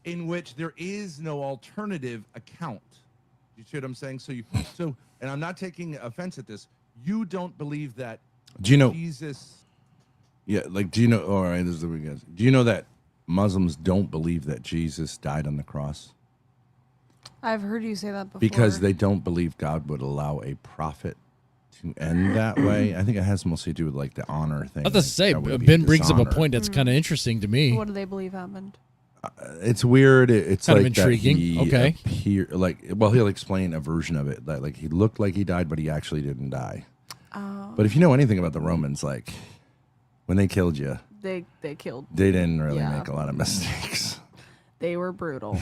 in which there is no alternative account? You see what I'm saying? So, and I'm not taking offense at this. You don't believe that Do you know? Jesus? Yeah, like, do you know? All right, this is the way it goes. Do you know that Muslims don't believe that Jesus died on the cross I've heard you say that before. because they don't believe God would allow a prophet to end that way? I think it has mostly to do with like the honor thing. I was about to say, That would be Ben brings up a dishonor. point that's kind of interesting to me. What do they believe happened? It's weird. It's Kind of like that intriguing. he Okay. he'll explain a version of it that like he looked like he died, but he actually didn't die. But if you know anything about the Romans, like when they killed you, They killed. they didn't really Yeah. make a lot of mistakes. They were brutal.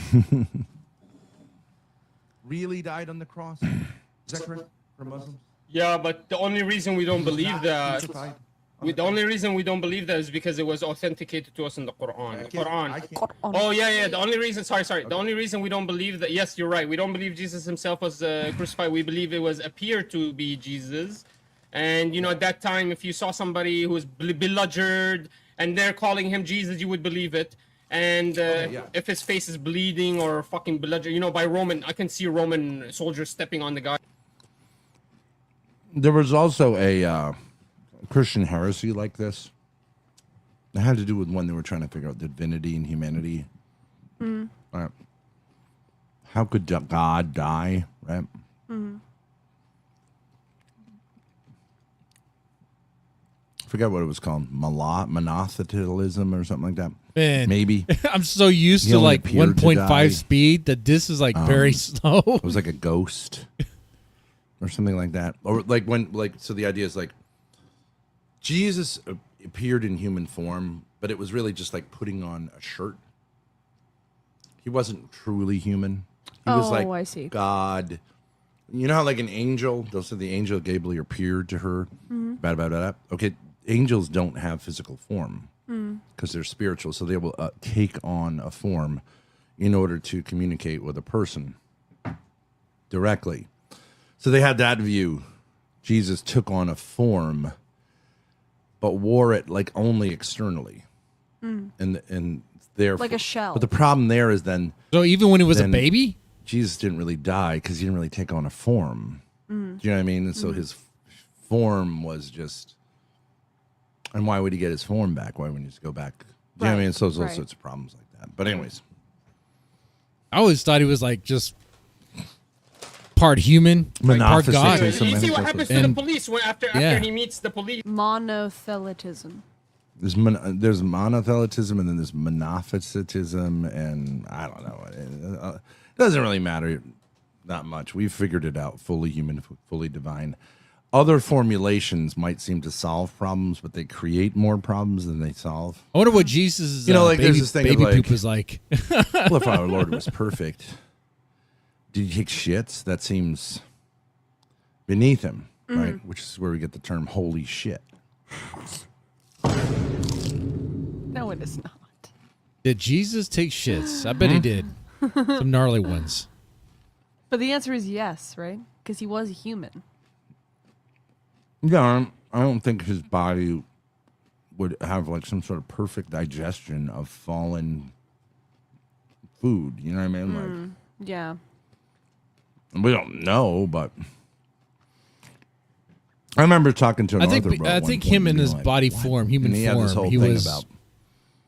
Really died on the cross? Is that correct for Muslims? Yeah, but the only reason we don't believe that. Crucified? The only reason we don't believe that is because it was authenticated to us in the Quran. I can't- Oh yeah. The only reason, sorry. The only reason we don't believe that, yes, you're right. We don't believe Jesus himself was crucified. We believe it was appeared to be Jesus. And you know, at that time, if you saw somebody who was bludgeoned and they're calling him Jesus, you would believe it. And if his face is bleeding or fucking bludgeoned, you know, by Roman, I can see Roman soldiers stepping on the guy. There was also a Christian heresy like this. It had to do with when they were trying to figure out divinity and humanity. How could God die, right? I forget what it was called. Monotheism or something like that. Man, Maybe. I'm so used He to only like appeared to die. 1.5 speed that this is like very slow. It was like a ghost or something like that. Or like so the idea is like Jesus appeared in human form, but it was really just like putting on a shirt. He wasn't truly human. He was like I see. God. You know how like an angel, they'll say the angel Gabriel appeared to her. Okay, angels don't have physical form because they're spiritual, so they will take on a form in order to communicate with a person directly. So they had that view. Jesus took on a form, but wore it like only externally, and therefore Like a shell. But the problem there is then So even when he was a Then- baby, Jesus didn't really die because he didn't really take on a form. Do you know what I mean? And so his form was just. And why would he get his form back? Why wouldn't he just go back? Do you know what I mean? So there's all sorts of problems like that. But anyways, I always thought he was like just part human, like part God. Monotheism. You see what happens to the And- police after yeah. he meets the police. Monothelitism. There's monothelitism and then there's monophysitism, and I don't know. It doesn't really matter that much. We've figured it out. Fully human, fully divine. Other formulations might seem to solve problems, but they create more problems than they solve. I wonder what Jesus' like there's baby, this thing of, baby like- poop was like. Well, if our Lord was perfect, did he take shits? That seems beneath him, right? Which is where we get the term "holy shit." No, it is not. Did Jesus take shits? I bet he did. Some gnarly ones. But the answer is yes, right? Because he was human. Yeah, I don't think his body would have like some sort of perfect digestion of fallen food. You know what I mean? Yeah. Like, we don't know, but I remember talking to an I author think about I it one think point him and in being his like, body "What?" form, human And he had form, this whole he thing was about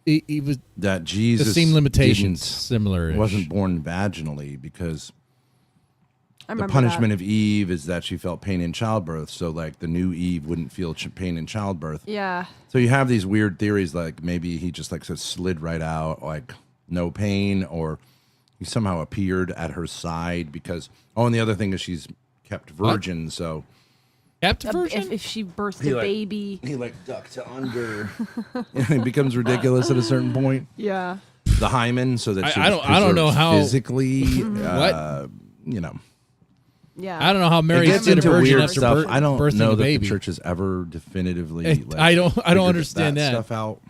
he was that the Jesus same limitations, didn't- similar. wasn't born vaginally because I the remember punishment that. of Eve is that she felt pain in childbirth. So like the new Eve wouldn't feel pain in childbirth. Yeah. So you have these weird theories like maybe he just like sort of slid right out, like no pain, or he somehow appeared at her side because and the other thing is she's kept virgin, so Captive version? If she birthed He, a like- baby. he like ducked to under. It becomes ridiculous at a certain point. Yeah. The hymen, so that she I was don't know preserved how- physically. What? You know. Yeah. I don't know how It Mary gets stayed a into virgin weird after stuff. I don't birthing know a that baby. the church has ever definitively. I don't figured understand that. stuff out.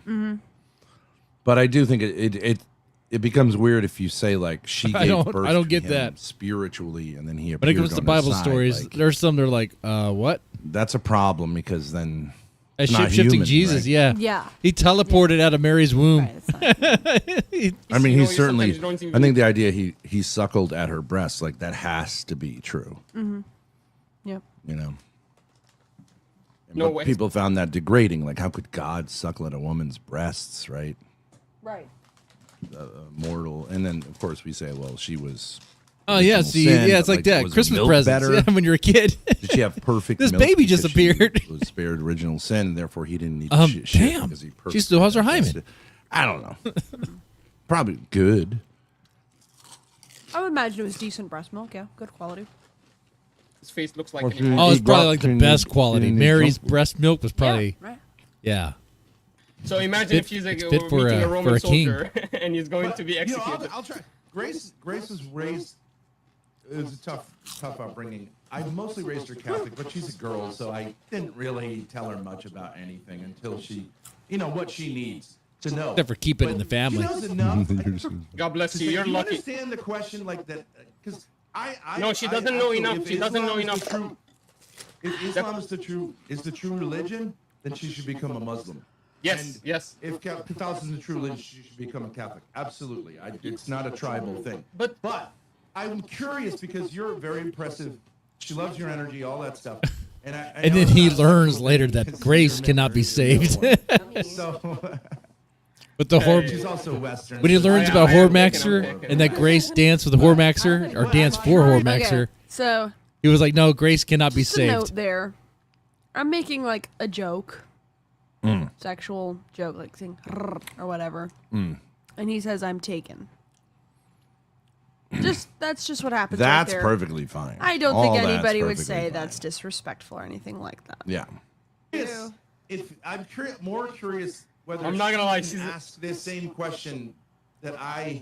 But I do think it becomes weird if you say like she I gave don't- birth I don't to get him that. spiritually, and then he appeared When it comes to on his Bible side, stories, like, there's some that are like, what? that's a problem because then A it's not shape-shifting human, Jesus, right? yeah. Yeah. He teleported out of Mary's womb. Right, it's not- I mean, You he know, certainly. sometimes you don't seem I to- think the idea he suckled at her breast, like that has to be true. Yep. You know. No But way. people found that degrading. Like, how could God suckle at a woman's breasts, right? Right. Mortal. And then, of course, we say, well, she was. Oh yeah, original see, sin, yeah, it's but, like that. was her Christmas milk presents. better? Yeah, when you're a kid. Did she have perfect This milk baby just because she appeared. was spared original sin, and therefore he didn't need shit Damn. because he She still has her hymen. digested. I don't know. Probably good. I would imagine it was decent breast milk. Yeah. Good quality. His face looks like Well, an she- animal. Oh, it's He probably got- like the he best need- quality. he need Mary's something. breast milk was probably, Yeah. Right. yeah. So imagine fit- if she's like it's fit for meeting a- a Roman for a king. soldier and he's going to be But, executed. I'll try. Grace was raised it was a tough upbringing. I mostly raised her Catholic, but she's a girl, so I didn't really tell her much about anything until she, what she needs to know. Except for keep it in the family. She knows enough. God bless to you. say, You're "Do you lucky. understand the question like that? Because No, she doesn't know enough. She doesn't know enough. If Islam is the true religion, then she should become a Muslim. Yes, And yes. If Catholicism is the true religion, she should become a Catholic. Absolutely. It's not a tribal thing. But I'm curious because you're very impressive. She loves your energy, all that stuff. And And then he learns later that grace cannot be saved. So, But the she's also Western. when he learns about Whoremaxer and that Grace danced with the Whoremaxer or danced for Whoremaxer, Okay, so he was like, "No, Grace cannot be just a note saved." there. I'm making like a joke, sexual joke, like saying or whatever, and he says I'm taken. That's just what happens. That's right there. perfectly fine. I don't All think that's anybody would perfectly say fine. that's disrespectful or anything like that. Yeah. If I'm more curious whether I'm not gonna lie, she she's can ask this same question that I,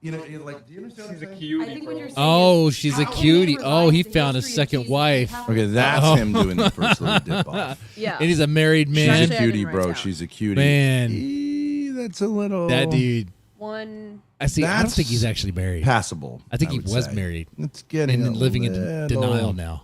like, do you understand? she's a what I'm saying? cutie, bro. Oh, she's a cutie. Oh, he found a second wife. Okay, that's Oh. him doing the first little dip off. Yeah. And he's a married She's man. a Actually, I cutie, didn't write bro. down. She's a cutie. Man. That's a little That dude. One. I see. I don't That's think he's actually married. passable. I think he would was say. married It's getting and a living in little- denial now.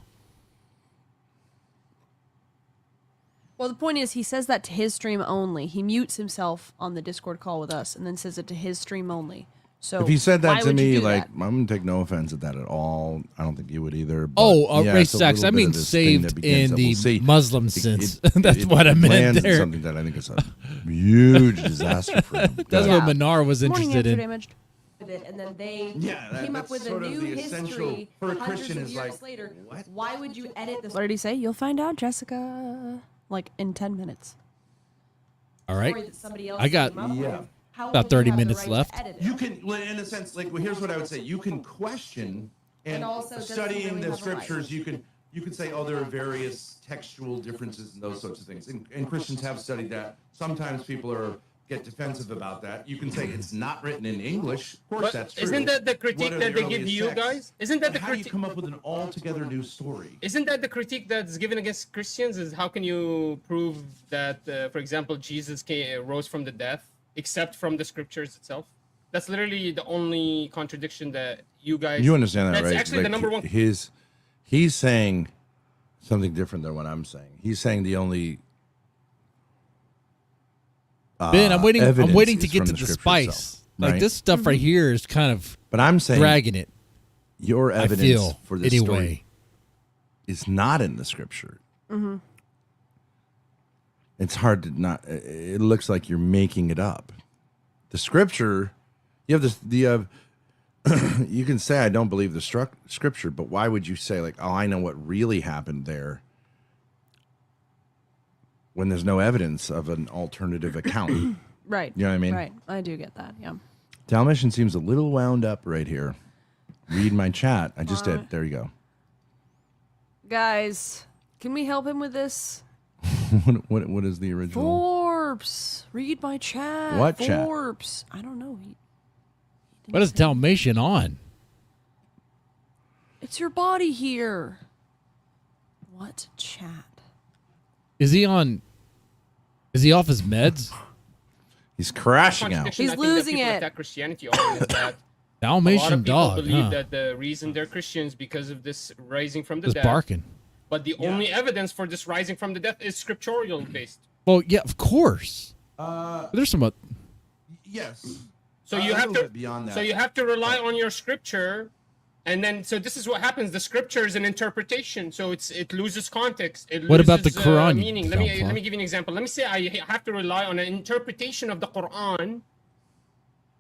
Well, the point is, he says that to his stream only. He mutes himself on the Discord call with us, and then says it to his stream only. So If he said why that to would you me, do like, that? I'm gonna take no offense at that at all. I don't think you would either. But Oh, yeah, race it's a sex. little I bit mean of this thing that saved begins in that the we'll see. Muslim sense. That's what I meant lands in there. Something that I think is a huge disaster for him. That's Yeah. what Manar was Morning interested after in. damaged. And then they came up that's with a sort of new the essential history for a hundreds Christian of is years like, later. what? Why would you edit this? What did he say? You'll find out, Jessica. Like in 10 minutes. All right. Story that somebody else I got came up with. Yeah. How about would you 30 have the minutes right to left. edit it? You can, well, in a sense, like, well, here's what I would say: you can question and also doesn't studying really the have a life. scriptures. You can say, oh, there are various textual differences and those sorts of things. And Christians have studied that. Sometimes people get defensive about that. You can say it's not written in English. Of course, But that's true. isn't that the critique What are that the they give earliest you texts? guys? Isn't that But the how do you critique? come up with an altogether new story? Isn't that the critique that's given against Christians? Is how can you prove that, for example, Jesus rose from the death, except from the scriptures itself? That's literally the only contradiction that you guys. You understand that, that's right? actually the number one. He's saying something different than what I'm saying. He's saying the only Ben, I'm waiting evidence to is get from to the the scripture spice. itself, Like right? this stuff right here is kind of But I'm saying dragging it. your I evidence feel for this anyway. story is not in the scripture. It's hard to not. It looks like you're making it up. The scripture, you have this. You can say I don't believe the scripture, but why would you say like, oh, I know what really happened there, when there's no evidence of an alternative account? Right. You know what I mean? Right. I do get that. Yeah. Dalmatian seems a little wound up right here. Read my chat. I just did. There you go. Guys, can we help him with this? What is the original? Thorps. Read my chat. What chat? Thorps. I don't know. What is Dalmatian on? It's your body here. What chat? Is he on? Is he off his meds? He's crashing out. Contradiction He's I think that losing people it. attack Christianity on is that a lot Dalmatian of people dog. believe Huh? that the reason they're Christians because of this rising from the Just dead. barking. But the only evidence for this rising from the death is scriptural based. Well, yeah, of course. There's some. Yes. So A you have little to bit beyond that. So you have to rely on your scripture, and then so this is what happens. The scripture is an interpretation, so it loses context. It What about loses, the Quran, you meaning. dumb Let fuck? me give you an example. Let me say I have to rely on an interpretation of the Quran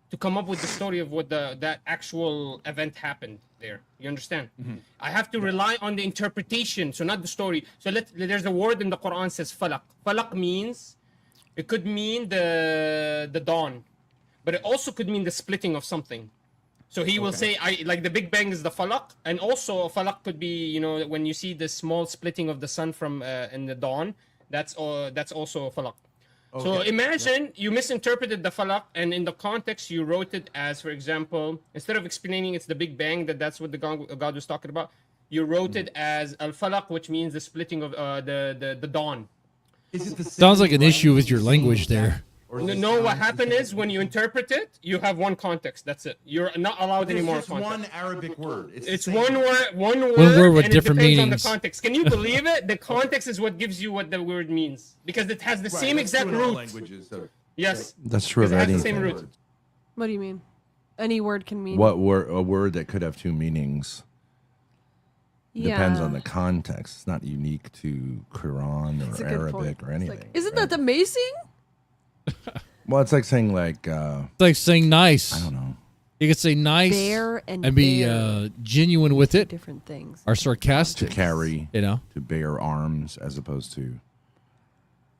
to come up with the story of what that actual event happened there. You understand? I have to rely on the interpretation, so not the story. So there's a word in the Quran says falaq. Falaq means it could mean the dawn, but it also could mean the splitting of something. So he will say, like the Big Bang is the falaq, and also falaq could be, when you see the small splitting of the sun from in the dawn, that's also falaq. So imagine you misinterpreted the falak, and in the context you wrote it as, for example, instead of explaining it's the Big Bang, that's what the God was talking about, you wrote it as al-falak, which means the splitting of the dawn. Is it the Sounds same like an issue with language your as language saying there. that? Or is No, it no, what sounds happened the is same? when you interpret it, you have one context. That's it. You're not allowed There's any more just context. one Arabic word. It's It's the same. one word with and different it depends meanings. on the context. Can you believe it? The context is what gives you what the word means because it has the Right, same that's exact true in all root. languages. So Yes, That's true of because it has the anything. same root. What do you mean? Any word can mean. What word? A word that could have two meanings depends on Yeah. the context. It's not unique to Quran That's a or good Arabic point. or It's anything. like, isn't right? that amazing? Well, it's like saying like It's like saying nice. I don't know. You could say nice Bear and be bear. genuine with Two it different things. or To sarcastic. carry, You know. to bear arms as opposed to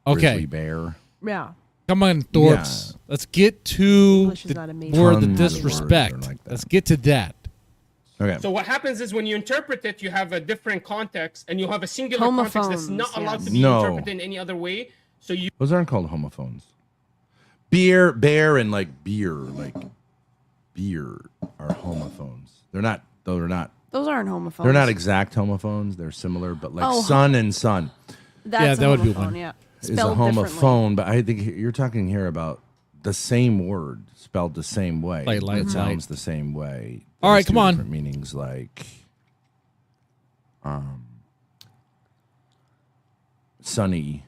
Okay. grizzly bear. Yeah. Come on, Thorps. Yeah. Let's get to English is not amazing. more of the Tons of words disrespect. are like that. Let's get to that. Okay. So what happens is when you interpret it, you have a different context, and you have a singular context that's not Homophones, allowed to yes. be No. interpreted in any other way. So you Those aren't called homophones. Bear, and like beer are homophones. They're not. Though they're not. Those aren't homophones. They're not exact homophones. They're similar, but like Oh, son and son That's Yeah, a that would be homophone, one. Yeah. is a Spelled differently. homophone. But I think you're talking here about the same word spelled the same way. Like light, it sounds the same way. All right, There's come two on. different meanings like sunny.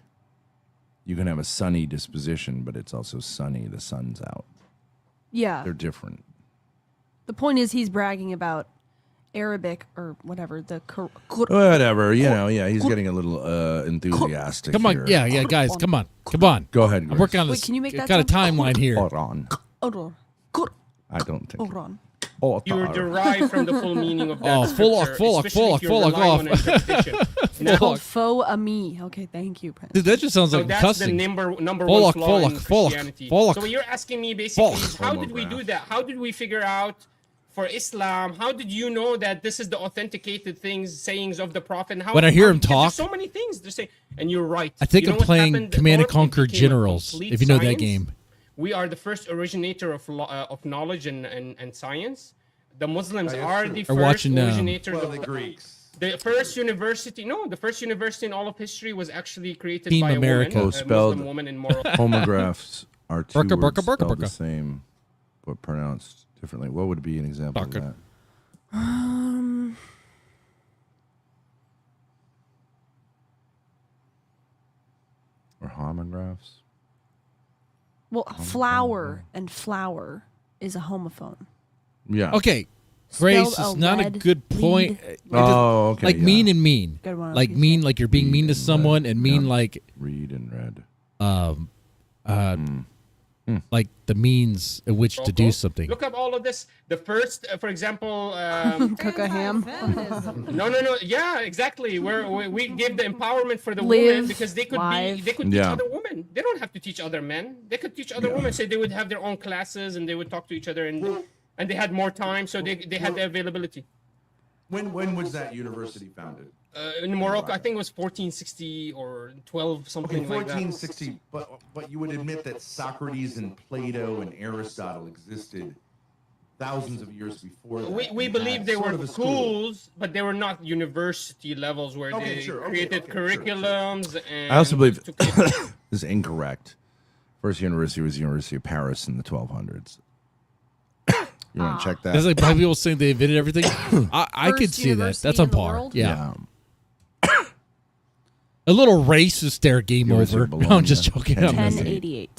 You can have a sunny disposition, but it's also sunny. The sun's out. Yeah. They're different. The point is he's bragging about Arabic or whatever. Whatever, yeah, he's getting a little enthusiastic. Come on, here. yeah, guys, come on. Go ahead. I'm working on Wait, this. can you make that got a sound? timeline here. Quran. Oron. I don't think. Oron. you're derived from the full meaning of that. Oh, full scripture, off, especially if you're full relying off. on interpretation. Now, Called faux ami. Okay, thank you, Prince. Dude, that just sounds so like that's cussing. the number Follock, one flaw in follock, follock, Christianity. follock. So what you're asking me basically is how did we Homograph. do that? How did we figure out for Islam? How did you know that this is the authenticated sayings of the Prophet? And how, When I hear him because talk- there's so many things to say, and you're right. I think You know I'm what's playing happened? Command and Or it Conquer became a Generals, complete if you know that science. game. We are the first originator of knowledge and science. The Muslims That is are true. the Or first watching, originators Well, of the Greeks. the first university. No, the first university in all of history was actually created Team by America. a Oh, woman, a spelled- Muslim woman in Morocco. Homographs are two Burka, words burka, burka, spelled the burka. same, but pronounced differently. What would be an example Burka. of that? Or homographs? Well, flower and flower is a homophone. Yeah. Okay, Grace, Spelled it's not a lead, good point. lead. Oh, okay. Like yeah. mean and mean. Good one, Like piece mean, of- like you're being mean to Read and someone, read. and mean Yeah. like Read and read. like the means in which to do something. Look up all of this. The first, for example, Cook a ham. no, yeah, exactly. Where we give the empowerment for the Live, women because they could live. teach Yeah. other women. They don't have to teach other men. They could teach other women. So they would have their own classes and they would talk to each other and they had more time, so they had the availability. When was that university founded? In Morocco, I think it was 1460 or 12, Okay, something like that. 1460. But you would admit that Socrates and Plato and Aristotle existed thousands of years before that. We and believe had they sort were of a school. schools, but they were not university levels where Okay, they sure, okay, created okay, sure, sure. curriculums. And I also believe to create- this is incorrect. First university was the University of Paris in the 1200s. You want to check that? There's like black people saying they invented everything. I could First see that. university That's on in the par. world? Yeah. A little racist there, game University over. of No, I'm Bologna. just joking. 1088.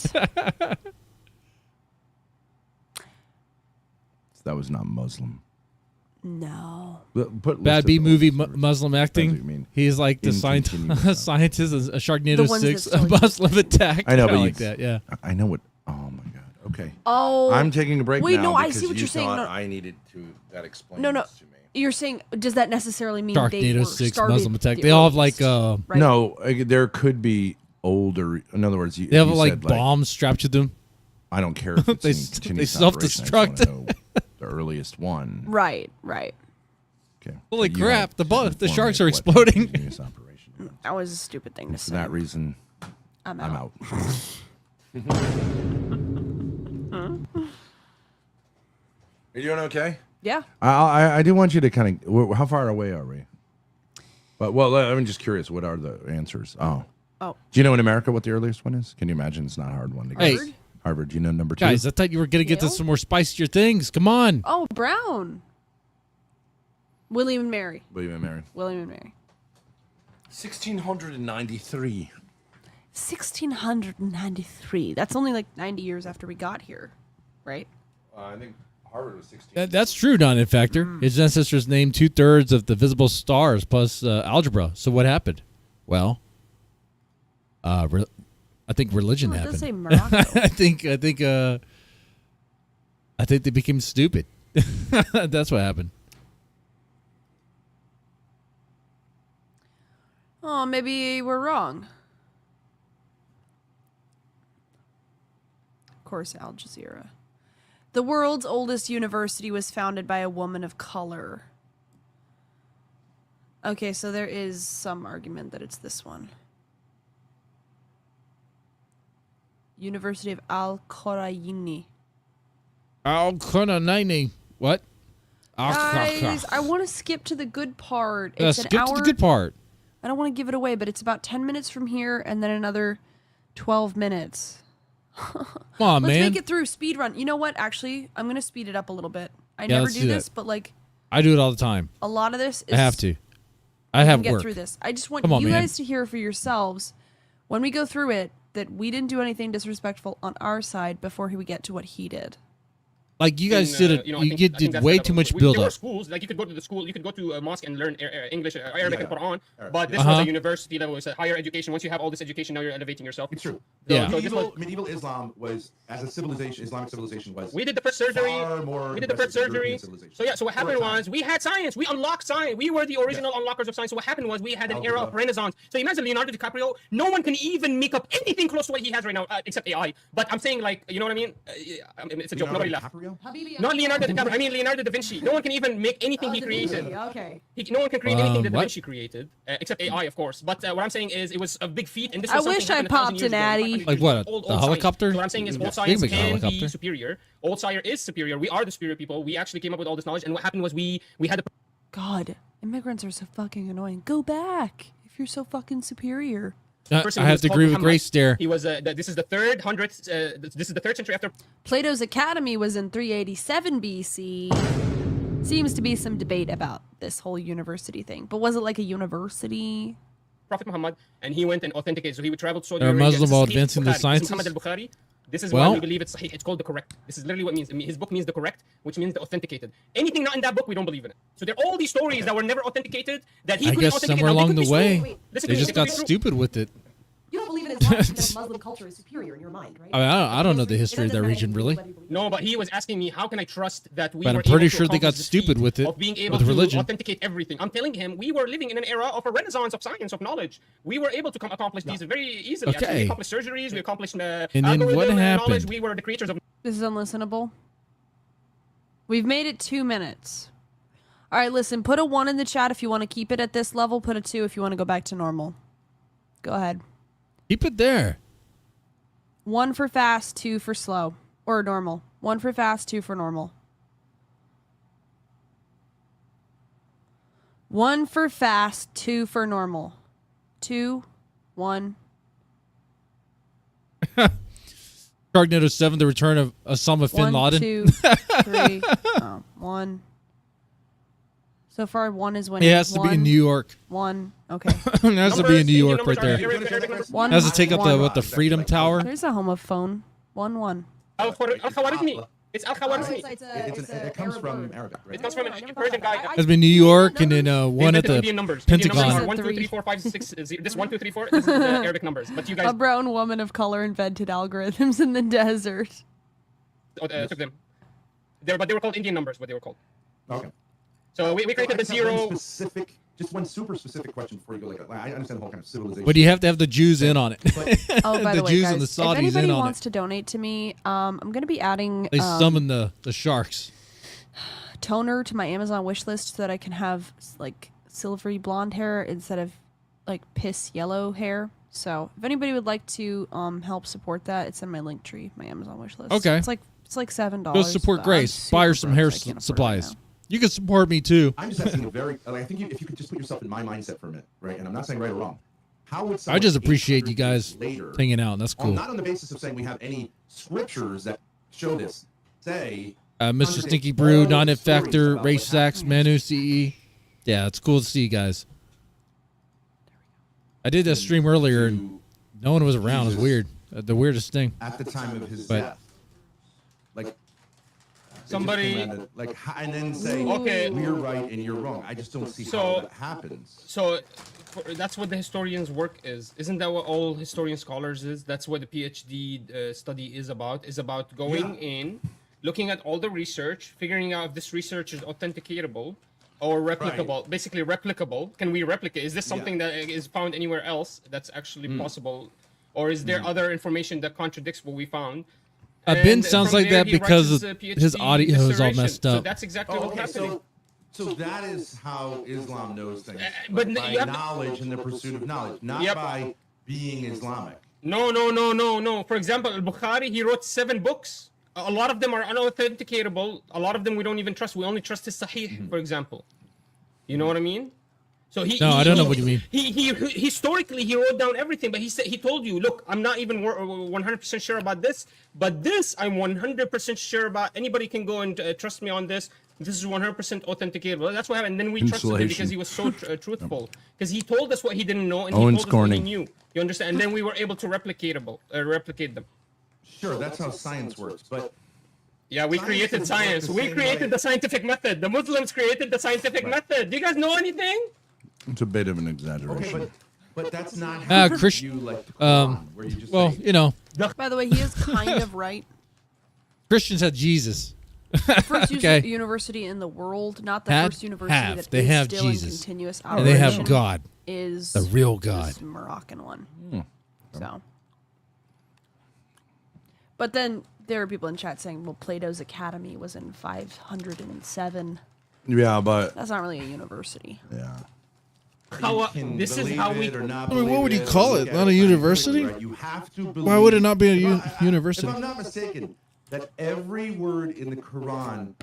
That was not Muslim. No. Put Bad list B of the movie ones first. Muslim That's what you acting. mean. He's like the In continuous scientist, a Sharknado The ones that 6, still a Muslim attack. I know, Kinda but like that. Yeah. I know what. Oh my god. Okay. Oh. I'm taking a break Wait, now no, I because see what you you're saying. thought No. I needed to that explain No. this to me. You're saying, does that necessarily mean they Sharknado were 6, started Muslim attack. the They all have earliest, like right? No, there could be older. In other words, they have you like said, bombs strapped to them. I don't care if it's They in s- continuous they operation, I just wanna self-destruct. know the earliest one. Right. Okay. Holy But you crap, have the to inform sharks me are what exploding. continuous operation was. That was a stupid thing to And for say. that reason, I'm I'm out. out. Are you doing okay? Yeah. I do want you to kind of. How far away are we? But well, I'm just curious. What are the answers? Oh. Oh. Do you know in America what the earliest one is? Can you imagine? It's not a hard one to Hey. guess. Harvard. Do you know number 2? Guys, I thought you were going to get to Yale? some more spicier things. Come on. Oh, Brown. William and Mary. William and Mary. William and Mary. 1693. 1693. That's only like 90 years after we got here, right? I think Harvard was 16. That's true, non factor. His ancestors named 2/3 of the visible stars plus algebra. So what happened? Well, I think religion Oh, it happened. does say Morocco. I think they became stupid. That's what happened. Oh, maybe we're wrong. Of course, Al Jazeera. The world's oldest university was founded by a woman of color. Okay, so there is some argument that it's this one. University of Al-Qurayni. Al-Qurayni. What? Guys, I want to skip to the good part. It's an skip hour. to the good part. I don't want to give it away, but it's about 10 minutes from here and then another 12 minutes. Come on, Let's man. make it through. Speed run. You know what? Actually, I'm going to speed it up a little bit. I Yeah, never let's do do this, that. but like I do it all the time. a lot of this is I have to. I we have can get work. through this. I just want Come on, you man. guys to hear for yourselves when we go through it that we didn't do anything disrespectful on our side before we get to what he did. Like you guys did it. I You think did that's way the too much level. build There were up. schools, like you could go to the school, you could go to a mosque and learn English, Arabic, and Quran. But this Uh-huh. was a university level, it's a higher education. Once you have all this education, now you're elevating yourself. It's true. Yeah. So this was- Medieval Islam was, as a civilization, Islamic civilization was. We did the first surgery. Far more We did the first impressive than surgery. European civilization. So yeah, so what For a happened time. was we had science. We unlocked science. We were the original unlockers of science. So what happened was we had an era of Algebra. renaissance. So imagine Leonardo DiCaprio. No one can even make up anything close to what he has right now, except AI. But I'm saying, like, you know what I mean? It's a joke. Nobody laughed. Not Leonardo DiCaprio. I mean Leonardo da Vinci. No one can even make anything he created. Okay. No one can create anything that Da what? Vinci created, except AI, of course. But what I'm saying is, it was a big feat, and this I was something wish I happened 1,000 popped years an ago, Addy. 500 Like years what, ago. Old the science. helicopter? So what I'm saying is, Yeah. old science You can make a can be helicopter. superior. Old science is superior. We are the superior people. We actually came up with all this knowledge, and what happened was we had the God, immigrants are so fucking annoying. Go back if you're so fucking superior. person I who have was to called agree with Muhammad. Grace there. He was. This is the third hundredth. This is the 3rd century after. Plato's Academy was in 387 BC. Seems to be some debate about this whole university thing. But was it like a university? Prophet Muhammad, and he went and authenticated. So he would travel to Saudi Are Arabia. Muslim This is while Sahih advancing the Bukhari. This is sciences? Muhammad al-Bukhari. This is Well- why we believe it's Sahih. It's called the correct. This is literally what it means. I mean, his book means the correct, which means the authenticated. Anything not in that book, we don't believe in it. So there are all these stories that were never authenticated that he I couldn't guess authenticate. somewhere Now, they along could the be true. way, Listen they to me, just could got be true. stupid with it. You don't believe in Islam because Muslim culture is superior in your mind, right? I mean, I don't know the history of that region really. No, but he was asking me, how can I trust that we But were I'm pretty able to sure they got accomplish this stupid feat with it, of being able with to religion. authenticate everything. I'm telling him, we were living in an era of a renaissance of science, of knowledge. We were able to accomplish these very easily. Actually, we Okay. accomplished surgeries, we accomplished And then algorithm what knowledge. happened? We were the creators of. This is unlistenable. We've made it 2 minutes. All right, listen, put a 1 in the chat if you want to keep it at this level. Put a 2 if you want to go back to normal. Go ahead. Keep it there. 1 for fast, 2 for slow. Or normal. 1 for fast, 2 for normal. 1 for fast, 2 for normal. 2, 1. Sharknado 7, the return of Osama bin 1, Laden. 2, 3. 1. So far, 1 is winning. It has to be in New York. 1. Okay. It has to be in New York right there. One. Has to take up one. the Freedom Tower. There's a homophone. 1-1. Al-Khawarizmi. It's Al-Khawarizmi. It comes from Arabic, right? It comes from a Persian guy. Has been New York and then one at Invented the Indian numbers. Indian numbers Pentagon. are 1, 2, 3, 4, 5, 6. This 1, 2, 3, 4. This is the Arabic numbers. But you A guys brown woman of color invented algorithms in the desert. took them. But they were called Indian numbers. What they were called. Okay. So we created the I just have one zero. specific, just one super specific question before you go. Like, I understand the whole kind of civilization. But you have to have the Jews in on it. Oh, by the, way, Jews guys, and the if Saudis anybody in on wants it. to donate to me, I'm going to be adding They summon the sharks. toner to my Amazon wish list so that I can have like silvery blonde hair instead of like piss yellow hair. So if anybody would like to help support that, it's in my link tree, my Amazon wish list. Okay. It's like $7. Go support but I'm Grace. Buy her some super hair broke, so I can't afford it supplies. right now. You can support me too. I'm just asking a very. I think if you could just put yourself in my mindset for a minute, right? And I'm not saying right or wrong. How would I someone just appreciate 800 you guys years later, hanging out. That's cool. not on the basis of saying we have any scriptures that show this, say Mr. Stinky contradict Brew, all the Non-If stories Factor, about Race what Sacks, happened? Manu, CE. Yeah, it's cool to see you guys. I did that stream earlier and no one was around. It was Jesus. weird. The weirdest thing. At the time of his But- death, like it just Somebody- came out of- like, and then say, Okay. we're right and you're wrong. I just don't see So- how that happens. So that's what the historian's work is. Isn't that what all historian scholars is? That's what the PhD study is about. Is about going in, looking at all the research, figuring out if this research is authenticatable or replicable. Basically, replicable. Can we replicate? Is this something that is found anywhere else that's actually possible, or is there other information that contradicts what we found? Ben And sounds from like there, that he writes because his, his PhD audio is all dissertation. messed So up. that's exactly what's happening. So that is how Islam knows things. but by you have to- knowledge and the pursuit of knowledge, not Yep. by being Islamic. No. For example, Al-Bukhari, he wrote 7 books. A lot of them are unauthenticatable. A lot of them we don't even trust. We only trust his Sahih, for example. You know what I mean? So No, I don't know what you mean. He historically he wrote down everything, but he told you, look, I'm not even 100% sure about this, but this I'm 100% sure about. Anybody can go and trust me on this. This is 100% authenticatable. That's what happened. And then we trusted him because he was so truthful. Because he told us what he didn't know, and he Owen told us what he Scorning. knew. You understand? And then we were able to replicate them. Sure, that's how science works, but Yeah, we Science created doesn't work science. the We same created way. the scientific method. The Muslims created the scientific method. Do you guys know anything? It's a bit of an exaggeration. okay, but that's not how Christ- you like the Quran, where you just Well, say, you know, By the way, he is kind of right. Christians had Jesus. First Okay. university in the world, not the Had- first university have. that They is have still Jesus. in continuous And they have operation God, is the real God. this Moroccan one. So, but then there are people in chat saying, "Well, Plato's Academy was in 507." Yeah, but That's not really a university. yeah. How, can this is believe how we. it or not I mean, what believe would you it, call look it? at Not a scientifically, university? right? You have to believe. Why would it not be a Well, university? If I'm not mistaken, that every word in the Quran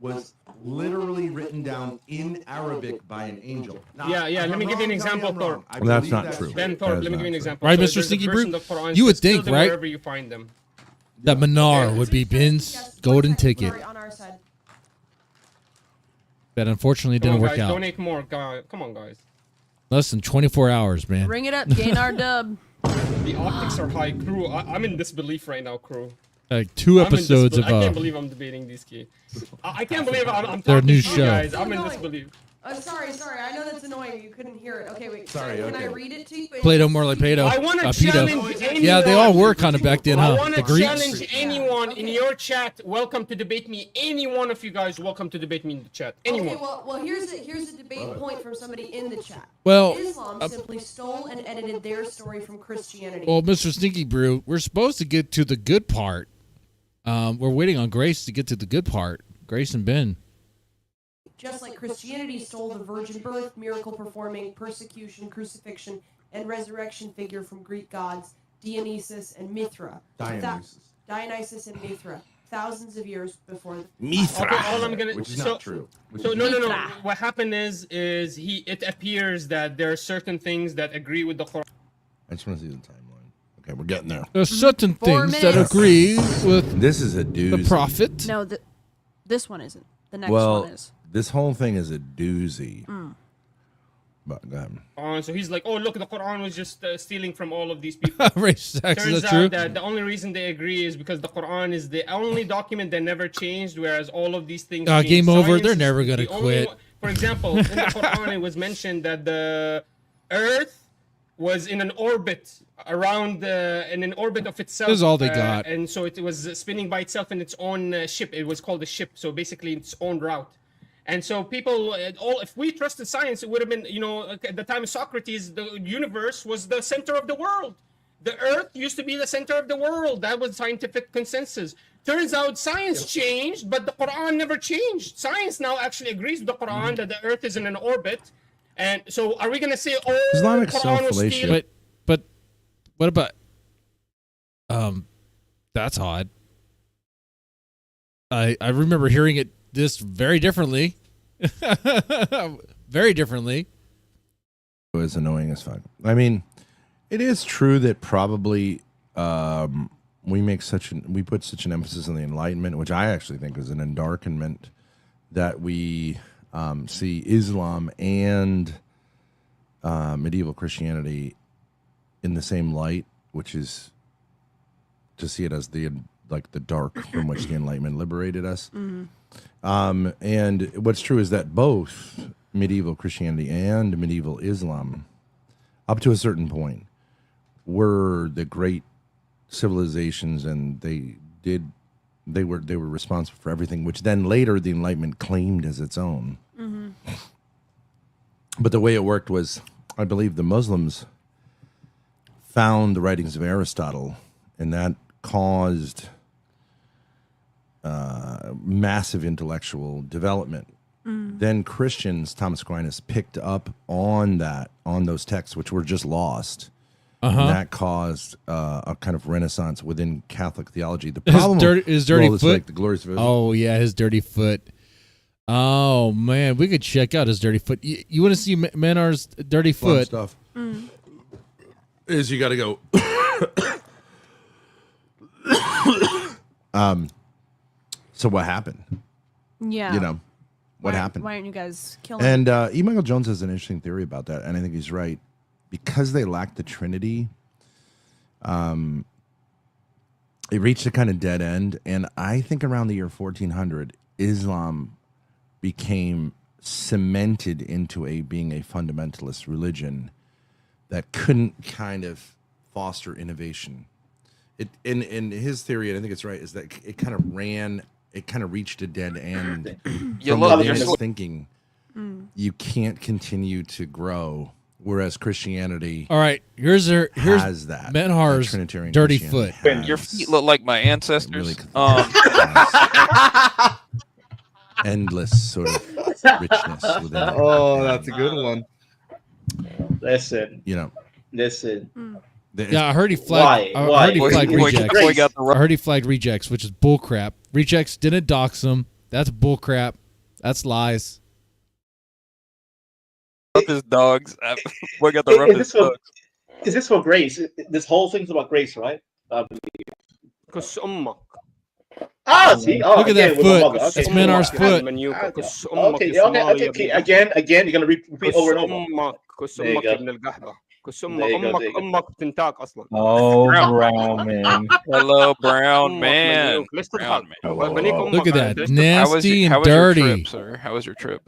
was literally written down in Arabic by an angel. Now, Yeah. if Let I'm me give you an wrong, tell me example, I'm wrong. Thor. I Well, that's believe not that's true. Ben Thorpe, That let is me give you an not example. Right, So Mr. there's a Stinky verse Brew? in the Quran You would says, "Steal think, them right? Wherever you find them." That Manar would be Ben's golden ticket. Sorry, on our side. That unfortunately Come didn't on, work guys, out. donate more. Come on, guys. Less than 24 hours, man. Bring it up, gain our dub. The optics are high, crew. I'm in disbelief right now, crew. Like 2 I'm in episodes of I can't believe I'm debating these kids. I can't believe I'm Their talking new to you show. guys. I'm in Keep going. disbelief. Sorry. I know that's annoying. You couldn't hear it. Okay, wait. Sorry, Can I okay. read it to you? Play-Doh more like Play-Doh. I want to Pedo. challenge anyone. Yeah, they all were kind of back then, I huh? want The to Greeks. challenge anyone in your chat. Welcome to debate me. Any one of you guys, welcome to debate me in the chat. Anyone. Okay, well, here's a debate point from somebody in the chat. Well, Islam simply stole and edited their story from Christianity. Well, Mr. Stinky Brew, we're supposed to get to the good part. We're waiting on Grace to get to the good part. Grace and Ben. Just like Christianity stole the virgin birth, miracle performing, persecution, crucifixion, and resurrection figure from Greek gods Dionysus and Mithra. Dionysus and Mithra, thousands of years before. Okay, all I'm gonna. Which is so, not true. Which So is no. Mithra. What happened is it appears that there are certain things that agree with the Quran. I just want to see the timeline. Okay, we're getting there. There's certain 4 things that minutes. agree with This is a the doozy. prophet. No, this one isn't. The next Well, one is. this whole thing is a doozy. But go ahead. So he's like, oh look, the Quran was just stealing from all of these people. Race sex, is Turns that true? out that the only reason they agree is because the Quran is the only document that never changed, whereas all of these things. changed. Game over. Science They're is never the gonna only quit. one- For example, in the Quran, it was mentioned that the Earth was in an orbit around in an orbit of itself. This is all they got. And so it was spinning by itself in its own ship. It was called a ship, so basically its own route. And so people, if we trusted science, it would have been, at the time of Socrates, the universe was the center of the world. The Earth used to be the center of the world. That was scientific consensus. Turns out science changed, but the Quran never changed. Science now actually agrees with the Quran that the Earth is in an orbit. And so are we going to say, oh, Islamic the Quran was self-fellatio. stealing? But What about? That's odd. I remember hearing this very differently. Very differently. It was annoying as fuck. I mean, it is true that probably we put such an emphasis on the Enlightenment, which I actually think is an endarkenment, that we see Islam and medieval Christianity in the same light, which is to see it as the dark from which the Enlightenment liberated us. And what's true is that both medieval Christianity and medieval Islam, up to a certain point, were the great civilizations, and they were responsible for everything, which then later the Enlightenment claimed as its own. But the way it worked was, I believe the Muslims found the writings of Aristotle, and that caused massive intellectual development. Then Christians, Thomas Aquinas, picked up on those texts, which were just lost. And that caused a kind of renaissance within Catholic theology. The problem his dirty foot. like the glorious. Oh yeah, his dirty foot. Oh man, we could check out his dirty foot. You want to see Manar's dirty fun foot? Stuff is you got to go. So what happened? Yeah. You know, what happened? Why aren't you guys killing? And E. Michael Jones has an interesting theory about that, and I think he's right. Because they lacked the Trinity, it reached a kind of dead end. And I think around the year 1400, Islam became cemented into being a fundamentalist religion that couldn't kind of foster innovation. In his theory, and I think it's right, is that it kind of reached a dead end. From the thinking, you can't continue to grow. Whereas Christianity, all right, here's has that. Manar's Trinitarian dirty foot. Your feet look like my ancestors. Really endless sort of richness within it. Oh, that's a good one. Listen. You know. Listen. Yeah, I heard he flagged. Why? I heard he flagged rejects. I heard he flagged rejects, which is bullcrap. Rejects didn't dox him. That's bullcrap. That's lies. His dogs. We got the roughest dogs. Is this for grace? This whole thing's about grace, right? See? Oh, look at that foot. It's Manar's foot. Okay. Again, you're gonna repeat over and over. Oh, brown man. Hello, brown man. Brown man. Look at that, nasty and dirty. Your trip, sir? How was your trip?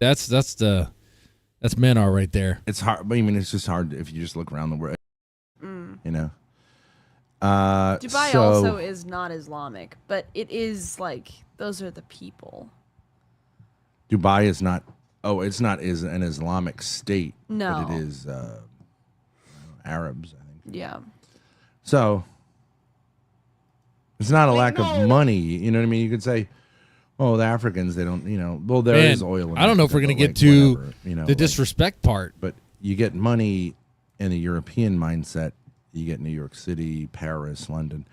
That's Manar right there. It's hard. I mean, it's just hard if you just look around the world. You know. Dubai also is not Islamic, but it is like those are the people. Dubai is not. Oh, it's not an Islamic state. No, but it is Arabs, I think. Yeah. So it's not a lack of money. You know what I mean? You could say, "Oh, the Africans, they don't." You know, well, there is oil. I don't know if we're going to get to the disrespect part, but you get money in the European mindset. You get New York City, Paris, London.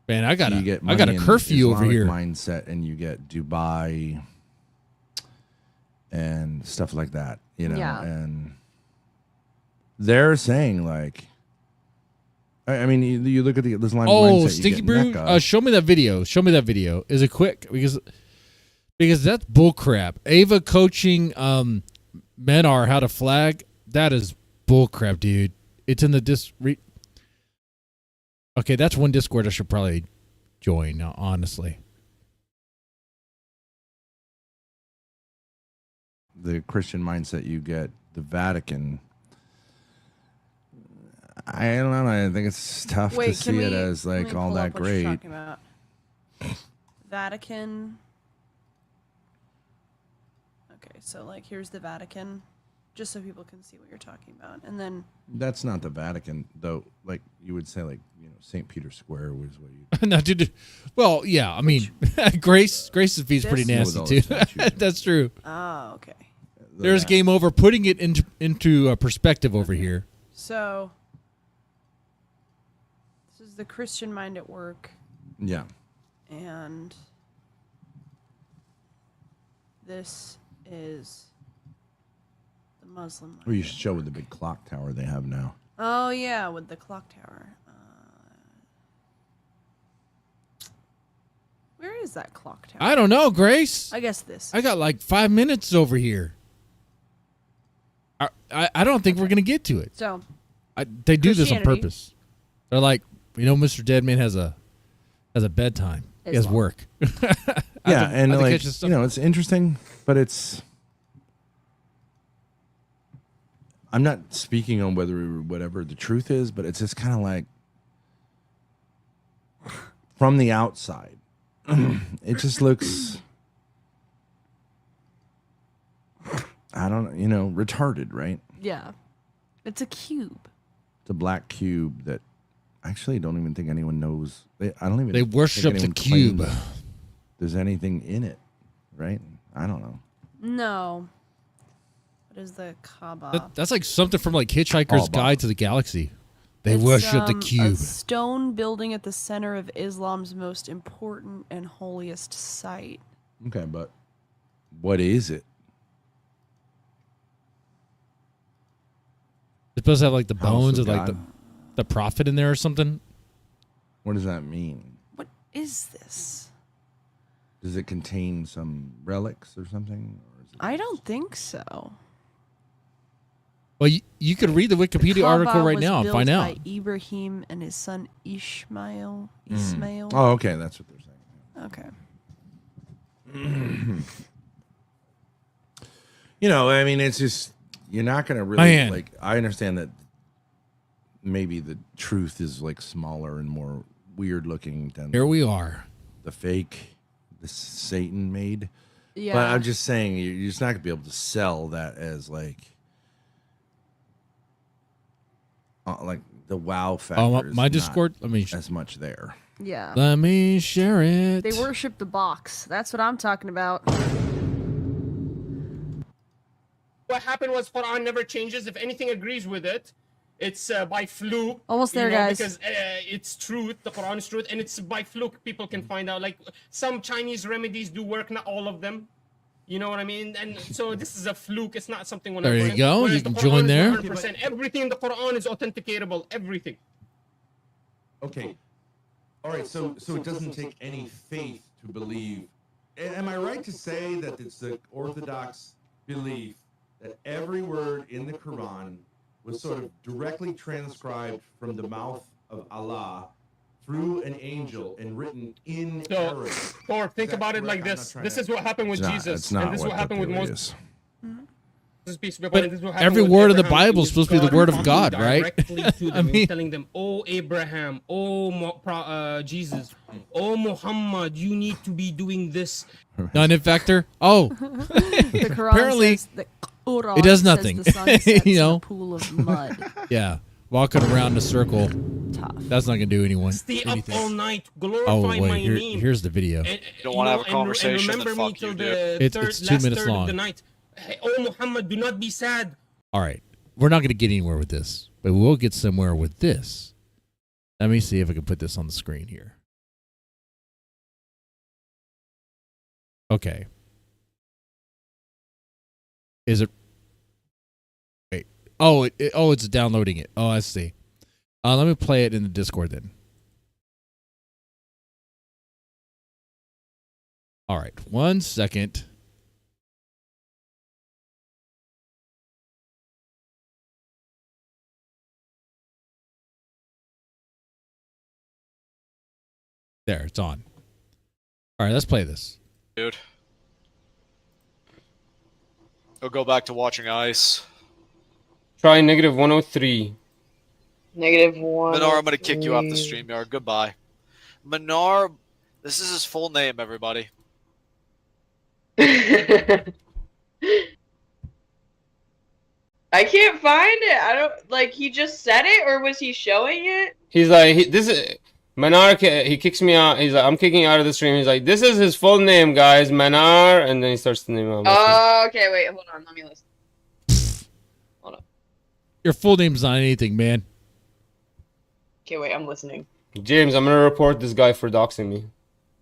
Man, I got a curfew over here. Mindset, and you get Dubai and stuff like that. You know, and they're saying like, I mean, you look at this line. Oh, Stinky Brew! Show me that video. Is it quick? Because that's bullcrap. Ava coaching Manar how to flag. That is bullcrap, dude. It's in the Okay, that's one Discord I should probably join. Honestly, the Christian mindset, you get the Vatican. I don't know. I think it's tough to see it as like all that great. Vatican. Okay, so like here's the Vatican, just so people can see what you're talking about, and then that's not the Vatican though. Like you would say, like St. Peter's Square was what you. No, dude. Well, yeah. I mean, Grace's feet is pretty nasty too. That's true. Oh, okay. There's game over. Putting it into perspective over here. So the Christian mind at work. Yeah. And this is the Muslim mind. Well, you should show with the big clock tower they have now. Oh, yeah, with the clock tower. Where is that clock tower? I don't know, Grace. I guess this. I got like 5 minutes over here. I don't think we're gonna get to it. So, they do this on Christianity. purpose. They're like, Mr. Deadman has a bedtime. He has Islam. work. Yeah, and I think like it's just it's interesting, but it's. I'm not speaking on whatever the truth is, but it's just kind of like from the outside, it just looks. I don't retarded, right? Yeah. It's a cube. It's a black cube that actually don't even think anyone knows. I don't even. They think worship the anyone cube. claims there's anything in it, right? I don't know. No. What is the Kaaba? That's like something from like Hitchhiker's Kaaba. Guide to the Galaxy. They It's, worship the A cube. stone building at the center of Islam's most important and holiest site. Okay, but what is it? It's supposed to have like the House bones of of like God. the prophet in there or something. What does that mean? What is this? Does it contain some relics or something? Or is it I don't think so. Well, you could read the Wikipedia article Kaaba right was now and built find out. by Ibrahim and his son Ishmael. Oh, okay, that's what they're saying. Okay. I mean, it's just you're not going to really Man. like. I understand that maybe the truth is like smaller and more weird looking than Here we are. the fake, the Satan made. Yeah. But I'm just saying, you're just not going to be able to sell that as like the wow factor. Oh, is my not Discord. Let me as much there. Yeah. let me share it. They worship the box. That's what I'm talking about. What happened was Quran never changes. If anything agrees with it, it's by fluke. Almost there, guys. Because it's truth. The Quran is truth, and it's by fluke. People can find out. Like some Chinese remedies do work, not all of them. You know what I mean? And so this is a fluke. It's not something. 100%. There you go. Whereas You the can Quran join is there. 100%. Everything in the Quran is authenticatable. Everything. Okay. All right. So it doesn't take any faith to believe. Am I right to say that it's the Orthodox belief that every word in the Quran was sort of directly transcribed from the mouth of Allah through an angel and written in Arabic? Or think that about it correct? like I'm this. not This trying is what happened with It's not- Jesus. it's not And this is what what happened with theory Moses. is. This is piece of But this is what happened every with word of the Abraham. Bible is supposed to be the word of God, talking right? directly to them. I He was mean- telling them, "Oh Abraham, oh Jesus, oh Muhammad, you need to be doing this." Non-factor. Oh, The Quran Apparently, says the Quran it does says nothing. the sun sets You know? in a pool of mud. yeah. Walking around in a circle. Tough. That's not gonna do anyone Stay up anything. all night, Oh glorify my wait, name. here's the video. And, don't wanna have a conversation, And remember then me fuck till you, the dude. third, It's 2 last minutes third long. of the night. Hey, oh Muhammad, do not be sad. All right, we're not gonna get anywhere with this, but we will get somewhere with this. Let me see if I can put this on the screen here. Okay. Is it? Wait. Oh, it's downloading it. Oh, I see. Let me play it in the Discord then. All right, 1 second. There, it's on. All right, let's play this. Dude. I'll go back to watching ice. Try -103. -1. Manar, I'm gonna kick you off the StreamYard. Goodbye. Manar, this is his full name, everybody. I can't find it. I don't like. He just said it, or was he showing it? He's like, this is Manar. He kicks me out. He's like, I'm kicking you out of the stream. He's like, this is his full name, guys, Manar, and then he starts to name out. Oh, okay. Wait, hold on. Let me listen. Hold on. Your full name's not anything, man. Okay, wait. I'm listening. James, I'm gonna report this guy for doxing me.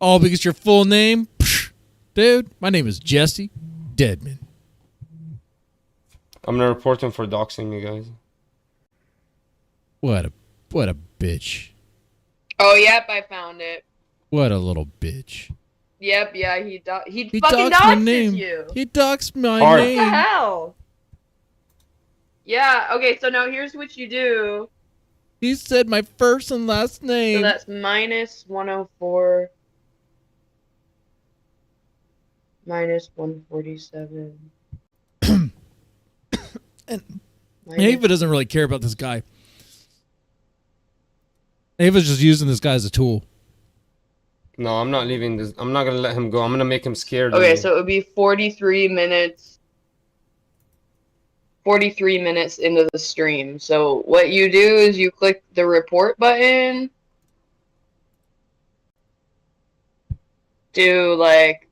Oh, because your full name? Psh, dude, my name is Jesse Deadman. I'm gonna report him for doxing me, guys. What a bitch. Oh, yep, I found it. What a little bitch. Yep, yeah, he He fucking doxed my doxes name. you. He doxed my Hard. name. What the hell? Yeah, okay, so now here's what you do. He said my first and last name. So that's minus 104. Minus 147. And Ava doesn't really care about this guy. Ava's just using this guy as a tool. No, I'm not leaving this. I'm not gonna let him go. I'm gonna make him scared. of Okay, me. so it would be 43 minutes. 43 minutes into the stream. So what you do is you click the report button. Do like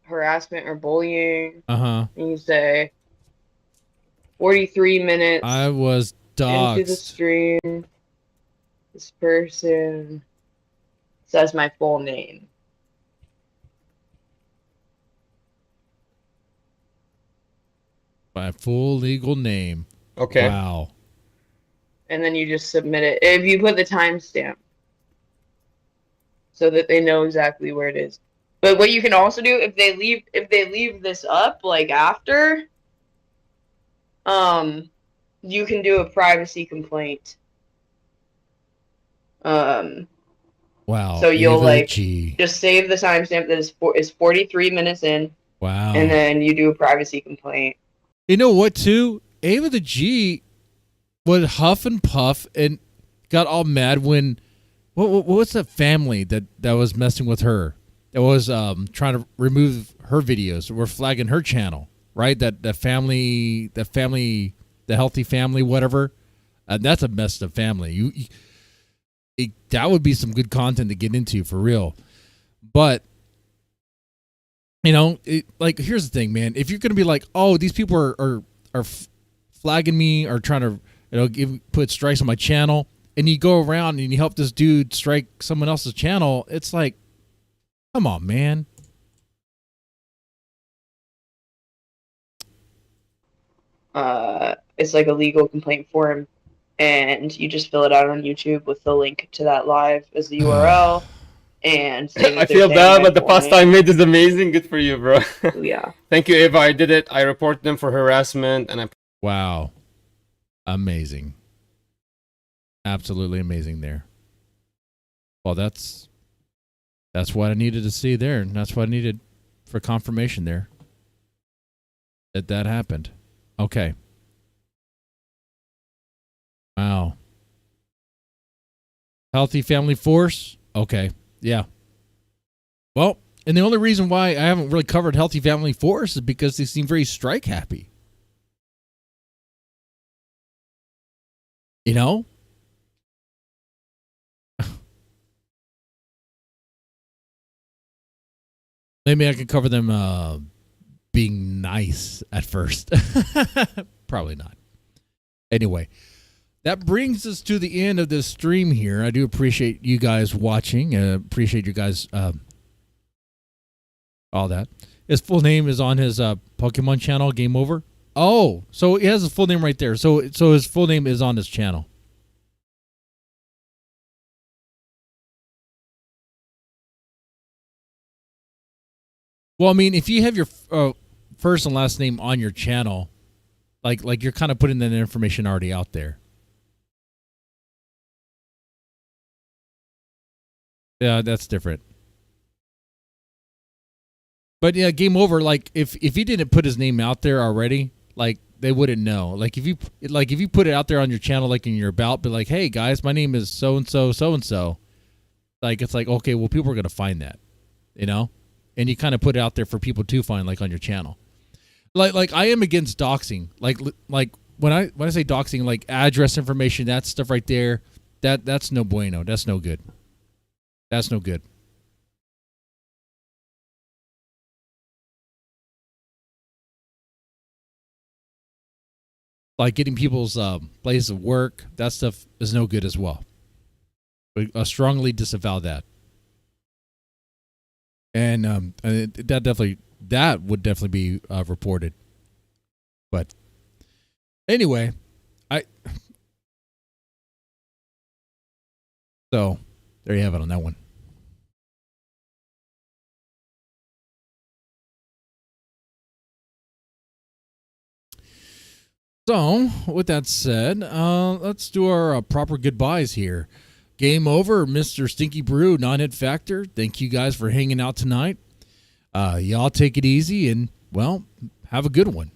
harassment or bullying. Uh-huh. And you say 43 minutes I was into the doxed. stream. This person says my full name. My full legal name. Okay. Wow. And then you just submit it. If you put the timestamp so that they know exactly where it is. But what you can also do if they leave this up like after, you can do a privacy complaint. Wow. So you'll Ava like G. just save the timestamp that is 43 minutes in, Wow. and then you do a privacy complaint. You know what, too? Ava the G would huff and puff and got all mad when... What's that family that was messing with her? That was trying to remove her videos. We're flagging her channel, right? That family, the healthy family, whatever. That's a messed up family. That would be some good content to get into for real. But... You know, like, here's the thing, man. If you're going to be like, oh, these people are flagging me or trying to, put strikes on my channel, and you go around and you help this dude strike someone else's channel, it's like, come on, man. It's like a legal complaint form, and you just fill it out on YouTube with the link to that live as the URL. And I feel bad, but the pasta I made is amazing. Good for you, bro. Yeah. Thank you, Ava. I did it. I reported them for harassment, and I. Wow. Amazing. Absolutely amazing there. Well, that's what I needed to see there. And that's what I needed for confirmation there. That happened. Okay. Wow. Healthy family force? Okay. Yeah. Well, and the only reason why I haven't really covered Healthy Family Force is because they seem very strike happy. You know? Maybe I could cover them being nice at first. Probably not. Anyway. That brings us to the end of this stream here. I do appreciate you guys watching. Appreciate you guys, all that. His full name is on his Pokemon channel, Game Over. Oh, so he has his full name right there. So his full name is on his channel. Well, I mean, if you have your first and last name on your channel, like you're kind of putting that information already out there. Yeah, that's different. But yeah, Game Over. Like if he didn't put his name out there already, like they wouldn't know. Like if you put it out there on your channel, like in your about, be like, hey guys, my name is so and so. Like it's like, okay, well people are gonna find that, you know, and you kind of put it out there for people to find, like on your channel. Like I am against doxing. Like when I say doxing, like address information, that stuff right there, that's no bueno. That's no good. That's no good. Like getting people's place of work, that stuff is no good as well. strongly disavow that. And that would definitely be reported. But anyway, so there you have it on that one. So, with that said, let's do our proper goodbyes here. Game over, Mr. Stinky Brew, Non-Hit Factor. Thank you guys for hanging out tonight. Y'all take it easy and, well, have a good one.